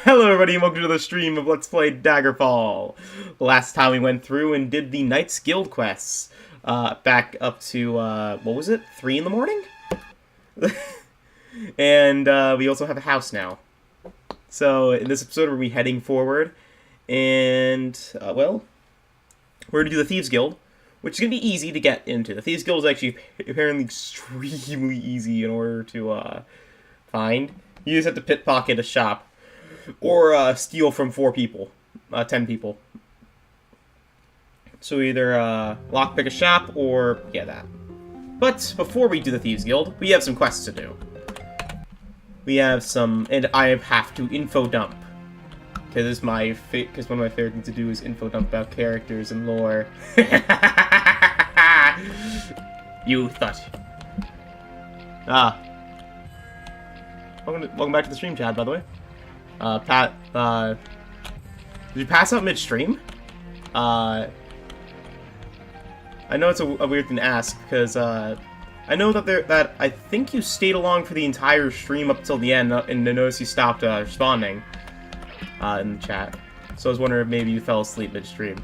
Hello everybody and welcome to the stream of Let's Play Daggerfall. Last time we went through and did the Knight's Guild quests. Back up to, what was it? 3 in the morning? And we also have a house now. So in this episode we're going to be heading forward. And, well, we're going to do the Thieves Guild, which is going to be easy to get into. The Thieves Guild is actually apparently extremely easy in order to find. You just have to pickpocket a shop. Or steal from 10 people. So either lockpick a shop or yeah, that. But before we do the Thieves Guild, we have some quests to do. We have some, and I have to info dump because one of my favorite things to do is info dump about characters and lore. You thought. Welcome back to the stream, Chad. By the way. Pat, did you pass out midstream? I know it's a weird thing to ask, because, I know that I think you stayed along for the entire stream up till the end, and I noticed you stopped, responding, in the chat. So I was wondering if maybe you fell asleep midstream.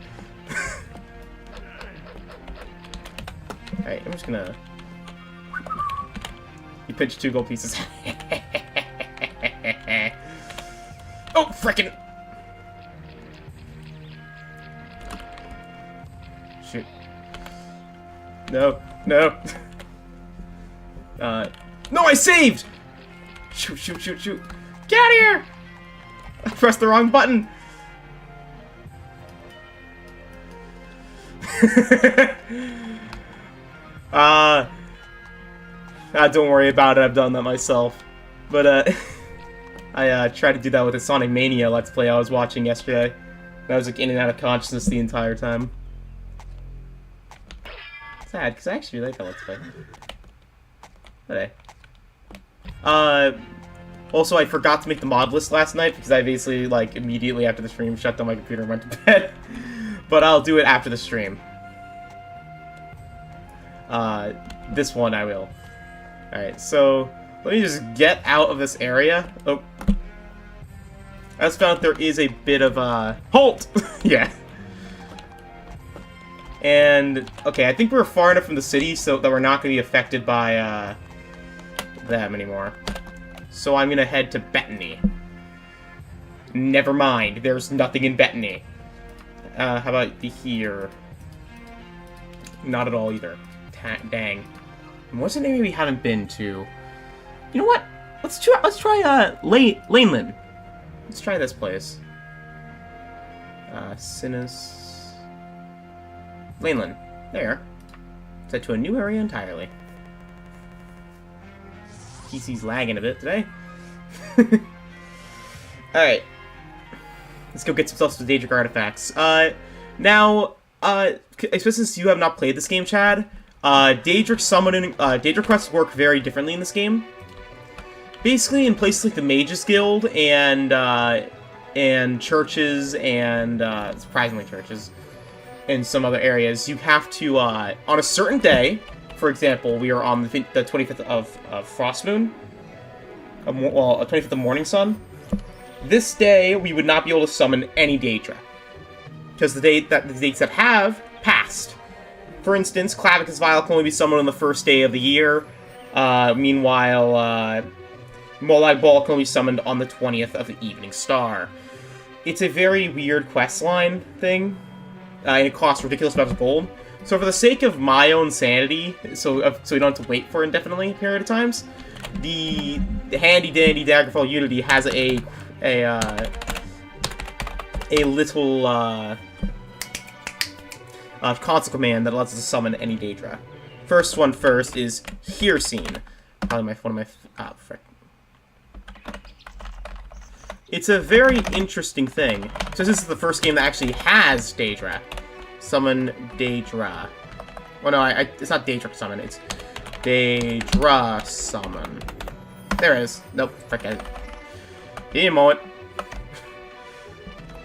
Alright, I'm just gonna... You pinched 2 gold pieces. Oh, frickin'! Shoot. No, no. No, I saved! Shoot, shoot, shoot, shoot. Get out of here! I pressed the wrong button. Don't worry about it, I've done that myself. But, I tried to do that with a Sonic Mania Let's Play I was watching yesterday. And I was like in and out of consciousness the entire time. Sad, because I actually like that Let's Play. But hey. Also, I forgot to make the mod list last night because I basically, like, immediately after the stream shut down my computer and went to bed. But I'll do it after the stream. This one I will. Alright, so... Let me just get out of this area. Oh. I just found out there is a bit of a... Halt! Yeah. And, okay, I think we're far enough from the city so that we're not going to be affected by, them anymore. So I'm going to head to Bethany. Never mind, there's nothing in Bethany. How about here? Not at all either. Dang. And what's an area we haven't been to? You know what? Let's try Laneland. Let's try this place. Sinus. Laneland. There. Set to a new area entirely. PC's lagging a bit today. Alright. Let's go get some Daedric artifacts. Now, especially since you have not played this game, Chad, Daedric quests work very differently in this game. Basically, in places like the Mages Guild and churches and surprisingly churches and some other areas, you have to on a certain day. For example, we are on the 25th of Frost Moon, well, 25th of Morning Sun. This day, we would not be able to summon any Daedra because the dates that have passed. For instance, Clavicus Vial can only be summoned on the first day of the year. Meanwhile, Molag Bal can only be summoned on the 20th of the Evening Star. It's a very weird questline thing, and it costs ridiculous amounts of gold. So for the sake of my own sanity, so we don't have to wait for indefinitely a period of times, the handy-dandy Daggerfall Unity has a little console command that allows us to summon any Daedra. First one first is Here Scene. Probably one of my frick. It's a very interesting thing. So this is the first game that actually has Daedra. Summon Daedra. Well, no, it's not Daedra Summon, it's Daedra Summon. There it is. Nope, frick it. Give me a moment.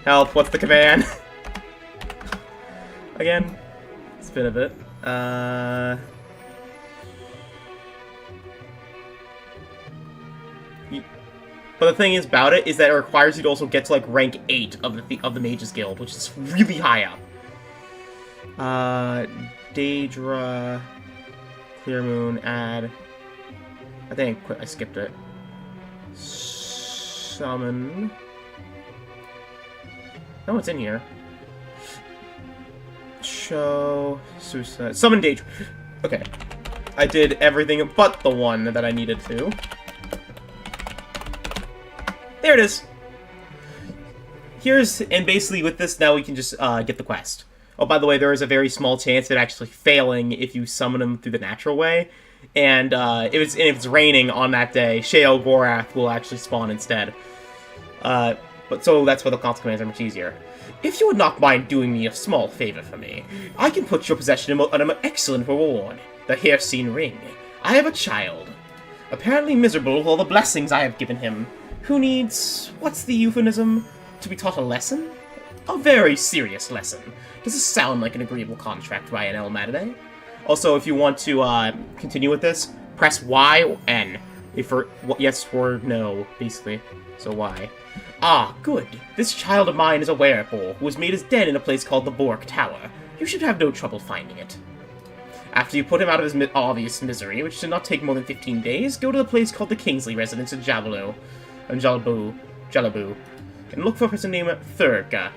Help, what's the command? Again, it's been a bit. But the thing is about it is that it requires you to also get to like rank 8 of the Mages Guild, which is really high up. Daedra, Clear Moon, add. I think I skipped it. Summon. No, it's in here. Show Suicide. Summon Daedra. Okay. I did everything but the one that I needed to. There it is. And basically with this now we can just get the quest. Oh, by the way, there is a very small chance of it actually failing if you summon them through the natural way. And if it's raining on that day, Sheo Gorath will actually spawn instead. But so that's why the console commands are much easier. If you would not mind doing me a small favor for me, I can put your possession on an excellent reward. The Hirsine Ring. I have a child. Apparently miserable with all the blessings I have given him. Who needs... what's the euphemism? To be taught a lesson? A very serious lesson. Does this sound like an agreeable contract, Ryan L. Matinee? Also, if you want to continue with this, press Y or N. If yes or no, basically. So Y. Ah, good. This child of mine is a wereborn who was made his den in a place called the Bork Tower. You should have no trouble finding it. After you put him out of his obvious misery, which did not take more than 15 days, go to the place called the Kingsley Residence in Jalabu, and look for a person named Thurka.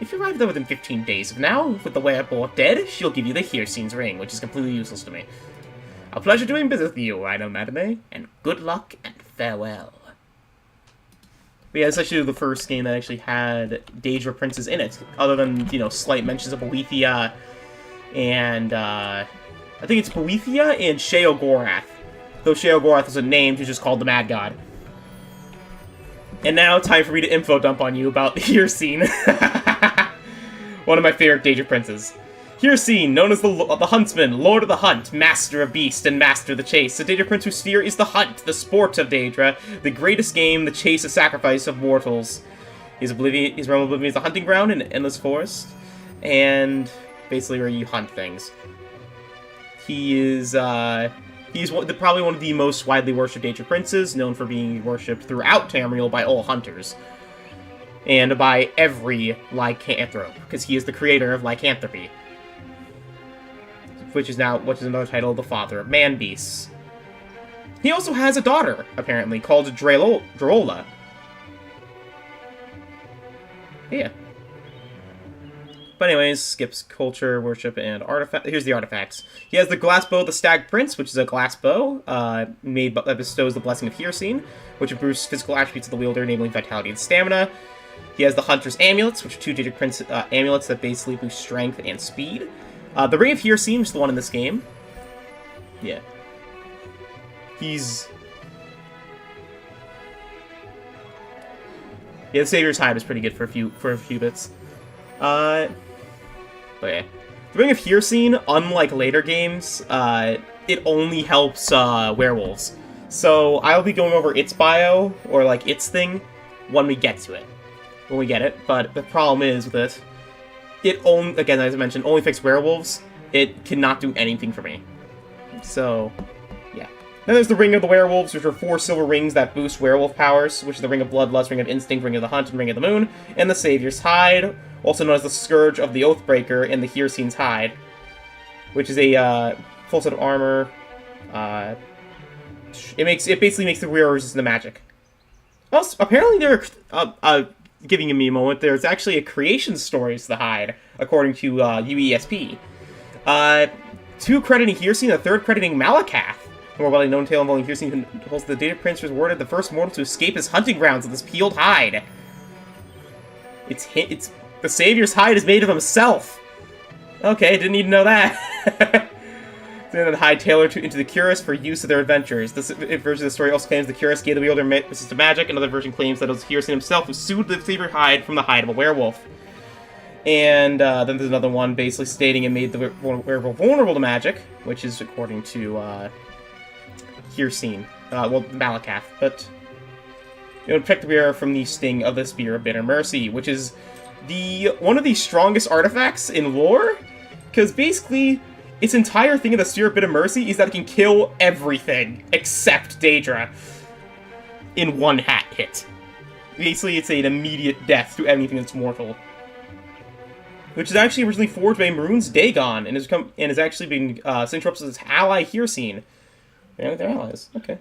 If you arrive there within 15 days of now, with the wereborn dead, she'll give you the Hirsine's Ring, which is completely useless to me. A pleasure doing business with you, Rhino Matinee, and good luck and farewell. But yeah, it's actually the first game that actually had Daedra princes in it, other than, you know, slight mentions of Boethia, and, I think it's Boethia and Sheo Gorath. Though Sheo Gorath was a name, he's just called the Mad God. And now, time for me to info dump on you about Hirsine. One of my favorite Daedra princes. Hirsine, known as the Huntsman, Lord of the Hunt, Master of Beast, and Master of the Chase. The Daedra prince whose sphere is the hunt, the sport of Daedra, the greatest game, the chase, the sacrifice of mortals. His realm of oblivion is the hunting ground in an endless forest, and basically where you hunt things. He is, he's probably one of the most widely worshipped Daedra princes, known for being worshipped throughout Tamriel by all hunters. And by every lycanthrope, because he is the creator of lycanthropy. Which is another title, the father of man-beasts. He also has a daughter, apparently, called Drola. Yeah. But anyways, skips culture, worship, and artifact. Here's the artifacts. He has the glass bow, the Stag Prince, which is a glass bow, that bestows the blessing of Hirsine, which improves physical attributes of the wielder, enabling vitality and stamina. He has the Hunter's Amulets, which are two Daedra Prince amulets that basically boost strength and speed. The Ring of Hirsine is the one in this game. Yeah. Yeah, the Savior's Hide is pretty good for a few bits. But yeah. The Ring of Hirsine, unlike later games, it only helps werewolves. So I'll be going over its bio, or like its thing, when we get to it. When we get it, but the problem is with it only, again, as I mentioned, only affects werewolves. It cannot do anything for me. So, yeah. Then there's the Ring of the Werewolves, which are 4 silver rings that boost werewolf powers, which is the Ring of Bloodlust, Ring of Instinct, Ring of the Hunt, and Ring of the Moon, and the Savior's Hide, also known as the Scourge of the Oathbreaker, and the Hirsine's Hide, which is a full set of armor. It basically makes the wearer resistant to magic. Also, apparently they're giving me a moment, there's actually a creation story to the hide, according to UESP. 2 crediting Hirsine, a 3rd crediting Malakath. The more widely known tale involving Hirsine, who holds the Daedra Prince, was awarded the first mortal to escape his hunting grounds with his peeled hide. It's the Savior's Hide is made of himself. Okay, didn't need to know that. Then the hide tailored into the Cuirass for use of their adventures. This version of the story also claims the Cuirass gave the wielder resistant magic. Another version claims that it was Hirsine himself who sued the Savior Hide from the hide of a werewolf. And then there's another one basically stating it made the werewolf vulnerable to magic, which is according to Hirsine. Malakath. But it would protect the wearer from the sting of the Spear of Bitter Mercy, which is one of the strongest artifacts in lore, because basically its entire thing in the Spear of Bitter Mercy is that it can kill everything except Daedra. in one hit. Basically, it's an immediate death to anything that's mortal. Which is actually originally forged by Maroon's Dagon, and has actually been Sintrops' ally Hircine. Yeah, they're allies. Okay.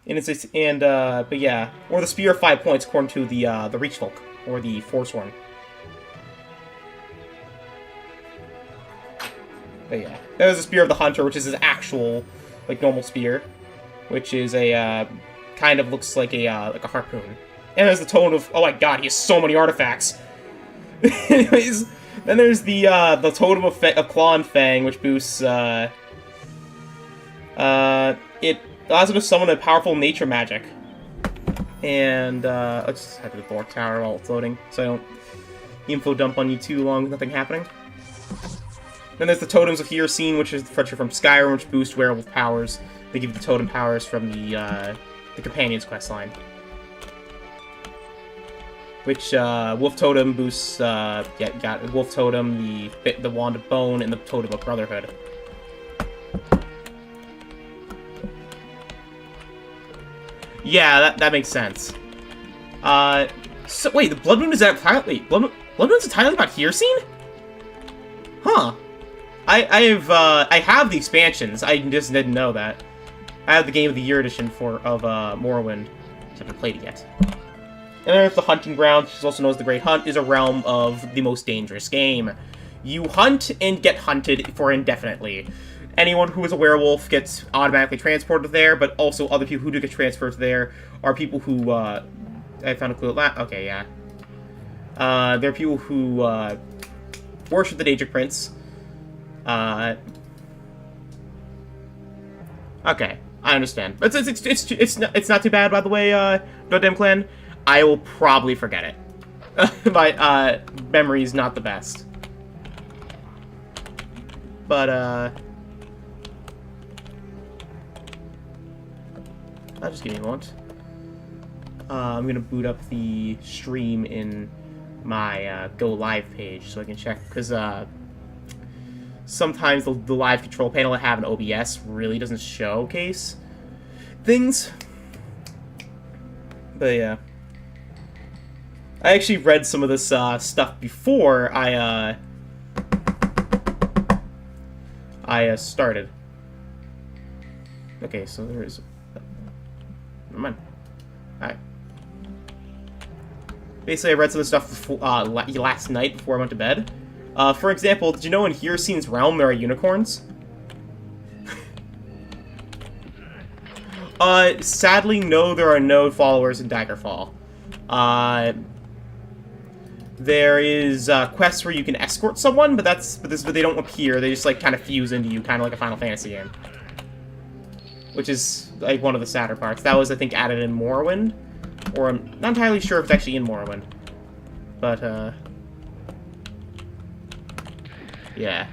And but yeah, or the Spear of 5 points according to the Reachfolk or the Forsworn. But yeah, that was the Spear of the Hunter, which is his actual, like, normal spear, which is a kind of looks like a harpoon. And there's the Totem of, oh my god, he has so many artifacts. Anyways, then there's the Totem of Claw and Fang, which boosts it allows him to summon a powerful nature magic. And let's just head to the Bork Tower while it's loading, so I don't info dump on you too long with nothing happening. Then there's the Totems of Hircine, which is the feature from Skyrim, which boost werewolf powers. They give you the totem powers from the Companion's questline. Which, Wolf Totem boosts, got Wolf Totem, the Wand of Bone, and the Totem of Brotherhood. Yeah, that makes sense. So, wait, the Blood Moon is entirely... Wait, Blood Moon's entirely about Hircine? Huh. I have the expansions. I just didn't know that. I have the Game of the Year edition of Morrowind. Just haven't played it yet. And there's the Hunting Grounds, which is also known as the Great Hunt, is a realm of the most dangerous game. You hunt and get hunted for indefinitely. Anyone who is a werewolf gets automatically transported there, but also other people who do get transferred there are people who, I found a clue at okay, yeah. There are people who, worship the Danger Prince. Okay, I understand. It's not too bad, by the way, Goddamn Clan. I will probably forget it. My, memory is not the best. But, just give me a moment. I'm gonna boot up the stream in my Go Live page so I can check, because sometimes the live control panel I have in OBS really doesn't showcase things. But yeah, I actually read some of this stuff before I started. Okay, so there is. Never mind. Alright. Basically, I read some of the stuff before, last night before I went to bed. For example, did you know in Hircine's realm there are unicorns? Sadly, no, there are no followers in Daggerfall. There is quests where you can escort someone, but they don't appear. They just like kind of fuse into you, kind of like a Final Fantasy game. Which is like one of the sadder parts. That was, I think, added in Morrowind, or I'm not entirely sure if it's actually in Morrowind. But yeah.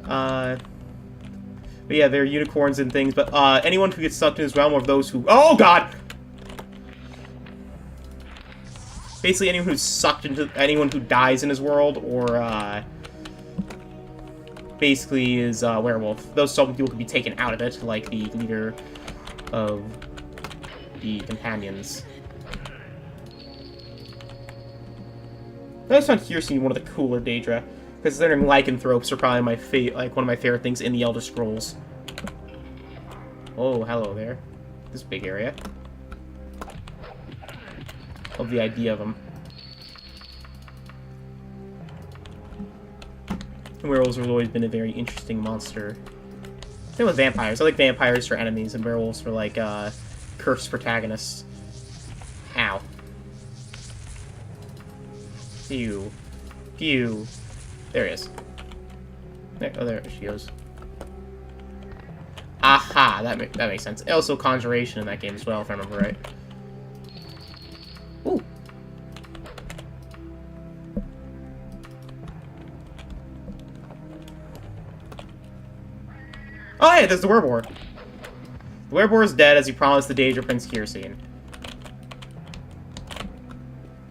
But yeah, there are unicorns and things, but anyone who gets sucked in his realm, or those who... Oh, God! Basically, anyone who's sucked into... Anyone who dies in his world, or, basically is a werewolf. Those people can be taken out of it, like the leader of the companions. I just found Hircine one of the cooler Daedra, because considering lycanthropes are probably my one of my favorite things in the Elder Scrolls. Oh, hello there. This big area. Love the idea of them. Werewolves have always been a very interesting monster. Same with vampires. I like vampires for enemies, and werewolves for, like, cursed protagonists. Ow. Phew. Phew. There he is. There, oh, there she goes. Aha! That makes sense. Also, Conjuration in that game as well, if I remember right. Ooh. Oh, yeah, there's the Werebore. The Werebore is dead, as he promised the Daedra Prince Hircine.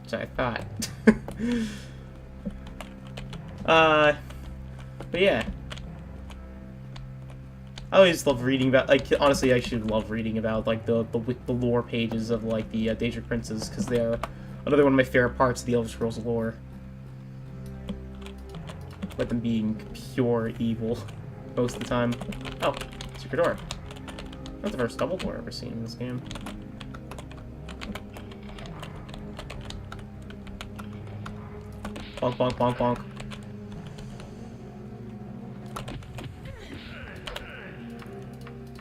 Which I thought. But yeah. I always love reading about, like, honestly, I should love reading about, like, the lore pages of, like, the Daedric Princes, because they're another one of my favorite parts of the Elder Scrolls lore. Like them being pure evil most of the time. Oh, secret door. That's the first double door I've ever seen in this game. Bonk, bonk, bonk, bonk.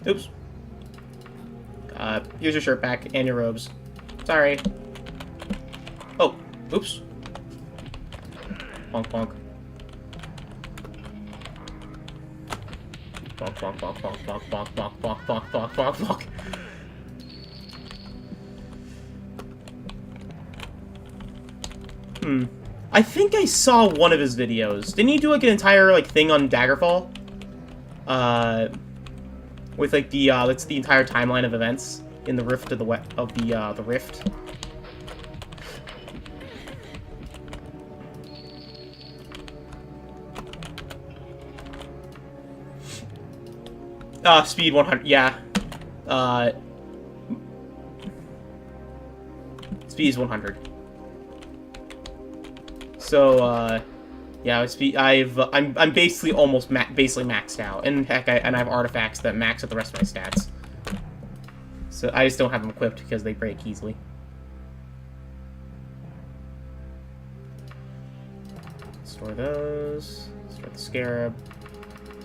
Oops. Here's your shirt back and your robes. Sorry. Oh, oops. Bonk, bonk. Bonk, bonk, bonk, bonk, bonk, bonk, bonk, bonk, bonk, bonk, bonk, bonk. I think I saw one of his videos. Didn't he do, like, an entire, like, thing on Daggerfall? With, like, that's the entire timeline of events in the Rift of the Rift. Speed 100, yeah. Speed is 100. So, yeah, I'm basically almost basically maxed out, and heck, I have artifacts that max out the rest of my stats. So I just don't have them equipped because they break easily. Store those. Store the scarab.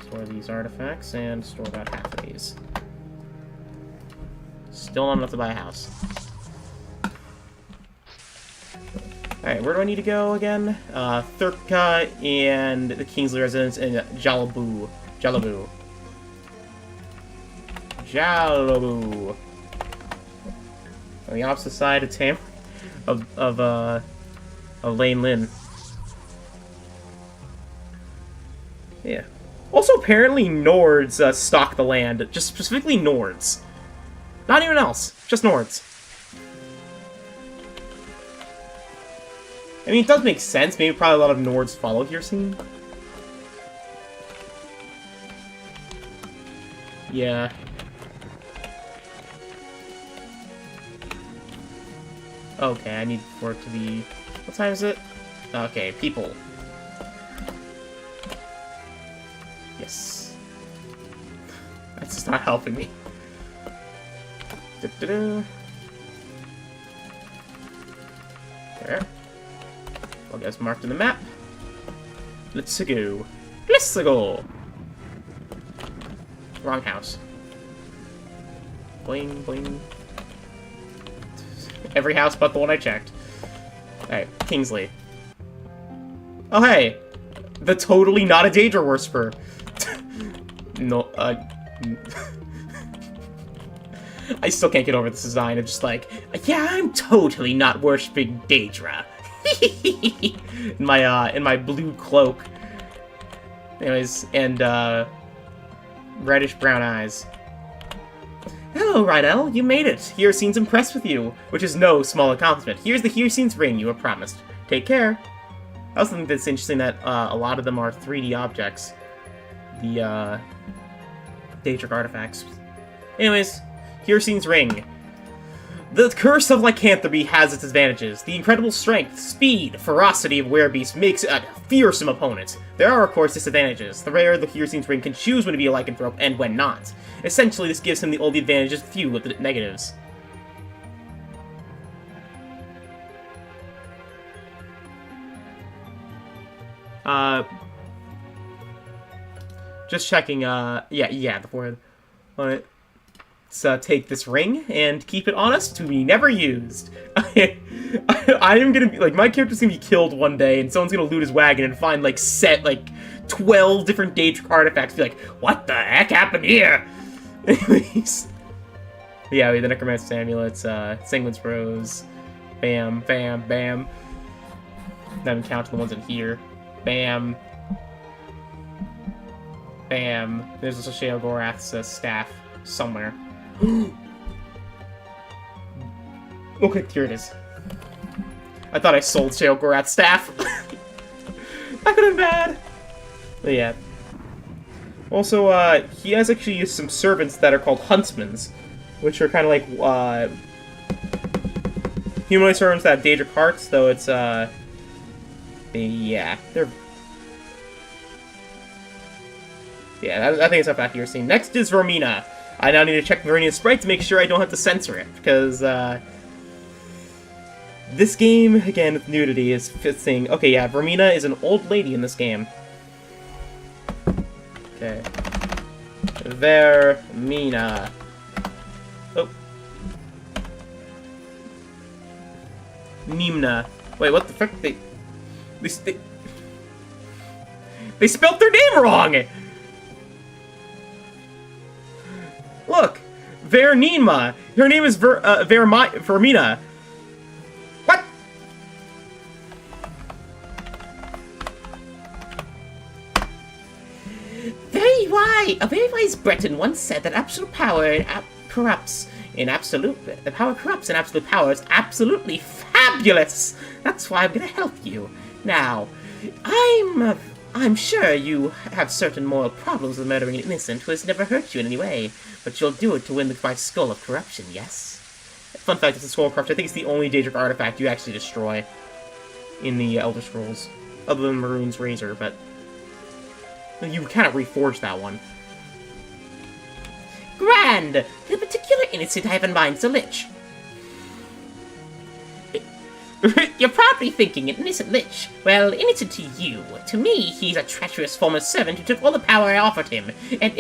Store these artifacts, and store about half of these. Still not enough to buy a house. Alright, where do I need to go again? Thurka and the Kingsley residence in Jalabu. Jalabu. On the opposite side of Lane Lynn. Yeah. Also, apparently, Nords stock the land. Just specifically Nords. Not anyone else. Just Nords. I mean, it does make sense. Maybe probably a lot of Nords follow here soon. Yeah. Okay, I need for it to be... What time is it? Okay, people. Yes. That's just not helping me. Da-da-da. There. All guys marked in the map. Let's go. Let's go. Wrong house. Bling, bling. Every house but the one I checked. Alright, Kingsley. Oh, hey! The totally not a Daedra worshiper. No, I still can't get over this design of just like, yeah, I'm totally not worshipping Daedra. in my blue cloak. Anyways, and, reddish-brown eyes. Hello, Rydell. You made it. Hyacinth's impressed with you, which is no small accomplishment. Here's the Hyacinth's ring you were promised. Take care. I also think that's interesting that a lot of them are 3D objects. The, Daedric artifacts. Anyways, Hyacinth's ring. The Curse of Lycanthropy has its advantages. The incredible strength, speed, ferocity of Werebeast makes it a fearsome opponent. There are, of course, disadvantages. The rare the Hyacinth's ring can choose when to be a lycanthrope and when not. Essentially, this gives him all the advantages, few of the negatives. Just checking, yeah, the forehead. Alright. Let's take this ring and keep it on us to be never used. I am gonna be, like, my character's gonna be killed one day and someone's gonna loot his wagon and find, like, 12 different Daedric artifacts. Be like, what the heck happened here? Anyways. Yeah, we have the Necromancer's Amulets, Sanguine's Rose. Bam, bam, bam. Not even counting the ones in here. Bam. Bam. There's also Sheogorath's staff somewhere. Okay, here it is. I thought I sold Sheogorath's staff. That could have been bad. But yeah. Also, he has actually some servants that are called huntsmen, which are kind of like, humanoid servants that have Daedric hearts, though it's, yeah, they're... Yeah, I think it's up back here scene. Next is Vermina. I now need to check Vermina's sprite to make sure I don't have to censor it, because, this game, again, with nudity, is fitting. Okay, yeah, Vermina is an old lady in this game. Okay. Vermina. Oh. Nimna. Wait, what the frick? They spelled their name wrong! Look! Vernima. Her name is Vermina. What? A very wise Breton once said that absolute power corrupts. The power corrupts, and absolute power is absolutely fabulous. That's why I'm gonna help you. Now, I'm sure you have certain moral problems with murdering an innocent who has never hurt you in any way, but you'll do it to win my Skull of Corruption, yes? Fun fact, it's the Skull of Corruption. I think it's the only Daedric artifact you actually destroy in the Elder Scrolls, other than Maroon's Razor, but you kind of reforged that one. Grand! The particular innocent I have in mind is a lich. You're probably thinking an innocent lich. Well, innocent to you. To me, he's a treacherous former servant who took all the power I offered him, and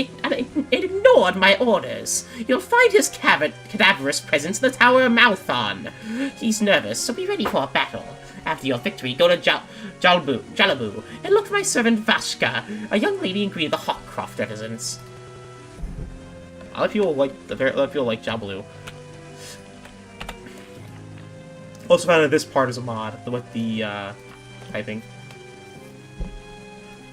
ignored my orders. You'll find his cadaverous presence in the Tower of Malthon. He's nervous, so be ready for a battle. After your victory, go to Jalabu, and look for my servant Vashka, a young lady in green the Hawkcroft represents. A lot of people like Jabalu. Also found that this part is a mod with the typing.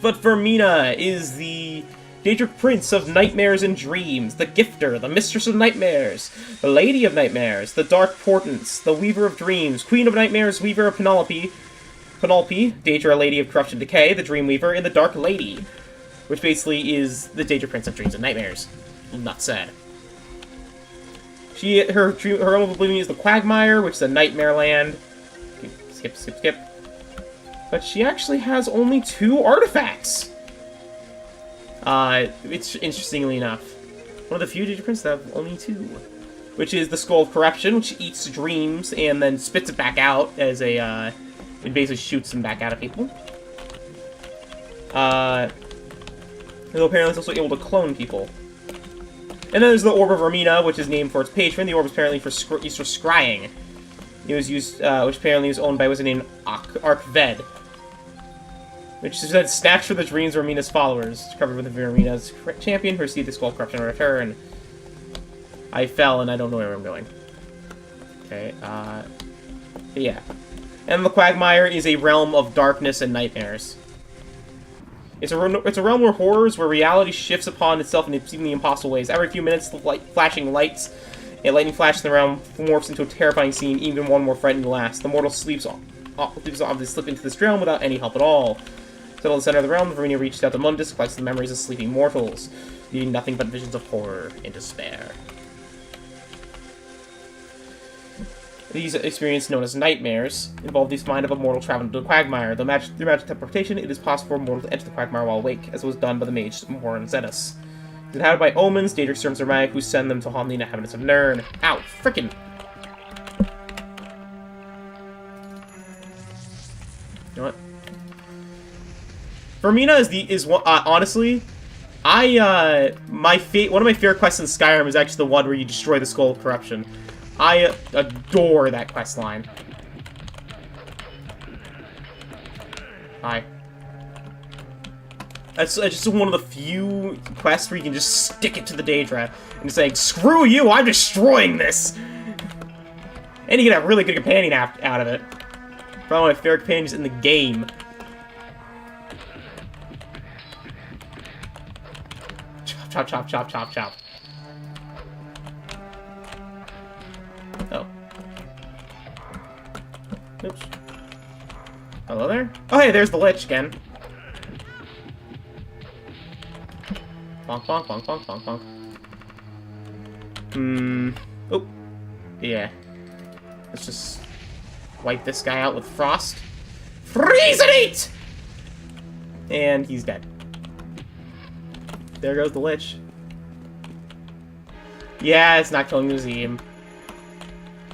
But Vermina is the Daedric Prince of Nightmares and Dreams, the Gifter, the Mistress of Nightmares, the Lady of Nightmares, the Dark Portents, the Weaver of Dreams, Queen of Nightmares, Weaver of Penelope, Daedra, Lady of Corruption Decay, the Dream Weaver, and the Dark Lady, which basically is the Daedric Prince of Dreams and Nightmares. Not sad. Her realm of oblivion is the Quagmire, which is a nightmare land. Skip. But she actually has only 2 artifacts. It's interestingly enough, one of the few Daedric Princes that have only 2, which is the Skull of Corruption, which eats dreams and then spits it back out as a it basically shoots them back out of people. Though apparently it's also able to clone people. And then there's the Orb of Vermina, which is named for its patron. The orb is apparently used for scrying. It was used, which apparently was owned by, was named Arkved, which said snatched for the dreams of Vermina's followers. Covered with Vermina's champion, who received the Skull of Corruption in return. I fell, and I don't know where I'm going. Okay, yeah. And the Quagmire is a realm of darkness and nightmares. It's a realm where horrors, where reality shifts upon itself in seemingly impossible ways. Every few minutes, the flashing lights and lightning flash in the realm morphs into a terrifying scene, even one more frightening than the last. The mortal sleeps on to slip into this realm without any help at all. Settled in the center of the realm, Vermina reached out to Mundus, collects the memories of sleeping mortals, leaving nothing but visions of horror and despair. These experiences, known as nightmares, involve the mind of a mortal traveling to the Quagmire. Through magic teleportation, it is possible for a mortal to enter the Quagmire while awake, as was done by the mage Morin Zenos. It's inhabited by omens, Daedric servants are magic, who send them to harm the inhabitants of Nirn. Ow! Frickin'! You know what? Vermina is honestly, one of my favorite quests in Skyrim is actually the one where you destroy the Skull of Corruption. I adore that questline. Hi. It's just one of the few quests where you can just stick it to the Daedra and just say, screw you, I'm destroying this! And you get a really good companion out of it. Probably one of my favorite companions in the game. Chop, chop, chop, chop, chop. Oh. Oops. Hello there? Oh, hey, there's the Lich again. bonk, bonk, bonk, bonk, bonk, bonk. Oh. Yeah. Let's just wipe this guy out with frost. Freeze and eat! And he's dead. There goes the Lich. Yeah, it's not killing Nazim.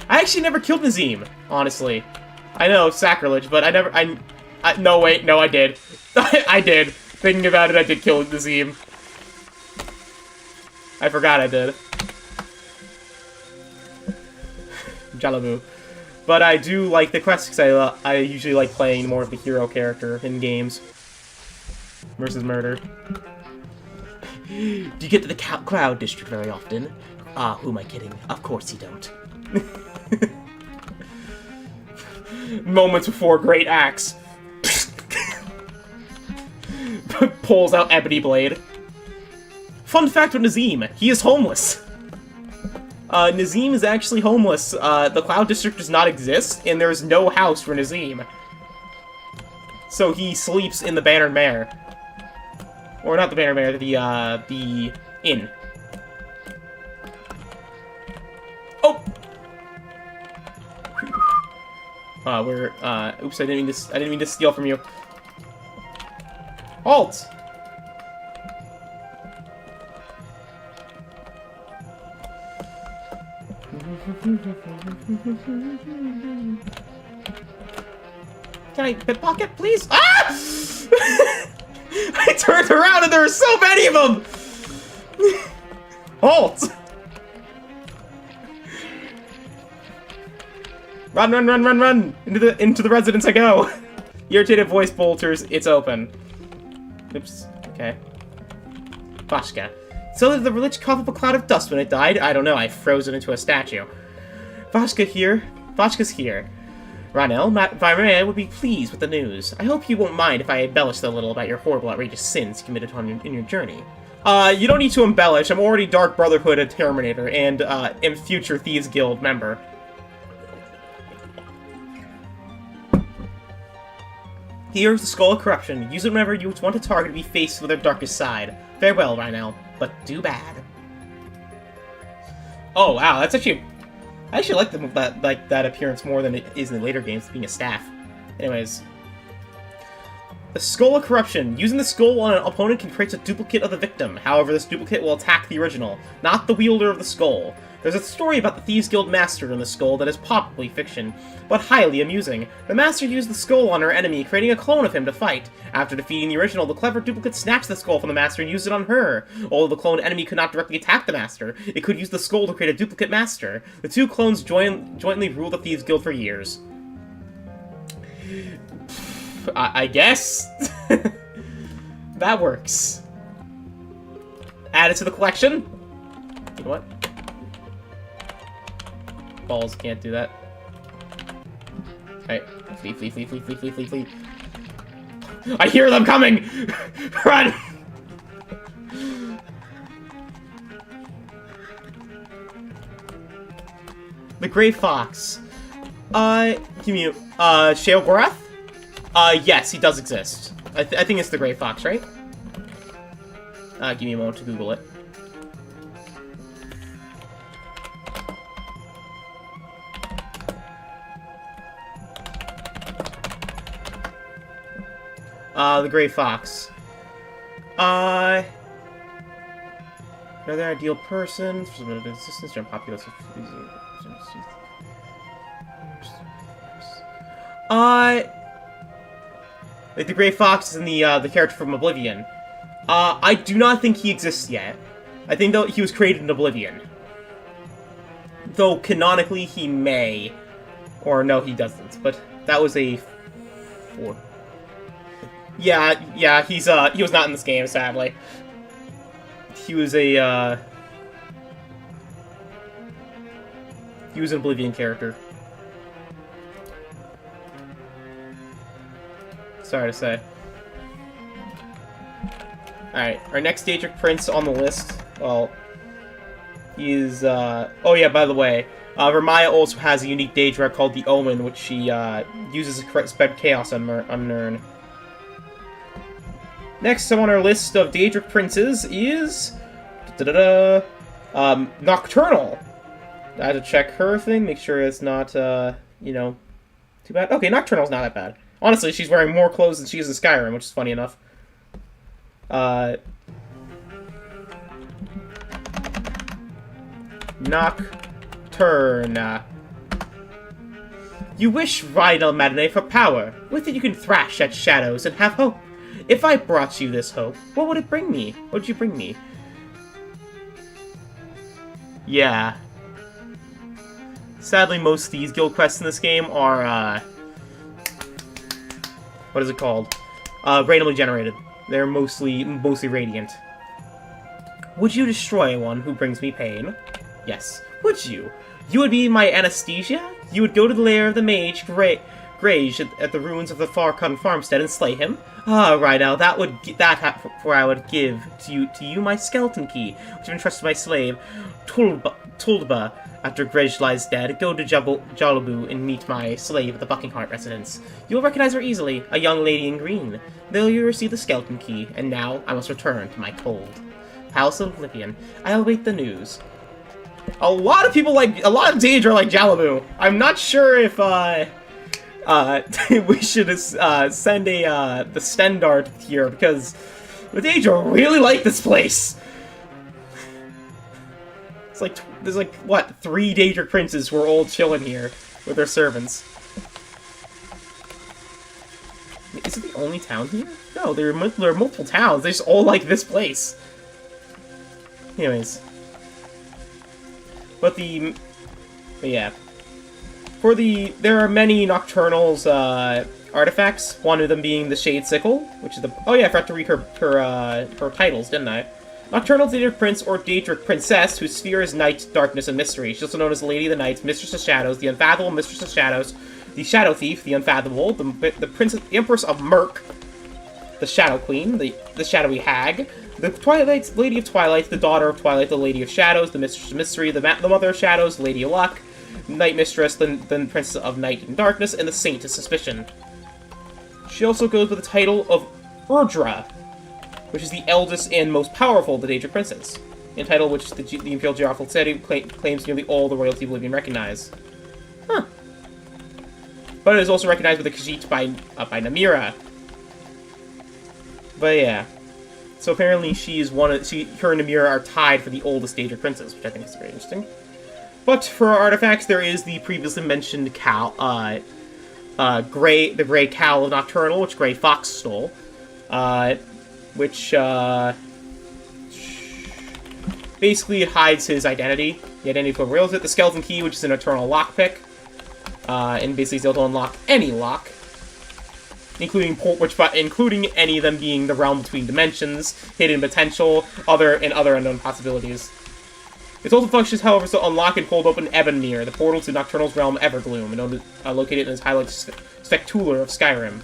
I actually never killed Nazim, honestly. I know, sacrilege, but no, wait, no, I did. I did. Thinking about it, I did kill Nazim. I forgot I did. Jalabu. But I do like the quests, because I usually like playing more of the hero character in games. Versus murder. Do you get to the Cloud District very often? Ah, who am I kidding? Of course you don't. Moments before Great Axe. Pulls out Ebony Blade. Fun fact with Nazim, he is homeless. Nazim is actually homeless. The Cloud District does not exist, and there's no house for Nazim. So he sleeps in the Bannered Mare. Or not the Bannered Mare, the inn. Oh! Oops, I didn't mean to steal from you. Halt! Can I pickpocket, please? Ah! I turned around and there were so many of them! Halt! Run, run, run, run, run! Into the residence I go! Irritated voice bolters, it's open. Oops, okay. Vashka. So did the Lich cough up a cloud of dust when it died? I don't know, I froze it into a statue. Vashka's here. Ranel, Vimea would be pleased with the news. I hope you won't mind if I embellish a little about your horrible, outrageous sins committed in your journey. You don't need to embellish. I'm already Dark Brotherhood and Terminator, and am future Thieves Guild member. Here's the Skull of Corruption. Use it whenever you want a target to be faced with their darkest side. Farewell, Ranel, but do bad. Oh wow, that's actually... I actually like that appearance more than it is in the later games, being a staff. Anyways. The Skull of Corruption. Using the skull on an opponent can create a duplicate of the victim. However, this duplicate will attack the original, not the wielder of the skull. There's a story about the Thieves Guild Master in the skull that is probably fiction, but highly amusing. The Master used the skull on her enemy, creating a clone of him to fight. After defeating the original, the clever duplicate snatched the skull from the Master and used it on her. Although the cloned enemy could not directly attack the Master, it could use the skull to create a duplicate Master. The two clones jointly ruled the Thieves Guild for years. I guess? That works. Add it to the collection? You know what? Balls can't do that. Alright. Flee, flee, flee, flee, flee, flee, flee, flee. I hear them coming! Run! The Grey Fox. Give me Sheogorath? Yes, he does exist. I think it's the Grey Fox, right? Give me a moment to Google it. The Grey Fox. Another ideal person. For some assistance during populous. Like the Grey Fox is in the character from Oblivion. I do not think he exists yet. I think though he was created in Oblivion. Though canonically he may, or no, he doesn't. But that was a 4. Yeah, he was not in this game, sadly. He was an Oblivion character. Sorry to say. Alright, our next Daedric Prince on the list, well, is, oh yeah, by the way, Vermaya also has a unique Daedra called the Omen, which she, uses to spread chaos on Nirn. Next on our list of Daedric princes is... Nocturnal. I had to check her thing, make sure it's not, you know, too bad. Okay, Nocturnal's not that bad. Honestly, she's wearing more clothes than she is in Skyrim, which is funny enough. Nocturna. You wish Rydal Matinee for power. With it you can thrash at shadows and have hope. If I brought you this hope, what would it bring me? What would you bring me? Yeah. Sadly, most of these guild quests in this game are, what is it called? Randomly generated. They're mostly radiant. Would you destroy one who brings me pain? Yes. Would you? You would be my anesthesia? You would go to the lair of the mage Grage at the ruins of the Farcon farmstead and slay him? Ah, Rydal, for I would give to you my skeleton key, which I've entrusted to my slave, Tuldba. After Grage lies dead, go to Jalabu and meet my slave at the Buckingheart residence. You will recognize her easily, a young lady in green. There you receive the skeleton key, and now I must return to my cold House of Oblivion. I'll await the news. A lot of Daedra like Jalabu. I'm not sure if, we should, send the Stendard here, because the Daedra really like this place. It's like, there's like, what, 3 Daedric princes who are all chilling here with their servants. Is it the only town here? No, there are multiple towns. They just all like this place. Anyways. But yeah. There are many Nocturnal's, artifacts. One of them being the Shade Sickle, which is the... Oh yeah, I forgot to read her titles, didn't I? Nocturnal Daedric Prince or Daedric Princess, whose sphere is night, darkness, and mystery. She's also known as the Lady of the Night, Mistress of Shadows, the Unfathomable Mistress of Shadows, the Shadow Thief, the Unfathomable, the Empress of Murk, the Shadow Queen, the Shadowy Hag, the Lady of Twilight, the Daughter of Twilight, the Lady of Shadows, the Mistress of Mystery, the Mother of Shadows, the Lady of Luck, Night Mistress, the Princess of Night and Darkness, and the Saint of Suspicion. She also goes with the title of Urdra, which is the eldest and most powerful of the Daedric princes, a title which the Imperial Geoffrey City claims nearly all the royalty of Oblivion recognize. Huh. But it is also recognized with the Khajiit by Namira. But yeah. So apparently her and Namira are tied for the oldest Daedric princes, which I think is very interesting. But for our artifacts, there is the previously mentioned the Grey Cowl of Nocturnal, which Grey Fox stole. Which, basically it hides his identity. The identity code reveals it. The Skeleton Key, which is an eternal lockpick. And basically is able to unlock any lock. Including any of them being the realm between dimensions, hidden potential, other unknown possibilities. It also functions, however, to unlock and hold open Ebonmere, the portal to Nocturnal's realm Evergloom, located in the highlight Spectular of Skyrim.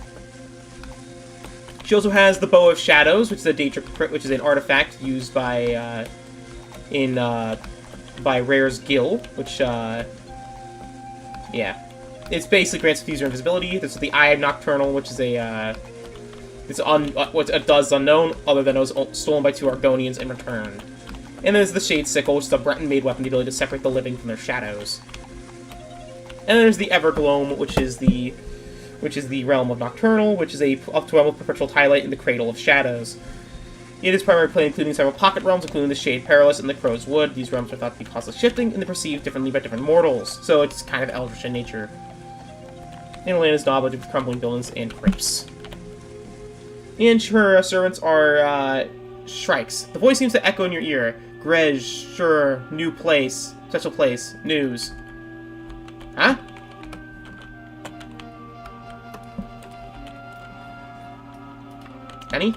She also has the Bow of Shadows, which is an artifact used by Rare's Guild, which yeah, it's basically grants user invisibility. There's the Eye of Nocturnal, which is what it does unknown, other than it was stolen by 2 Argonians and returned. And there's the Shade Sickle, which is a Breton-made weapon, the ability to separate the living from their shadows. And there's the Evergloom, which is the realm of Nocturnal, which is up to realm of perpetual twilight in the Cradle of Shadows. It is primarily played including several pocket realms, including the Shade Perilous and the Crow's Wood. These realms are thought to be constantly shifting, and they're perceived differently by different mortals, so it's kind of eldritch in nature. And land is knowledge of crumbling buildings and crypts. And her servants are, Shrikes. The voice seems to echo in your ear. Greg, sure, new place, special place, news. Huh? Any?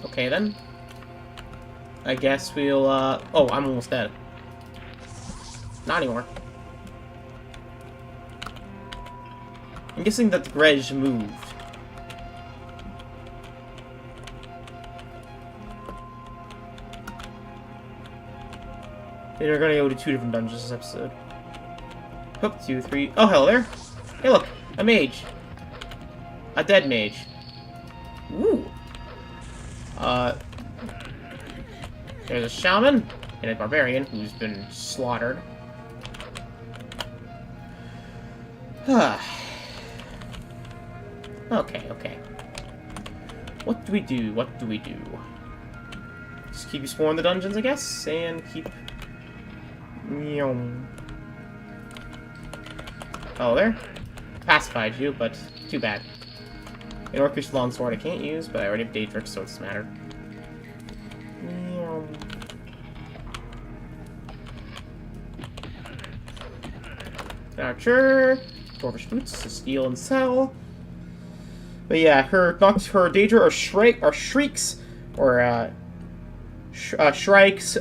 Okay then. I guess we'll, oh, I'm almost dead. Not anymore. I'm guessing that the Greg moved. And we're gonna go to 2 different dungeons this episode. Hook, 2, 3. Oh, hello there. Hey, look, a mage. A dead mage. Woo. There's a shaman and a barbarian who's been slaughtered. Okay, okay. What do we do? What do we do? Just keep exploring the dungeons, I guess, and keep... Oh, there. Pacified you, but too bad. An Orcish longsword I can't use, but I already have Daedric, so it doesn't matter. Archer, Dwarvish boots, steal and sell. But yeah, her Daedra are shrieks, or shrikes,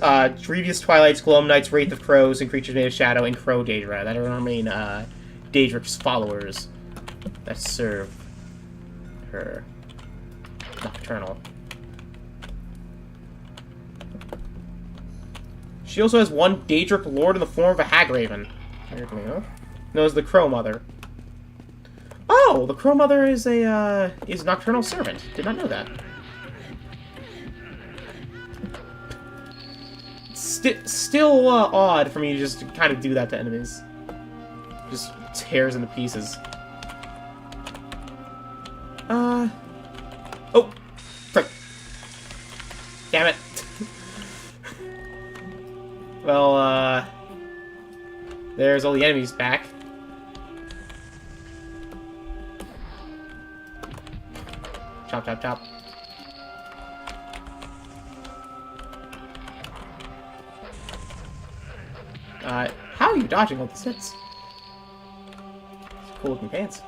Grievous Twilights, Gloam Knights, Wraith of Crows, and Creatures Made of Shadow, and Crow Daedra. That are our main Daedric's followers that serve her Nocturnal. She also has one Daedric Lord in the form of a Hagraven. Known as the Crow Mother. Oh, the Crow Mother is a Nocturnal servant. Did not know that. Still odd for me to just kind of do that to enemies. Just tears into pieces. Oh! Frick. Damn it. Well, there's all the enemies back. Chop, chop, chop. How are you dodging all these hits? Cool looking pants.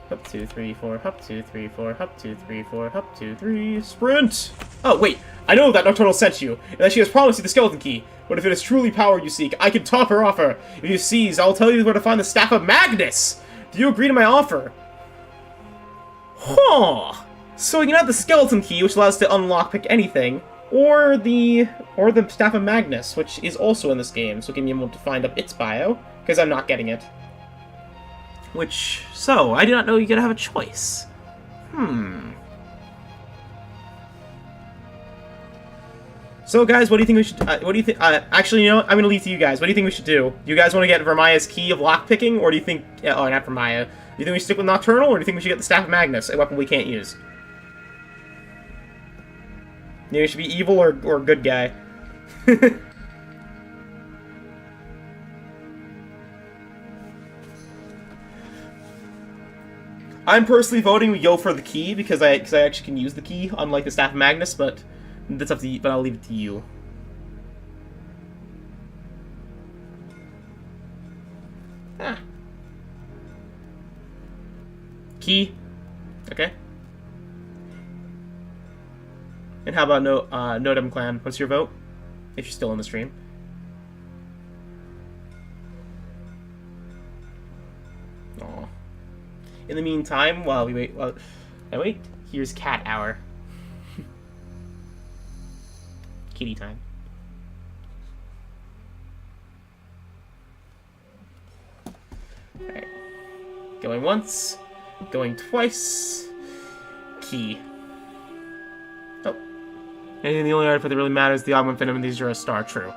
Up 2, 3, 4, up 2, 3, 4, up 2, 3, 4, up 2, 3, sprint! Oh, wait! I know that Nocturnal sent you, and that she has promised you the skeleton key. But if it is truly power you seek, I can top her offer. If you seize, I'll tell you where to find the Staff of Magnus! Do you agree to my offer? Huh! So you can have the skeleton key, which allows us to unlock pick anything, or the Staff of Magnus, which is also in this game, so give me a moment to find up its bio, because I'm not getting it. So, I did not know you could have a choice. So, guys, what do you think we should, actually, you know what? I'm gonna leave to you guys. What do you think we should do? Do you guys want to get Vermaya's key of lockpicking, or do you think, oh, not Vermaya. Do you think we should stick with Nocturnal, or do you think we should get the Staff of Magnus, a weapon we can't use? You should be evil or good guy. I'm personally voting we go for the key because I actually can use the key, unlike the Staff of Magnus, but that's up to you, but I'll leave it to you. Ah. Key. Okay. And how about No Dem Clan? What's your vote? If you're still in the stream. Aw. In the meantime, while we wait, here's cat hour. Kitty time. Alright. Going once. Going twice. Key. Oh. And the only artifact that really matters is the augment venom, and these are a star. True.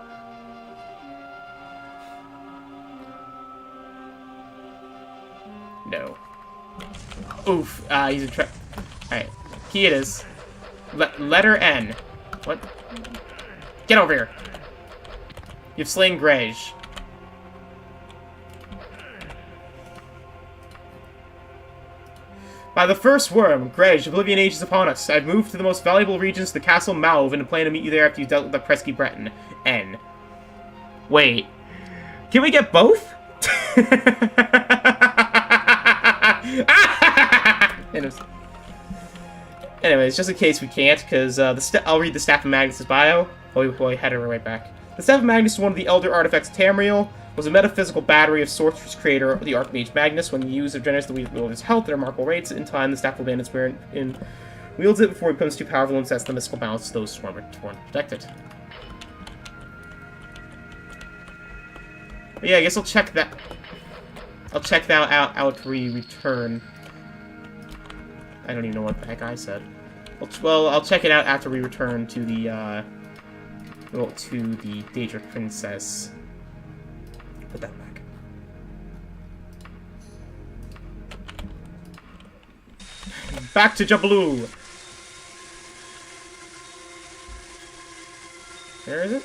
No. Oof. He's a trap. Alright. Key it is. Letter N. What? Get over here. You've slain Grej. By the first worm, Grej, Oblivion Age is upon us. I've moved to the most valuable regions, the Castle Mauve, and plan to meet you there after you've dealt with the Presky Breton. N. Wait. Can we get both? Anyways, just in case we can't, because I'll read the Staff of Magnus' bio. Oh, I had it right back. The Staff of Magnus is one of the Elder Artifacts of Tamriel, was a metaphysical battery of sorcerer's creator, the Archmage Magnus. When used, it generates the wielder's health at remarkable rates. In time, the staff will abandon its wearer and wields it before it becomes too powerful and sets the mystical balance to those who are protected. But yeah, I guess I'll check that. I'll check that out after we return. I don't even know what the heck I said. Well, I'll check it out after we return to the, to the Daedra Princess. Put that back. Back to Jabaloo! Where is it?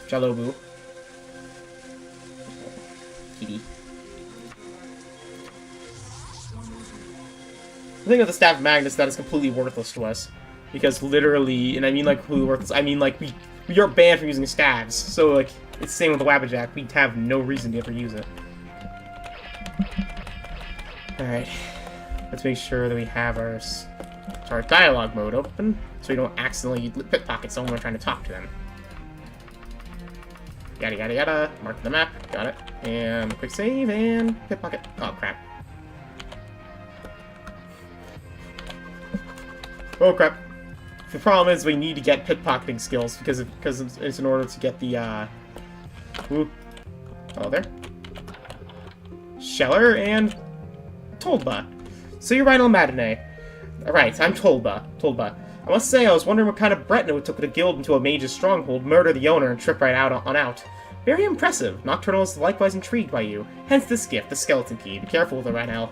Jalobu. Kitty. The thing with the Staff of Magnus that is completely worthless to us. Because literally, and I mean like completely worthless, I mean like we are banned from using staves. So like, it's the same with the Wabbajack, we have no reason to ever use it. Alright, let's make sure that we have our dialogue mode open, so we don't accidentally pickpocket someone when we're trying to talk to them. Yada yada yada, mark the map, got it. And quick save, and pickpocket. Oh crap. Oh crap. The problem is we need to get pickpocketing skills, because it's in order to get the, ooh. Oh, there. Sheller and Toldba. So you're Rhino Matinee. Alright, I'm Toldba. I must say, I was wondering what kind of Bretno took the guild into a mage's stronghold, murder the owner, and trip right out on out. Very impressive. Nocturnal is likewise intrigued by you. Hence this gift, the skeleton key. Be careful with it right now.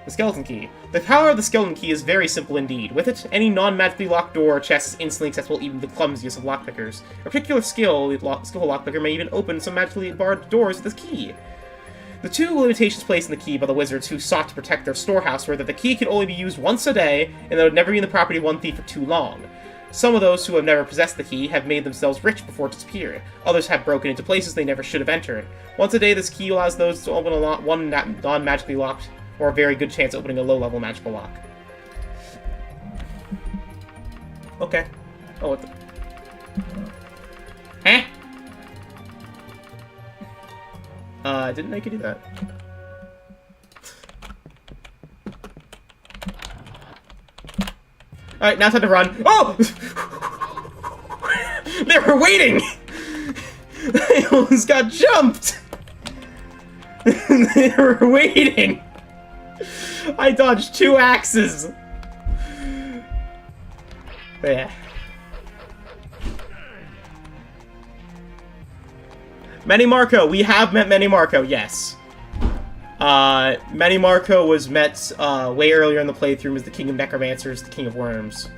The skeleton key. The power of the skeleton key is very simple indeed. With it, any non-magically locked door or chest is instantly accessible even to the clumsiest of lockpickers. A particular skillful lockpicker may even open some magically barred doors with this key. The two limitations placed in the key by the wizards who sought to protect their storehouse were that the key could only be used once a day, and that it would never be in the property of one thief for too long. Some of those who have never possessed the key have made themselves rich before it disappeared. Others have broken into places they never should have entered. Once a day, this key allows those to open one non-magically locked, or a very good chance of opening a low-level magical lock. Okay. Oh, what the... Huh? Didn't make you do that. Alright, now it's time to run. Oh! They were waiting! They almost got jumped! They were waiting! I dodged 2 axes! Yeah. Manny Marco, we have met Manny Marco, yes. Manny Marco was met way earlier in the playthrough as the King of Necromancers, the King of Worms.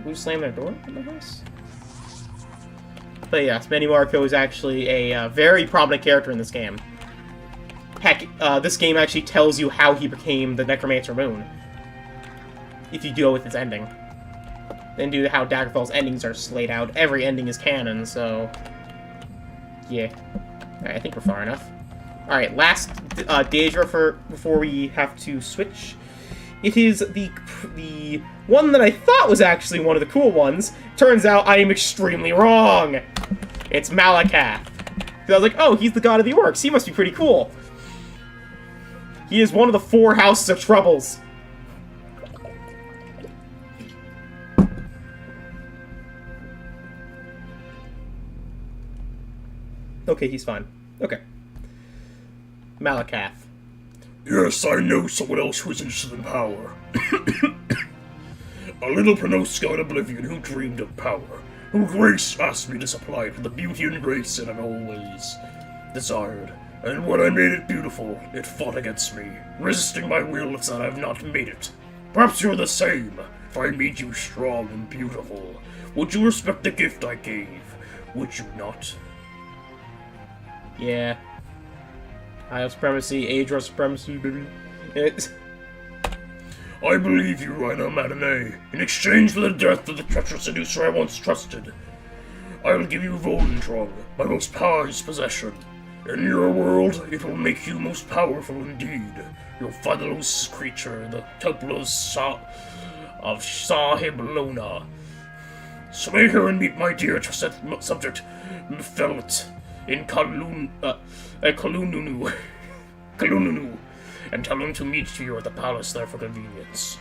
Who slammed their door in the house? But yes, Manny Marco is actually a very prominent character in this game. Heck, this game actually tells you how he became the Necromancer Moon. If you go with its ending. Then due to how Daggerfall's endings are slayed out, every ending is canon, so... yeah. Alright, I think we're far enough. Alright, last Daedra before we have to switch. It is the one that I thought was actually one of the cool ones. Turns out I am extremely wrong! It's Malakath. I was like, oh, he's the god of the orcs. He must be pretty cool. He is one of the 4 houses of troubles. Okay, he's fine. Okay. Malakath. Yes, I know someone else who is interested in power. A little Pronoska in Oblivion who dreamed of power, who grace asked me to supply it with the beauty and grace that I've always desired. And when I made it beautiful, it fought against me, resisting my will if that I've not made it. Perhaps you're the same. If I made you strong and beautiful, would you respect the gift I gave? Would you not? Yeah. I have supremacy, Aedra supremacy, baby. It's... I believe you, Rhino Matinee. In exchange for the death of the treacherous seducer I once trusted, I will give you Volentron, my most prized possession. In your world, it will make you most powerful indeed. Your fatherless creature, the helpless of Sahib Lona. Sway her and meet my dear trusted subject, Mfelet, in Kalununu, and tell him to meet you at the palace there for convenience.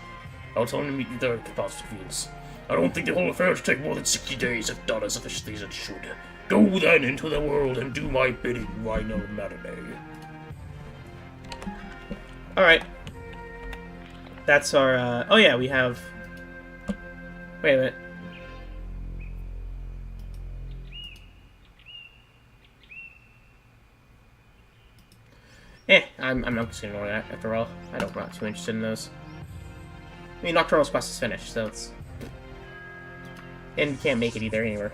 I'll tell him to meet you there at the palace for convenience. I don't think the whole affair should take more than 60 days if done as efficiently as it should. Go then into the world and do my bidding, Rhino Matinee. Alright. That's our, oh yeah, we have... Wait a minute. I'm not just gonna ignore that, after all. I'm not too interested in those. I mean, Nocturnal's quest is finished, so it's... And you can't make it either, anywhere.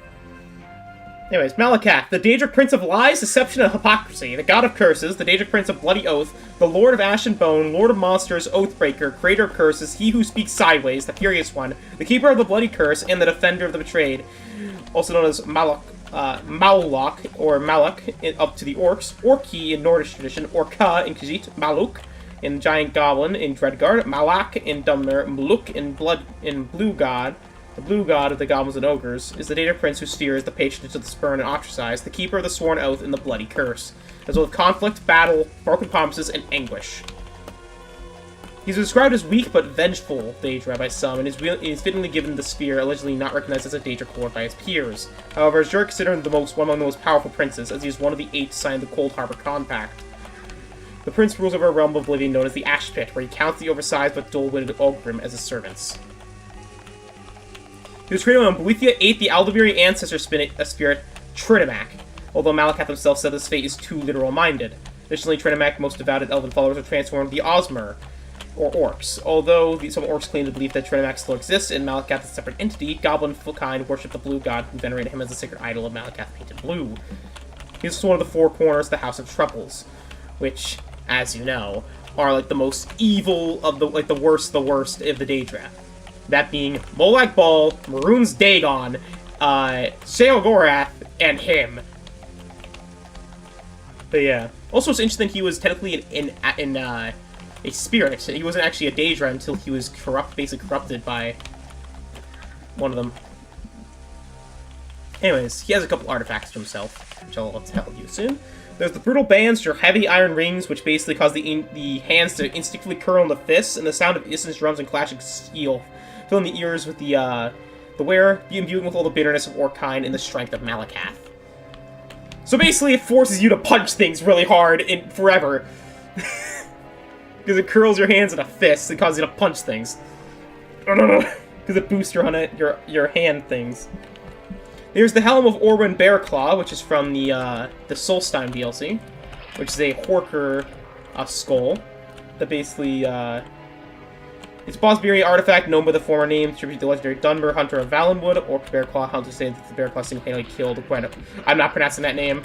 Anyways, Malakath, the Daedric Prince of Lies, Deception, and Hypocrisy, the God of Curses, the Daedric Prince of Bloody Oath, the Lord of Ash and Bone, Lord of Monsters, Oathbreaker, Creator of Curses, He Who Speaks Sideways, the Furious One, the Keeper of the Bloody Curse, and the Defender of the Betrayed, also known as Maulok, or Malak, up to the Orcs, Orki in Nordish tradition, Orka in Khajiit, Maluk in Giant Goblin in Dreadguard, Malak in Dumner, Mluk in Blue God. The Blue God of the Goblins and Ogres is the Daedric Prince who steers the patronage of the spurned and ostracized, the Keeper of the Sworn Oath and the Bloody Curse, as well as conflict, battle, broken promises, and anguish. He's described as weak but vengeful Daedra by some, and is fittingly given the spear, allegedly not recognized as a Daedric lord by his peers. However, is considered one among the most powerful princes, as he is one of the 8 to sign the Cold Harbor Compact. The prince rules over a realm of oblivion known as the Ash Pit, where he counts the oversized but dull-witted Ogrim as his servants. He was created when Boethia ate the Aldabiri ancestor spirit Trinimac, although Malakath himself said this fate is too literal-minded. Additionally, Trinimac, most devoted elven followers, are transformed to the Osmer, or Orcs. Although some Orcs claim the belief that Trinimac still exists and Malakath is a separate entity, Goblin-kind worship the Blue God, who venerated him as a sacred idol of Malakath painted blue. He is one of the 4 corners of the House of Troubles, which, as you know, are like the most evil of the worst of the Daedra. That being Molag Bal, Maroon's Dagon, Sheogorath, and him. But yeah. Also, it's interesting he was technically a spirit. He wasn't actually a Daedra until he was basically corrupted by one of them. Anyways, he has a couple artifacts to himself, which I'll tell you soon. There's the Brutal Bands, your heavy iron rings, which basically cause the hands to instinctively curl into fists, and the sound of dissonant drums and clashing steel, filling the ears with the wearer, imbuing with all the bitterness of Orkine and the strength of Malakath. So basically, it forces you to punch things really hard and forever. Because it curls your hands into fists and causes you to punch things. Because it boosts your hand things. There's the Helm of Orwin Bearclaw, which is from the Solstein DLC, which is a Horker skull that basically it's a Bosberi artifact known by the former name, tribute to the legendary Dunmer, Hunter of Valenwood, or Bearclaw. Hunters say that the Bearclaw single-handedly killed I'm not pronouncing that name.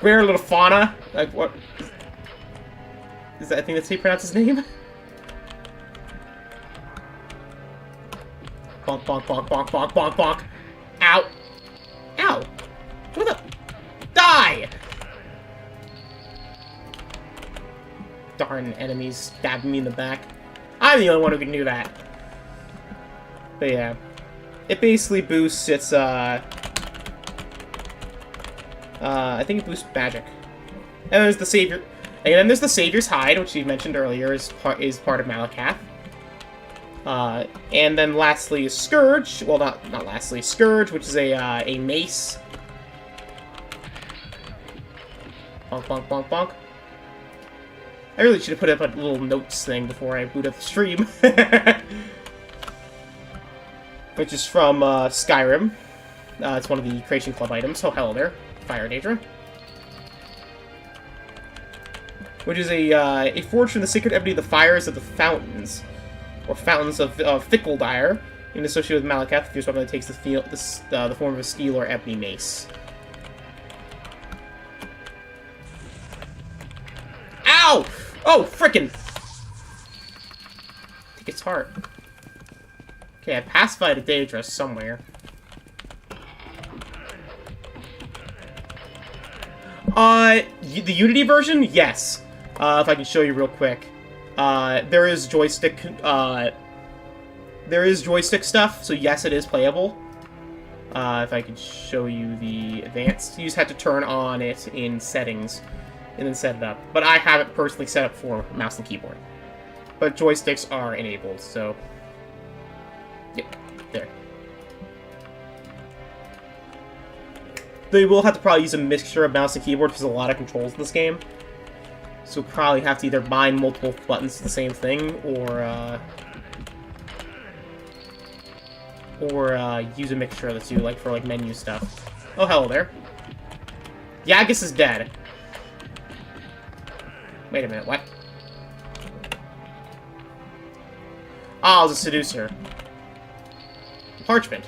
Rare little fauna. Like what? Is that? I think that's how you pronounce his name. Bonk, bonk, bonk, bonk, bonk, bonk, bonk. Ow. Ow! What the? Die! Darn enemies stabbing me in the back. I'm the only one who can do that. But yeah. It basically boosts its, I think it boosts magic. And there's the Savior... And then there's the Savior's Hide, which you mentioned earlier, is part of Malakath. And then lastly is Scourge. Well, not lastly. Scourge, which is a mace. Bonk, bonk, bonk, bonk. I really should have put up a little notes thing before I boot up the stream. Which is from Skyrim. It's one of the Creation Club items. Oh, hello there. Fire Daedra. Which is a forge from the sacred ebony of the fires of the fountains. Or fountains of Fickledire, and associated with Malakath, the fierce weapon that takes the form of a steel or ebony mace. Ow! Oh, frickin'! Take its heart. Okay, I pacified a Daedra somewhere. The Unity version? Yes. If I can show you real quick. There is joystick stuff, so yes, it is playable. If I could show you the advanced, you just have to turn on it in settings, and then set it up. But I have it personally set up for mouse and keyboard. But joysticks are enabled, so... Yep, there. they will have to probably use a mixture of mouse and keyboard because there's a lot of controls in this game. So we'll probably have to either bind multiple buttons to the same thing, or use a mixture of the two, like for like menu stuff. Oh, hello there. Yagus is dead. Wait a minute, what? Ah, it's a seducer. Parchment.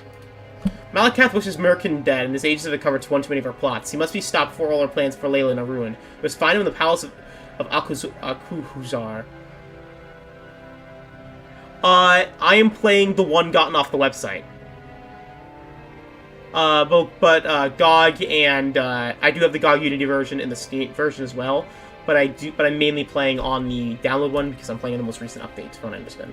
Malakath wishes Merkin dead, and his agents have uncovered one too many of our plots. He must be stopped before all our plans for Leyland are ruined. We must find him in the palace of Akuhuzar. I am playing the one gotten off the website. But GOG and I do have the GOG Unity version and the Steam version as well. But I'm mainly playing on the download one because I'm playing the most recent updates from what I understand.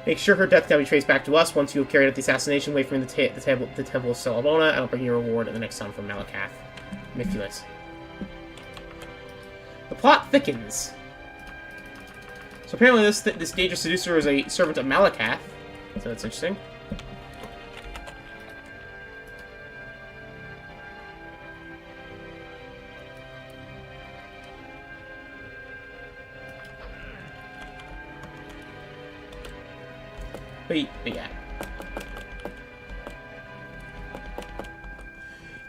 Make sure her death can be traced back to us. Once you have carried out the assassination, wait for the Temple of Celabona, and I'll bring you a reward at the next time from Malakath. Mifulus. The plot thickens. So apparently this dangerous seducer is a servant of Malakath. So that's interesting. But yeah.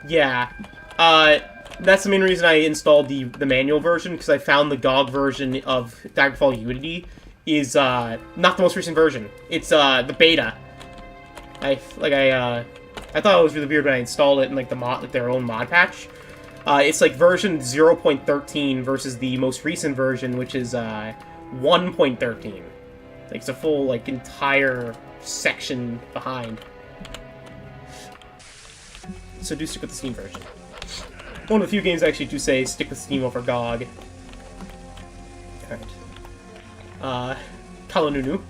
Yeah. That's the main reason I installed the manual version, because I found the GOG version of Daggerfall Unity is not the most recent version. It's the beta. I thought it was really weird when I installed it in like their own mod patch. It's like version 0.13 versus the most recent version, which is 1.13. Like, it's a full, like, entire section behind. So do stick with the Steam version. One of the few games I actually do say stick with Steam over GOG. Alright. Kalonunu.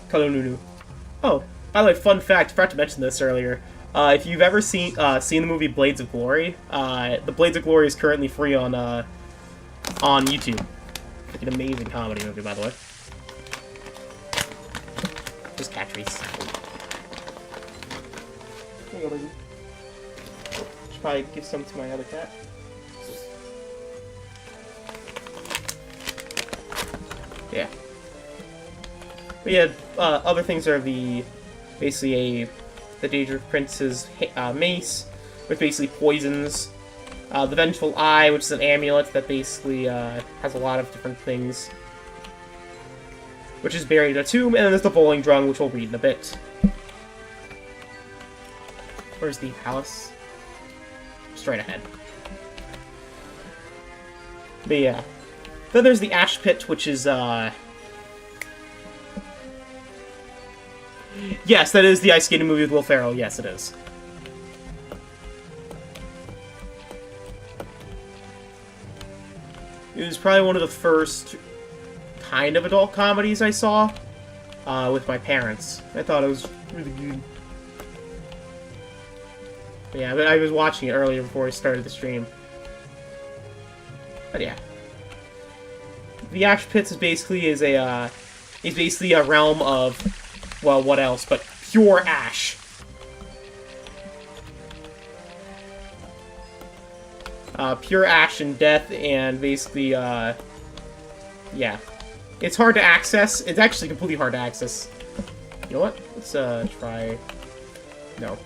Kalonunu. Oh, by the way, fun fact, I forgot to mention this earlier. If you've ever seen the movie Blades of Glory, the Blades of Glory is currently free on YouTube. Like an amazing comedy movie, by the way. Just catch me. Should probably give some to my other cat. Yeah. But yeah, other things are basically the Daedric Prince's mace, which basically poisons. The Vengeful Eye, which is an amulet that basically has a lot of different things, which is buried in a tomb. And then there's the bowling drum, which we'll read in a bit. Where's the palace? Straight ahead. But yeah. Then there's the Ash Pit, which is, yes, that is the ice skating movie with Will Ferrell. Yes, it is. It was probably one of the first kind of adult comedies I saw with my parents. I thought it was really good. But yeah, but I was watching it earlier before I started the stream. But yeah. The Ash Pits is basically a realm of, well, what else, but pure ash. Pure ash and death, and basically, yeah. It's hard to access. It's actually completely hard to access. You know what? Let's, try... No.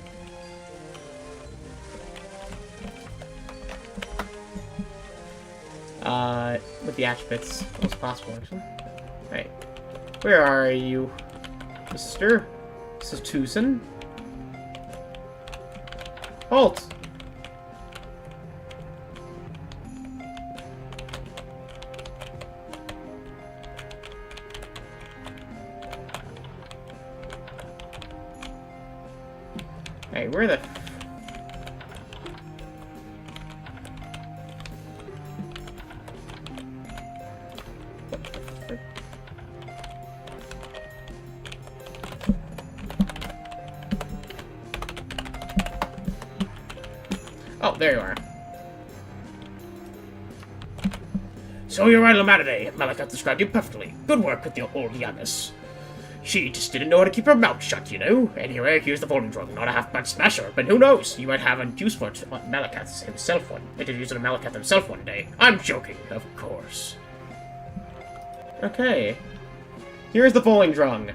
With the ash pits. What's possible, actually. Hey. Where are you, Mr. Tucson? Halt! Hey, where the... Oh, there you are. So you're right, Matinee. Malakat described you perfectly. Good work with your old Yanis. She just didn't know how to keep her mouth shut, you know? Anyway, here's the folding drum. Not a half-back smasher, but who knows? You might have a use for it. Malakat himself one. They could use it on Malakat himself one day. I'm joking, of course. Okay. Here's the Bowling Drung.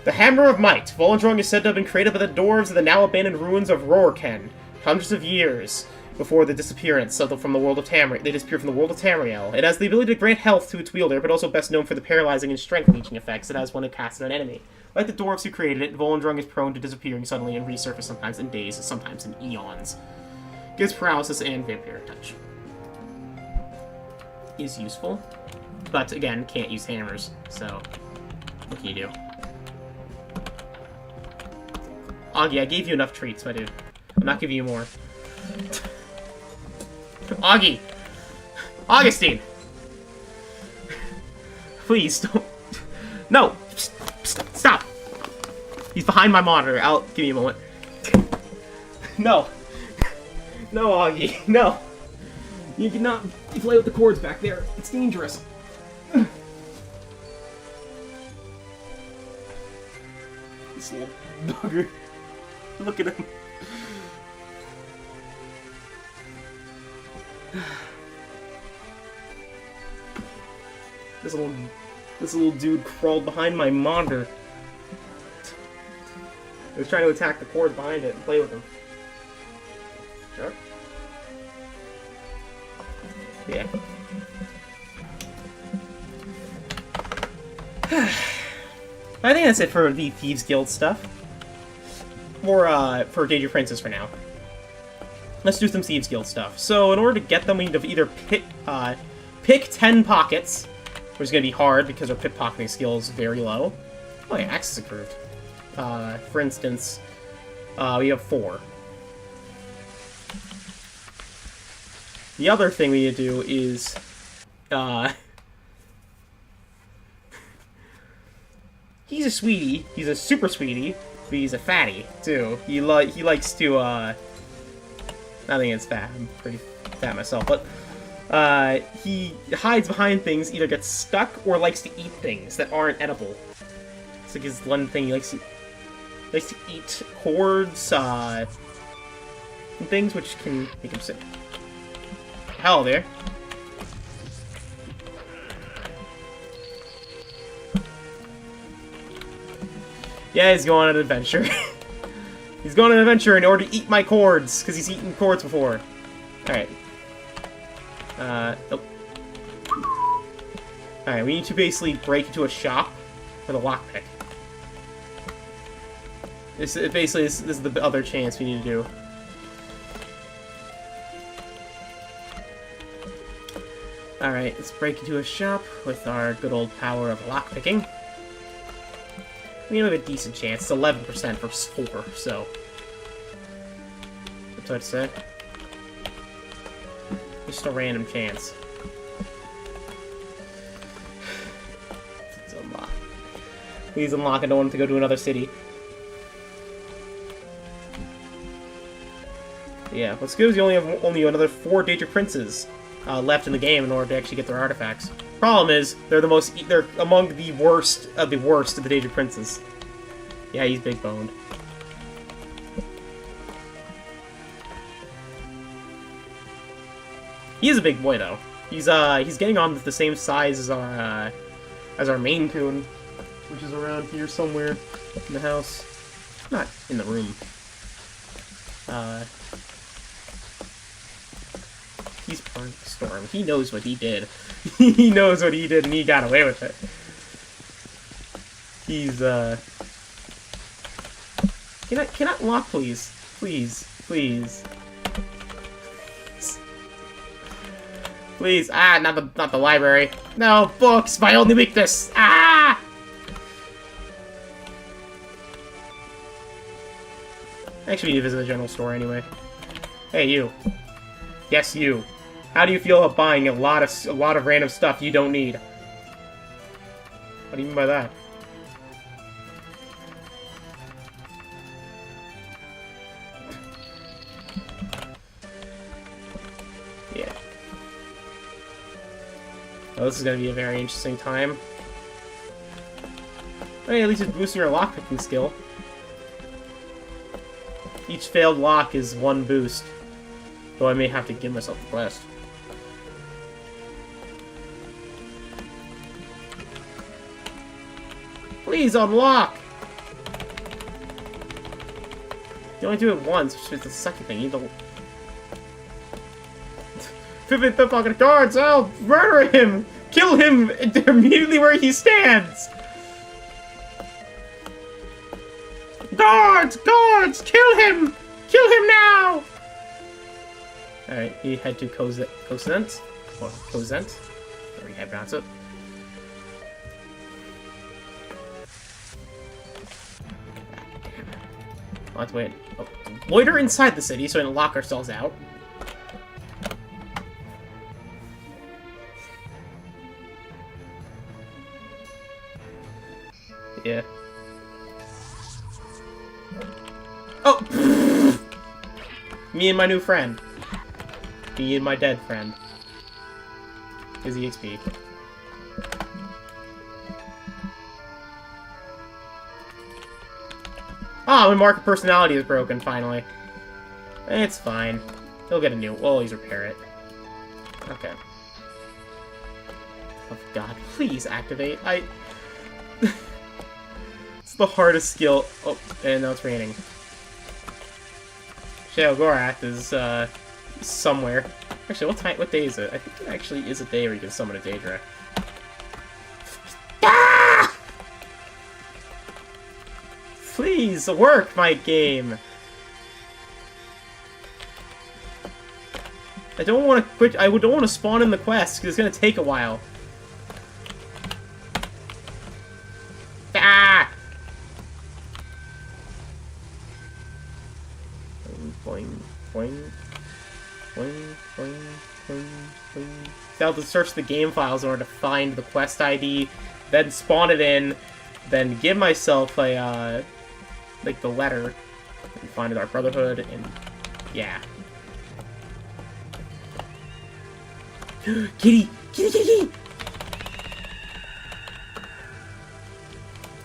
The Hammer of Might. Volendrung is said to have been created by the dwarves of the now abandoned ruins of Rorken, hundreds of years before the disappearance from the world of Tamriel. They disappeared from the world of Tamriel. It has the ability to grant health to its wielder, but also best known for the paralyzing and strength-leeching effects it has when it casts on an enemy. Like the dwarves who created it, Volendrung is prone to disappearing suddenly and resurface sometimes in days, sometimes in eons. Gives paralysis and vampire touch. Is useful, but again, can't use hammers, so what can you do? Augie, I gave you enough treats, my dude. I'm not giving you more. Augie! Augustine! Please, don't... No! Stop! He's behind my monitor. Give me a moment. No! No, Augie. No! You cannot play with the cords back there. It's dangerous. This little bugger. Look at him. This little dude crawled behind my monitor. I was trying to attack the cord behind it and play with him. Sure. Yeah. I think that's it for the Thieves Guild stuff. Or, for Danger Princess for now. Let's do some Thieves Guild stuff. So, in order to get them, we need to either pick 10 pockets, which is going to be hard because our pickpocketing skill is very low. Oh yeah, Axe is improved. For instance, we have 4. The other thing we need to do is, he's a sweetie. He's a super sweetie, but he's a fatty, too. He likes to, nothing against fat. I'm pretty fat myself, but, he hides behind things, either gets stuck, or likes to eat things that aren't edible. It's like his one thing, he likes to eat cords, and things which can make him sick. Hell there. Yeah, he's going on an adventure. He's going on an adventure in order to eat my cords, because he's eaten cords before. Alright. Nope. Alright, we need to basically break into a shop with a lockpick. This is the other chance we need to do. Alright, let's break into a shop with our good old power of lockpicking. We have a decent chance. It's 11% versus 4, so... That's what I'd say. Just a random chance. Let's unlock. Please unlock. I don't want him to go to another city. Yeah, what's good is you only have another 4 Danger Princes left in the game in order to actually get their artifacts. Problem is, they're among the worst of the Danger Princes. Yeah, he's big boned. He is a big boy though. He's getting on the same size as our main coon, which is around here somewhere in the house. Not in the room. He's part of the storm. He knows what he did. He knows what he did, and he got away with it. He's, Can I lock, please? Please. Please. Please. Ah, not the library. No, books! My only weakness! Ah! Actually, we need to visit the general store anyway. Hey, you. Yes, you. How do you feel about buying a lot of random stuff you don't need? What do you mean by that? Yeah. Oh, this is going to be a very interesting time. Hey, at least it's boosting your lockpicking skill. Each failed lock is 1 boost. Though I may have to give myself the quest. Please unlock! You only do it once, which is the second thing. You need to... 55th fucking guards! I'll murder him! Kill him immediately where he stands! Guards! Guards! Kill him! Kill him now! Alright, you head to Cosent. Or Cosent. Or you pronounce it. I'll have to wait. Oh, loiter inside the city so we can lock ourselves out. Yeah. Oh! Me and my new friend. Me and my dead friend. Is EXP. Ah, my market personality is broken, finally. It's fine. He'll get a new... We'll always repair it. Okay. Oh, God. Please activate. It's the hardest skill. Oh, and now it's raining. Sheogorath is, somewhere. Actually, what day is it? I think it actually is a day where you can summon a Daedra. Ah! Please, work, my game! I don't want to quit. I don't want to spawn in the quest, because it's going to take a while. Ah! Boing, boing, boing, boing, boing, boing. So I'll have to search the game files in order to find the quest ID, then spawn it in, then give myself a, like the letter, and find our Brotherhood, and yeah. Kitty! Kitty, kitty, kitty!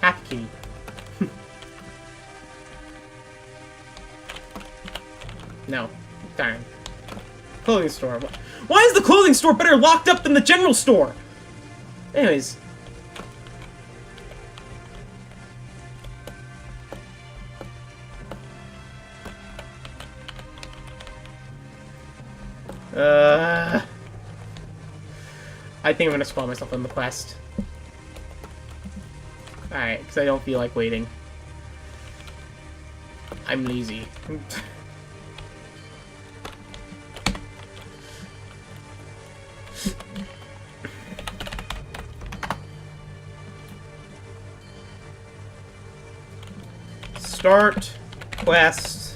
Happy kitty. No. Darn. Clothing store. Why is the clothing store better locked up than the general store? Anyways. I think I'm gonna spawn myself on the quest. Alright, because I don't feel like waiting. I'm lazy. Start quest.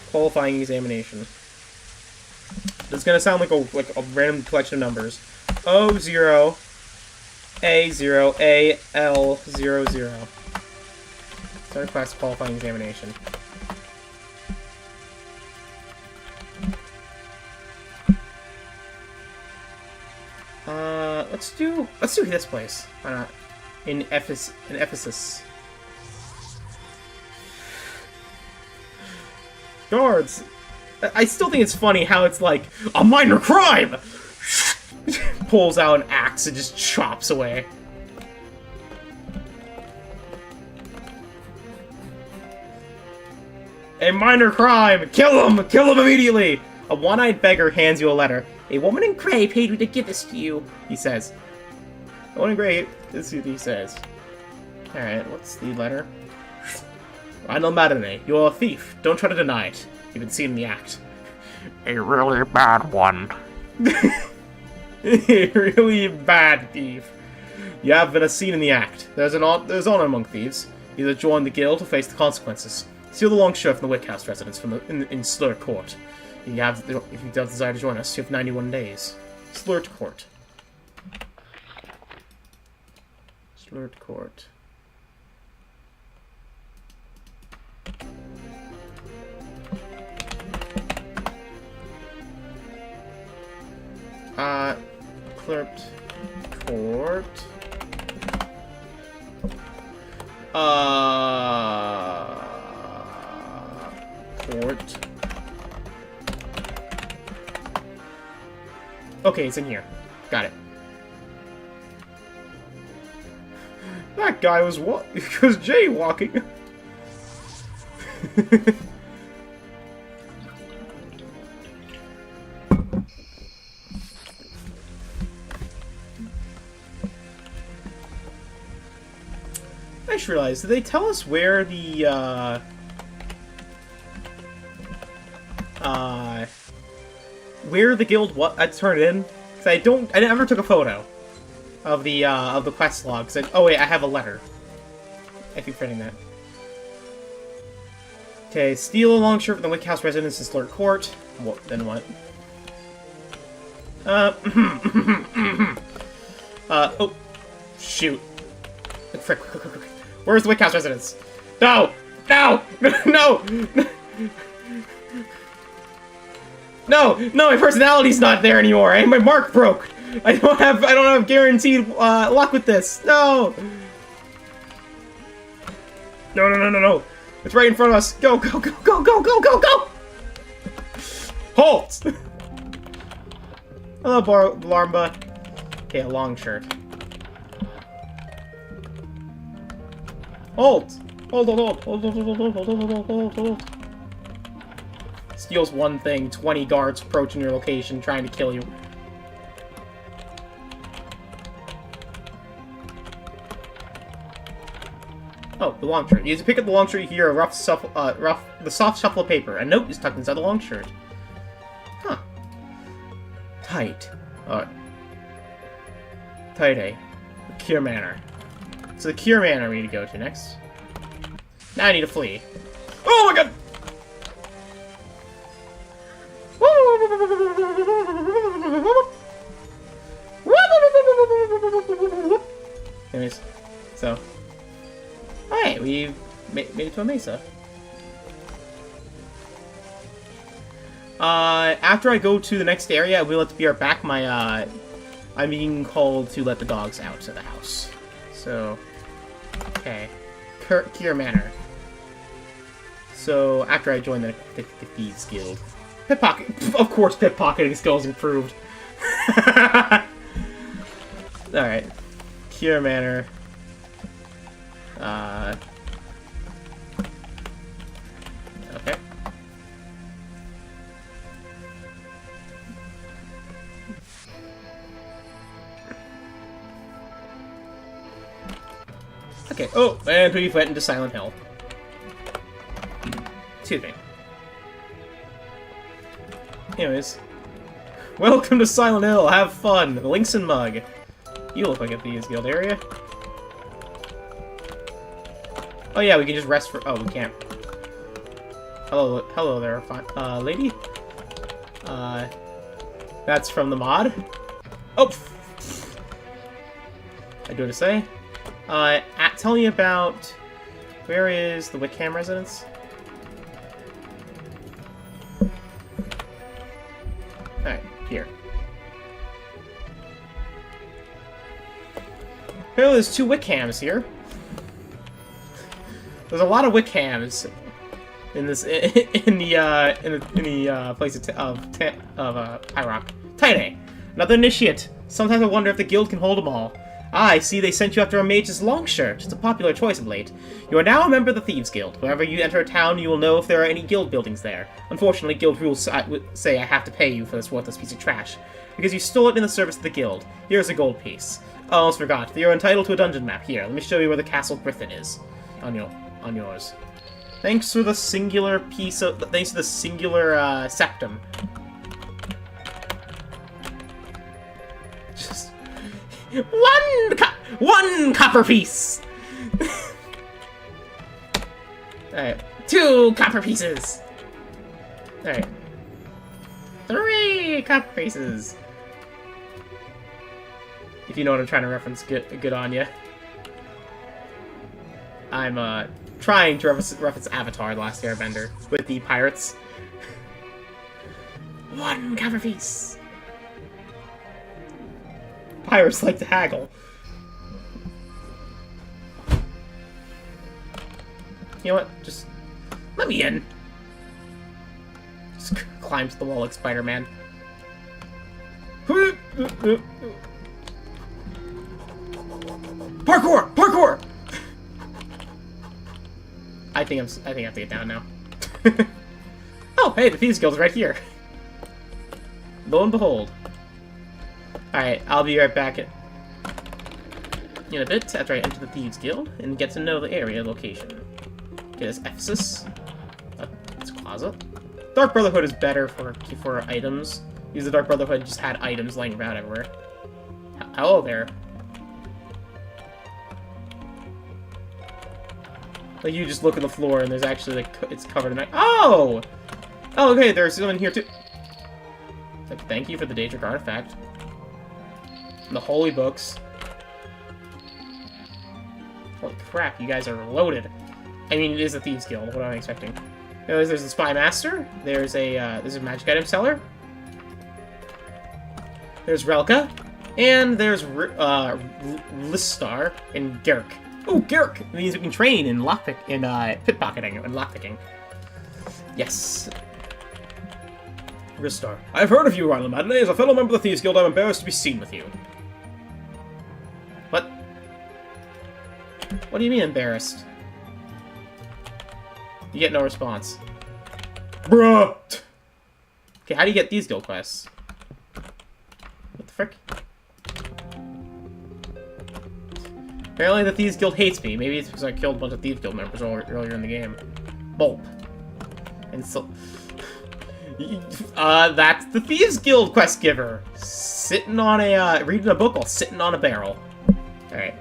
Qualifying examination. This is gonna sound like a random collection of numbers. O0 A0 AL00. Start quest qualifying examination. Let's do this place. Why not? In Ephesus. Guards! I still think it's funny how it's like, a minor crime! Pulls out an axe and just chops away. A minor crime! Kill him! Kill him immediately! A one-eyed beggar hands you a letter. A woman in gray paid me to give this to you, he says. A woman in gray, this is what he says. Alright, what's the letter? Rhino Matinee, you're a thief. Don't try to deny it. You've been seen in the act. A really bad one. A really bad thief. You have been seen in the act. There's honor among thieves. Either join the guild to face the consequences. Steal the long shirt from the Wick House residence from in Slurt Court. If you have desire to join us, you have 91 days. Slurt Court. Slurt Court. Clerked court. Court. Okay, it's in here. Got it. That guy was jaywalking. I just realized, did they tell us where the, where the guild was? I turned it in? Cause I never took a photo of the quest log. Oh wait, I have a letter. I keep forgetting that. Okay, steal a long shirt from the Wick House residence in Slurt Court. What, then what? Oh, shoot. Frick. Where's the Wick House residence? No! No! No! No! No, my personality's not there anymore, and my mark broke! I don't have guaranteed luck with this. No! No. It's right in front of us. Go! Go! Halt! Hello, Larmba. Okay, a long shirt. Hold! Hold. Steals one thing, 20 guards approaching your location, trying to kill you. Oh, the long shirt. You pick up the long shirt, you hear a the soft shuffle of paper. A note is tucked inside the long shirt. Huh. Tight. Tight A. Cure Manor. So the Cure Manor we need to go to next. Now I need to flee. Oh my god! Anyways, so... Alright, we've made it to a mesa. After I go to the next area, I will have to be right back. I'm being called to let the dogs out of the house. So... Okay. Cure Manor. So, after I join the Thieves Guild. Pickpocket! Of course, pickpocketing skills improved. Alright. Cure Manor. Okay. Okay, oh, and we've went into Silent Hill. Excuse me. Anyways. Welcome to Silent Hill, have fun! Links and Mug. You look like a Thieves Guild area. Oh yeah, we can just rest for- oh, we can't. Hello there, lady? That's from the mod. Oh! I do have to say. Tell me about... Where is the Wickham residence? Alright, here. Apparently there's 2 Wickhams here. There's a lot of Wickhams in this in the place of High Rock. Tight. Another initiate. Sometimes I wonder if the guild can hold them all. Ah, I see they sent you after a mage's long shirt. It's a popular choice of late. You are now a member of the Thieves Guild. Whenever you enter a town, you will know if there are any guild buildings there. Unfortunately, guild rules say I have to pay you for this worthless piece of trash, because you stole it in the service of the guild. Here's a gold piece. I almost forgot. You're entitled to a dungeon map. Here, let me show you where the Castle Griffin is. On yours. Thanks for the singular piece of... Thanks for the singular, septum. Just... One copper piece! Alright. 2 copper pieces! Alright. 3 copper pieces! If you know what I'm trying to reference, good on ya. I'm, trying to reference Avatar, The Last Airbender, with the pirates. 1 copper piece! Pirates like to haggle. You know what? Just let me in. Just climbs the wall like Spider-Man. Parkour! Parkour! I think I have to get down now. Oh, hey, the Thieves Guild's right here. Lo and behold. Alright, I'll be right back in a bit after I enter the Thieves Guild and get to know the area location. Okay, this Ephesus. It's a closet. Dark Brotherhood is better for items, because the Dark Brotherhood just had items laying around everywhere. Hello there. Like, you just look at the floor and there's actually, like, it's covered in... Oh! Oh, okay, there's someone here, too. Like, thank you for the Daedric artifact. And the holy books. Holy crap, you guys are loaded. I mean, it is a Thieves Guild. What am I expecting? There's the Spy Master. There's a magic item seller. There's Relka. And there's Listar and Garrick. Oh, Garrick! It means we can train in pickpocketing and lockpicking. Yes. Ristar. I've heard of you, Rhino Madeline. As a fellow member of the Thieves Guild, I'm embarrassed to be seen with you. What? What do you mean embarrassed? You get no response. Bruh! Okay, how do you get these guild quests? What the frick? Apparently the Thieves Guild hates me. Maybe it's because I killed a bunch of Thieves Guild members earlier in the game. Bulp. And so... that's the Thieves Guild quest giver. Sitting on a, reading a book while sitting on a barrel. Alright.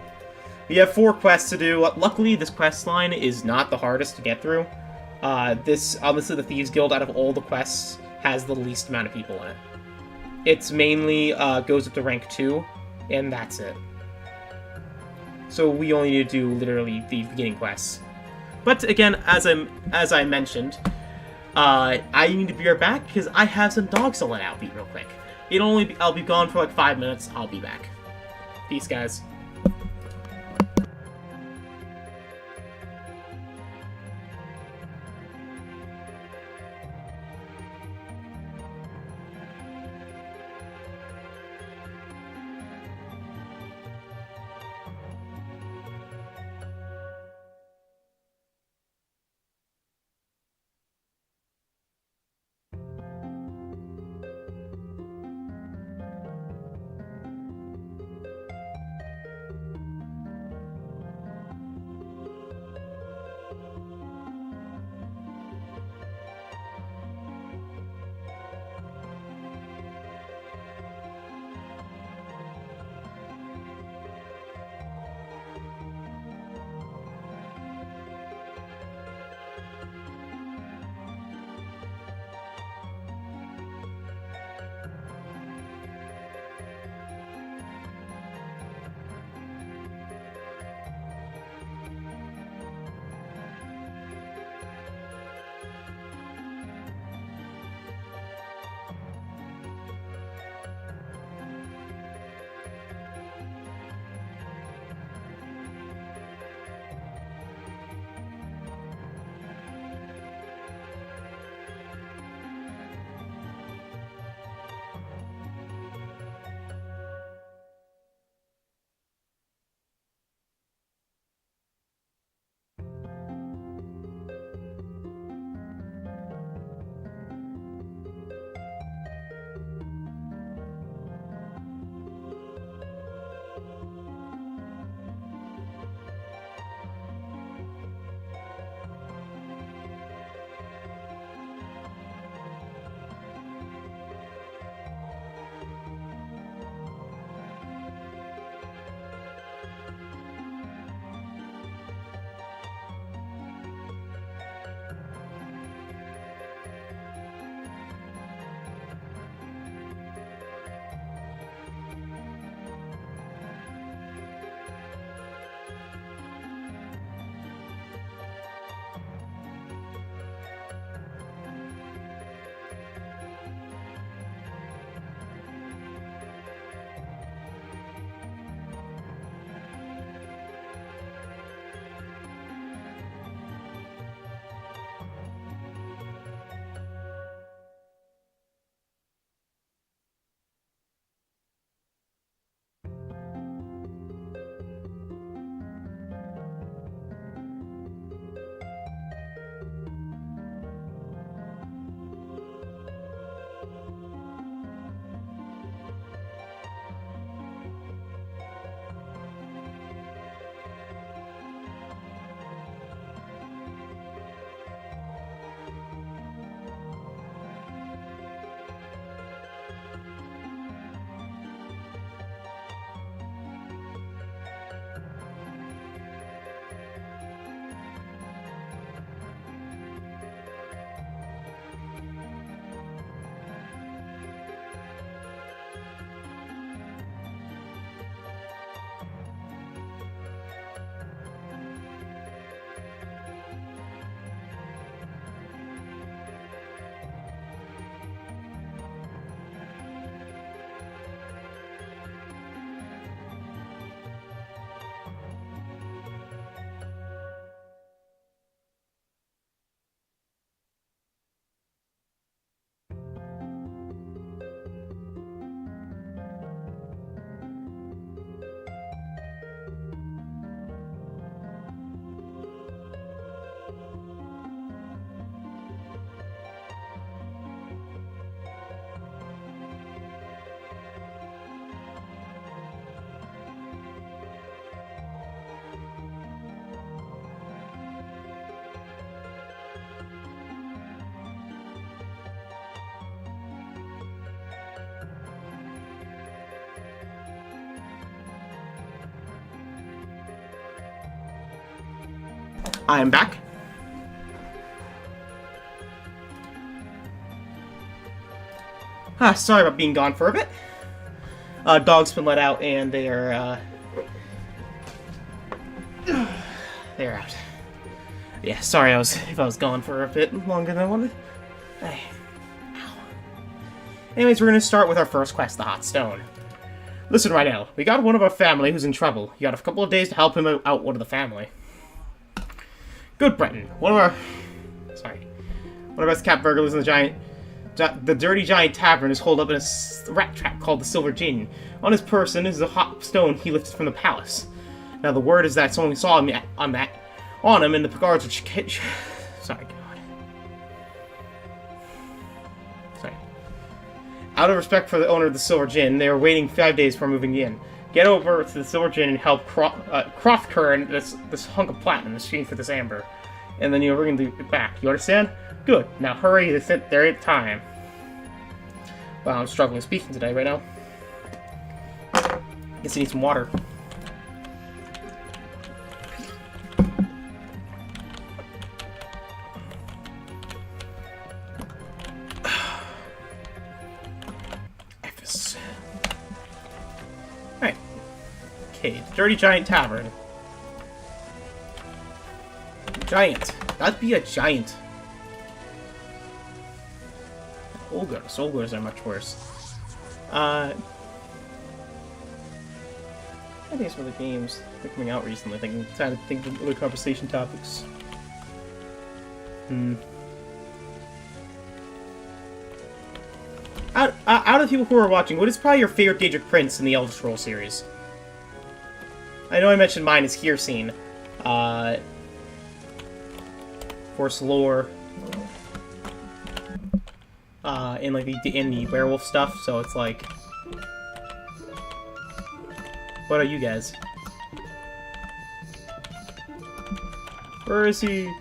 We have 4 quests to do. Luckily, this quest line is not the hardest to get through. Obviously, the Thieves Guild, out of all the quests, has the least amount of people in it. It's mainly, goes up to rank 2, and that's it. So we only need to do, literally, the beginning quests. But, again, as I mentioned, I need to be right back, because I have some dogs to let out real quick. I'll be gone for like 5 minutes, I'll be back. Peace, guys. I am back. Sorry about being gone for a bit. Dog's been let out, and they are, they're out. Yeah, sorry if I was gone for a bit longer than I wanted. Hey. Ow. Anyways, we're gonna start with our first quest, the Hot Stone. Listen, Rydell, we got one of our family who's in trouble. You got a couple of days to help him out one of the family. Good, Breton. One of our best cat burglars in the Dirty Giant Tavern is holed up in a rat trap called the Silver Gin. On his person is a hot stone he lifted from the palace. Now the word is that someone saw him on him, and the guards which sorry, God. Sorry. Out of respect for the owner of the Silver Gin, they are waiting 5 days before moving in. Get over to the Silver Gin and help Crothkern this hunk of platinum in exchange for this amber. And then you'll bring it back. You understand? Good. Now hurry, there ain't time. Wow, I'm struggling speaking today right now. Guess I need some water. Alright. Okay, the Dirty Giant Tavern. Giant. That'd be a giant. Ogres. Ogres are much worse. I think some of the games that are coming out recently. I'm trying to think of other conversation topics. Out of the people who are watching, what is probably your favorite Daedric Prince in the Elder Scrolls series? I know I mentioned mine is Hircine. Force lore. In like the werewolf stuff, so it's like, what are you guys? Where is he?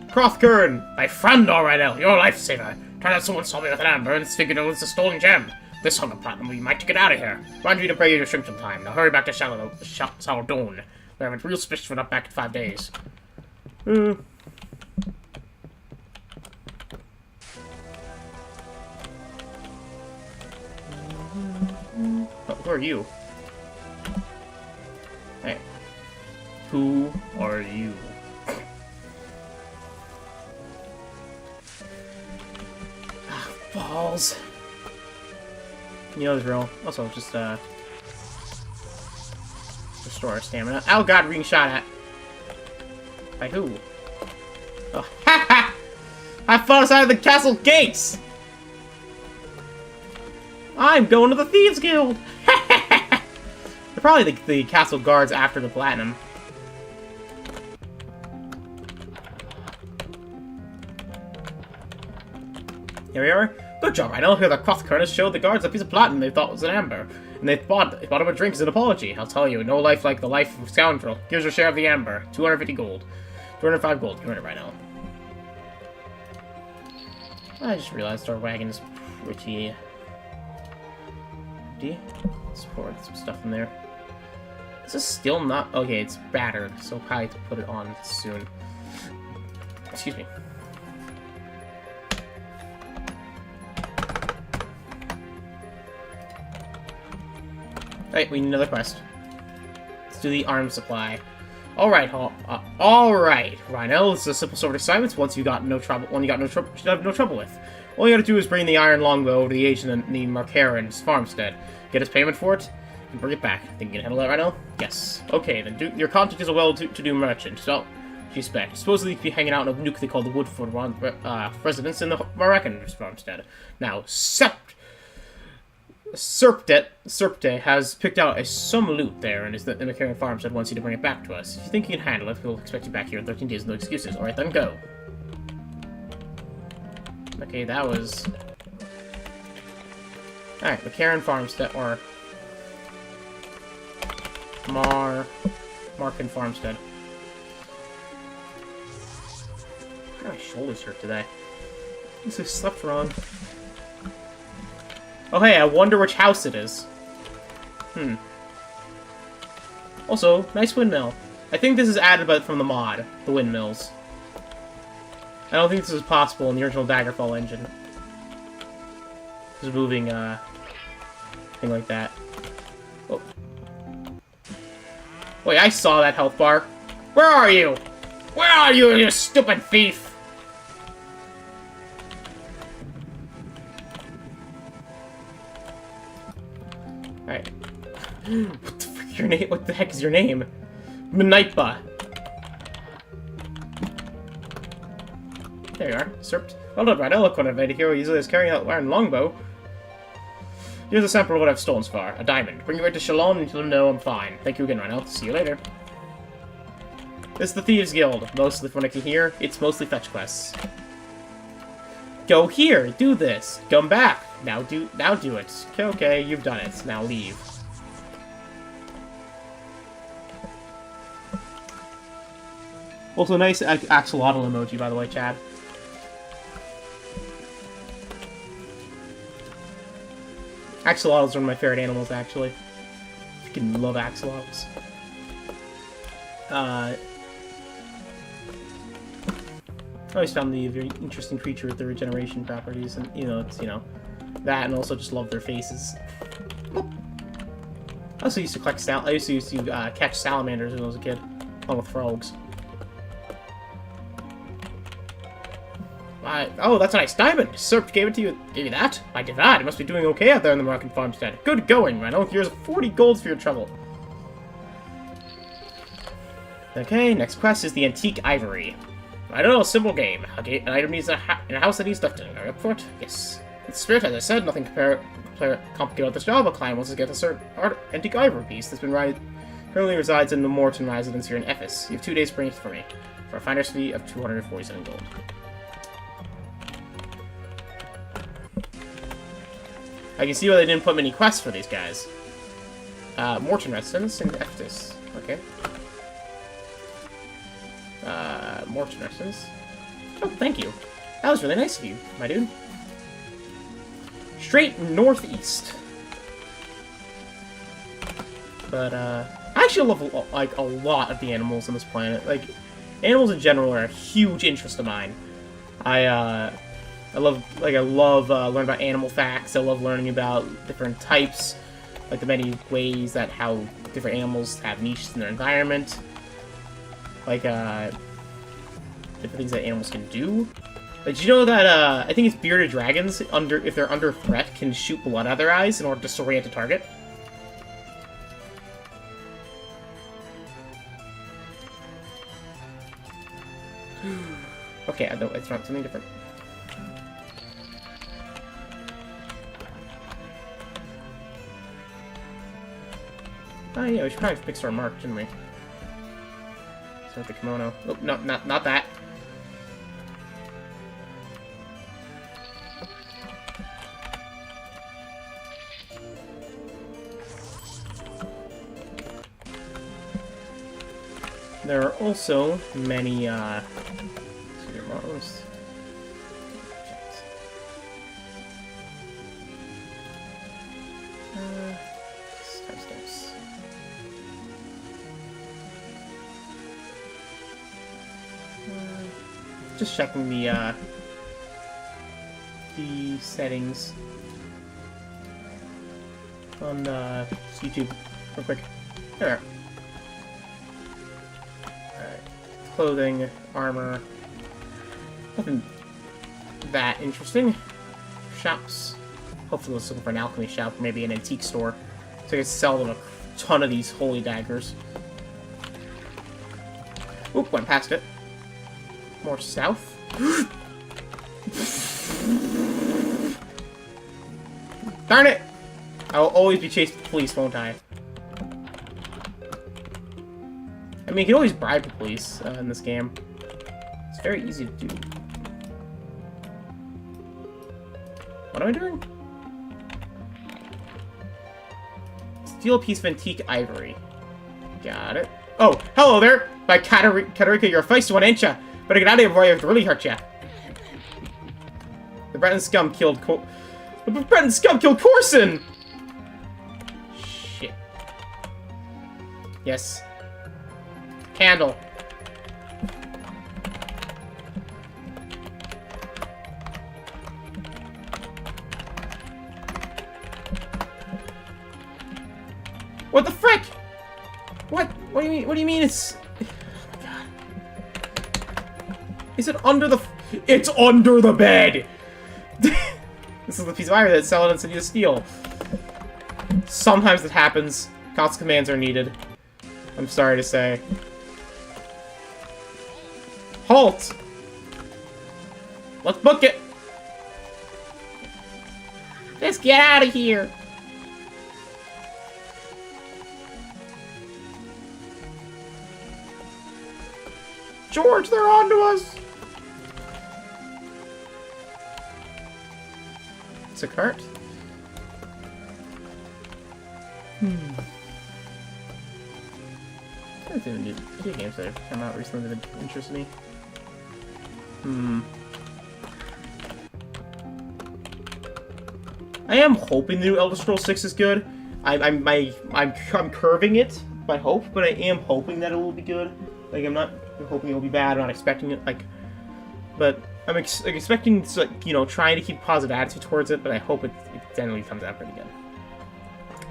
Crothkern, my friend, all right now, your lifesaver. Turns out someone saw me with an amber and figured it was a stolen gem. This hunk of platinum, we might get out of here. Remind you to pay your shrimp sometime. Now hurry back to Saladon. We have a real suspicion for not back in 5 days. Oh, who are you? Hey. Who are you? Balls. You know the drill. Also, just restore our stamina. Oh god, we're being shot at. By who? Oh, ha ha! I fought us out of the castle gates! I'm going to the Thieves Guild! They're probably the castle guards after the platinum. Here we are. Good job, I know here the Crothkern has showed the guards a piece of platinum they thought was an amber. And they bought him a drink as an apology. I'll tell you, no life like the life of a scoundrel. Here's your share of the amber. 250 gold. 205 gold. Give it right now. I just realized our wagon is pretty empty. Let's pour some stuff in there. This is still not... Okay, it's battered, so I'll probably have to put it on soon. Excuse me. Alright, we need another quest. Let's do the arms supply. Alright, alright, Rhino, this is a simple sort of assignment. Once you got no trouble, should have no trouble with. All you gotta do is bring the iron longbow to the agent in the Markaran's farmstead. Get his payment for it, and bring it back. Think you can handle that, Rhino? Yes. Okay, then your contact is a well-to-do merchant, so she expect. Supposedly you be hanging out in a nuke they call the Woodford residence in the Markaran's farmstead. Now, Serpte has picked out some loot there, and is the McCarran farmstead wants you to bring it back to us. If you think you can handle it, we'll expect you back here in 13 days, no excuses. Alright, then go. Okay, that was... Alright, McCarran farmstead, or... Markin farmstead. My shoulders hurt today. I slept wrong. Oh, hey, I wonder which house it is. Also, nice windmill. I think this is added from the mod, the windmills. I don't think this was possible in the original Daggerfall engine. Just moving, thing like that. Oh. Wait, I saw that health bar. Where are you? Where are you, you stupid thief? Alright. What the frick is your name? What the heck is your name? Mnipa. There you are, Serped. Well done, right? Eloquent innovative hero easily is carrying out iron longbow. Here's a sample of what I've stolen so far. A diamond. Bring it right to Shalon and you'll know I'm fine. Thank you again, Rhino. See you later. This is the Thieves Guild. Mostly, from what I can hear, it's mostly fetch quests. Go here. Do this. Come back. Now do it. Okay, you've done it. Now leave. Also, nice axolotl emoji, by the way, Chad. Axolotls are one of my favorite animals, actually. I freaking love axolotls. I always found the very interesting creature with the regeneration properties, and it's that, and also just love their faces. I also used to collect catch salamanders when I was a kid, along with frogs. Oh, that's a nice diamond. Serp gave you that? I did that. You must be doing okay out there in the Moroccan farmstead. Good going, Rhino. Here's 40 golds for your trouble. Okay, next quest is the Antique Ivory. I don't know, simple game. Okay, an item needs in a house that needs lifting. Are you up for it? Yes. It's spirit, as I said, nothing complicated about this job. A client wants to get a certain antique ivory piece that's currently resides in the Morton residence here in Ephes. You have 2 days to bring it for me, for a finder's fee of 247 gold. I can see why they didn't put many quests for these guys. Morton residence in Ephes. Okay. Morton residence. Oh, thank you. That was really nice of you, my dude. Straight northeast. But, I actually love, like, a lot of the animals on this planet. Like, animals in general are a huge interest of mine. I love learning about animal facts. I love learning about different types, like the many ways that how different animals have niches in their environment. Like, different things that animals can do. Like, did you know that, I think it's bearded dragons, if they're under threat, can shoot blood out of their eyes in order to disorient a target? Okay, it's not something different. Oh yeah, we should probably fix our mark, shouldn't we? Start the kimono. Oh, no, not that. There are also many, just checking the settings on YouTube real quick. There. Alright. Clothing, armor. Nothing that interesting. Shops. Hopefully let's look for an alchemy shop, maybe an antique store. So I can sell them a ton of these holy daggers. Oop, went past it. More south. Darn it! I will always be chased by the police, won't I? I mean, you can always bribe the police in this game. It's very easy to do. What am I doing? Steal a piece of antique ivory. Got it. Oh, hello there! By Katarika, you're a feisty one, ain't ya? Better get out of here before I really hurt ya. The Breton scum killed The Breton scum killed Corson! Shit. Yes. Candle. What the frick? What? What do you mean? What do you mean it's... Oh my god. Is it under the... It's under the bed! This is the piece of iron that Saladin said you to steal. Sometimes it happens. Constant commands are needed. I'm sorry to say. Halt! Let's book it! Let's get out of here! George, they're on to us! It's a cart? I don't think the new video games that have come out recently that interest me. I am hoping the new Elder Scrolls 6 is good. I'm curving it, my hope, but I am hoping that it will be good. Like, I'm not hoping it will be bad, I'm not expecting it, like... But I'm expecting, like, you know, trying to keep a positive attitude towards it, but I hope it generally comes out pretty good.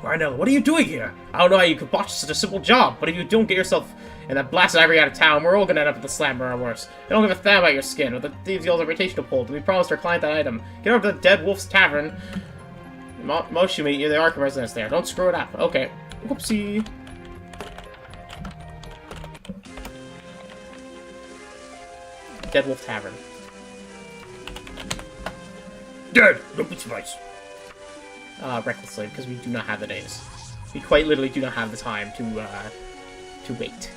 Rhinella, what are you doing here? I don't know how you could botch such a simple job, but if you don't get yourself and that blasted ivory out of town, we're all gonna end up at the slammer or worse. I don't give a damn about your skin, or the Thieves Guild's reputation to hold, and we promised our client that item. Get over to the Dead Wolf's Tavern. Most you meet, you're the Arkham residents there. Don't screw it up. Okay. Whoopsie. Dead Wolf Tavern. Dead! Don't be surprised. Recklessly, because we do not have the days. We quite literally do not have the time to wait.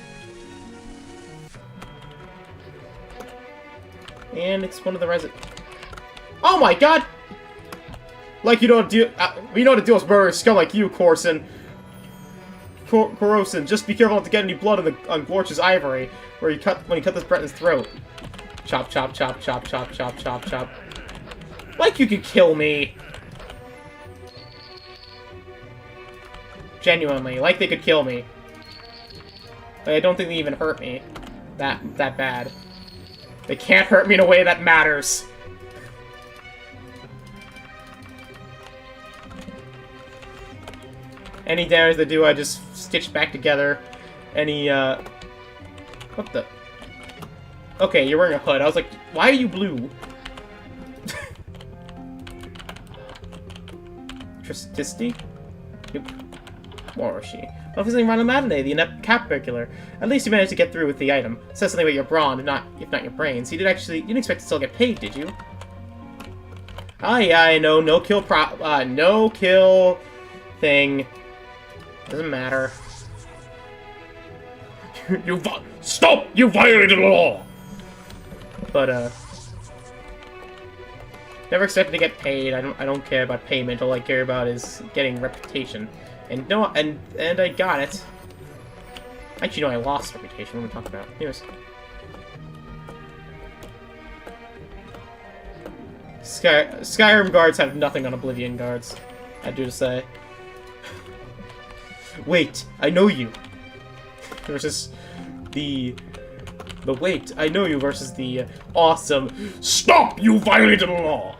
And it's one of the Oh my god! Like you don't do- we know how to deal with murderous scum like you, Corson. Corrosin, just be careful not to get any blood on Glorch's ivory, when you cut this Breton's throat. Chop, chop, chop, chop, chop, chop, chop, chop. Like you could kill me. Genuinely, like they could kill me. But I don't think they even hurt me that bad. They can't hurt me in a way that matters. Any damage they do, I just stitch back together. Any, what the? Okay, you're wearing a hood. I was like, why are you blue? Tristicity? Nope. Or was she? What if it's around a matinee, the inept cap regular? At least you managed to get through with the item. It says something about your brawn, if not your brains. You didn't expect to still get paid, did you? Ah, yeah, I know. No kill thing. Doesn't matter. Stop! You violated the law! But, never expected to get paid. I don't care about payment. All I care about is getting reputation. And no, and I got it. Actually, no, I lost reputation. What am I talking about? Anyways. Skyrim guards have nothing on Oblivion guards, I do to say. Wait, I know you. Versus the wait, I know you versus the awesome stop! You violated the law!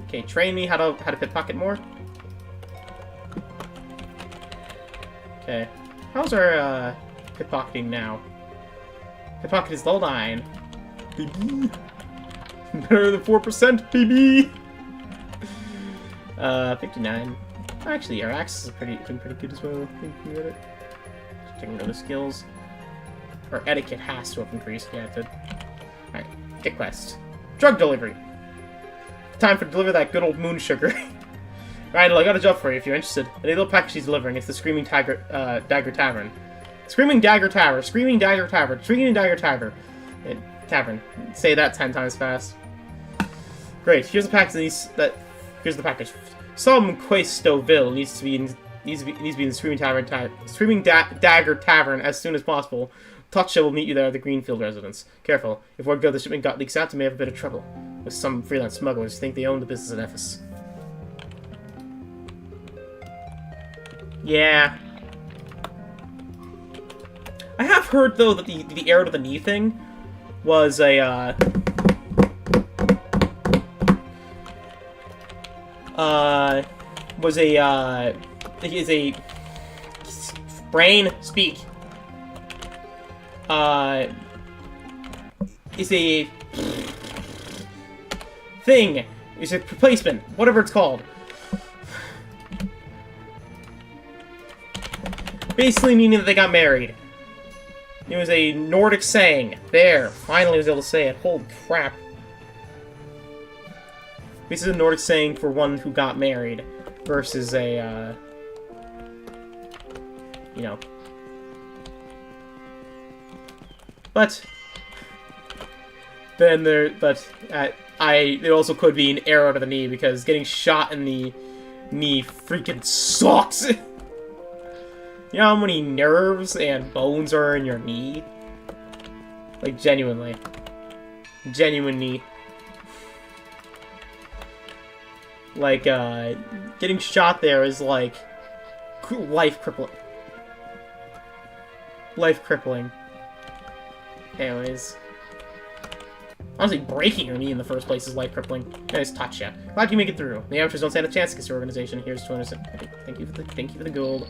Okay, train me how to pickpocket more. Okay. How's our pickpocketing now? Pickpocket is level 9. Baby. Better than 4%, baby. 59. Actually, our axe has been pretty good as well. Thinking about it. Just taking note of skills. Our etiquette has to have increased. Yeah, it did. Alright, get quest. Drug delivery. Time for deliver that good old moon sugar. Right, I got a job for you if you're interested. A little package she's delivering. It's the Screaming Dagger Tavern. Screaming Dagger Tavern. Screaming Dagger Tavern. Screaming Dagger Tavern. Tavern. Say that 10 times fast. Great. Here's the package. Here's the package. Some Questoville needs to be in the Screaming Dagger Tavern as soon as possible. Tatcha will meet you there at the Greenfield residence. Careful. If word the shipment got leaks out, you may have a bit of trouble. With some freelance smugglers who think they own the business in Ephes. Yeah. I have heard, though, that the arrow to the knee thing was a, is a brain speak. Is a thing. Is a replacement. Whatever it's called. Basically meaning that they got married. It was a Nordic saying. There. Finally I was able to say it. Holy crap. This is a Nordic saying for one who got married versus a, you know. But then it also could be an arrow to the knee because getting shot in the knee freaking sucks. You know how many nerves and bones are in your knee? Like, genuinely. Genuinely. Like, getting shot there is, like, life-crippling. Life-crippling. Anyways. Honestly, breaking your knee in the first place is life-crippling. Anyways, Tatcha. Glad you make it through. The amateurs don't stand a chance against your organization. Here's 200. Thank you for the gold.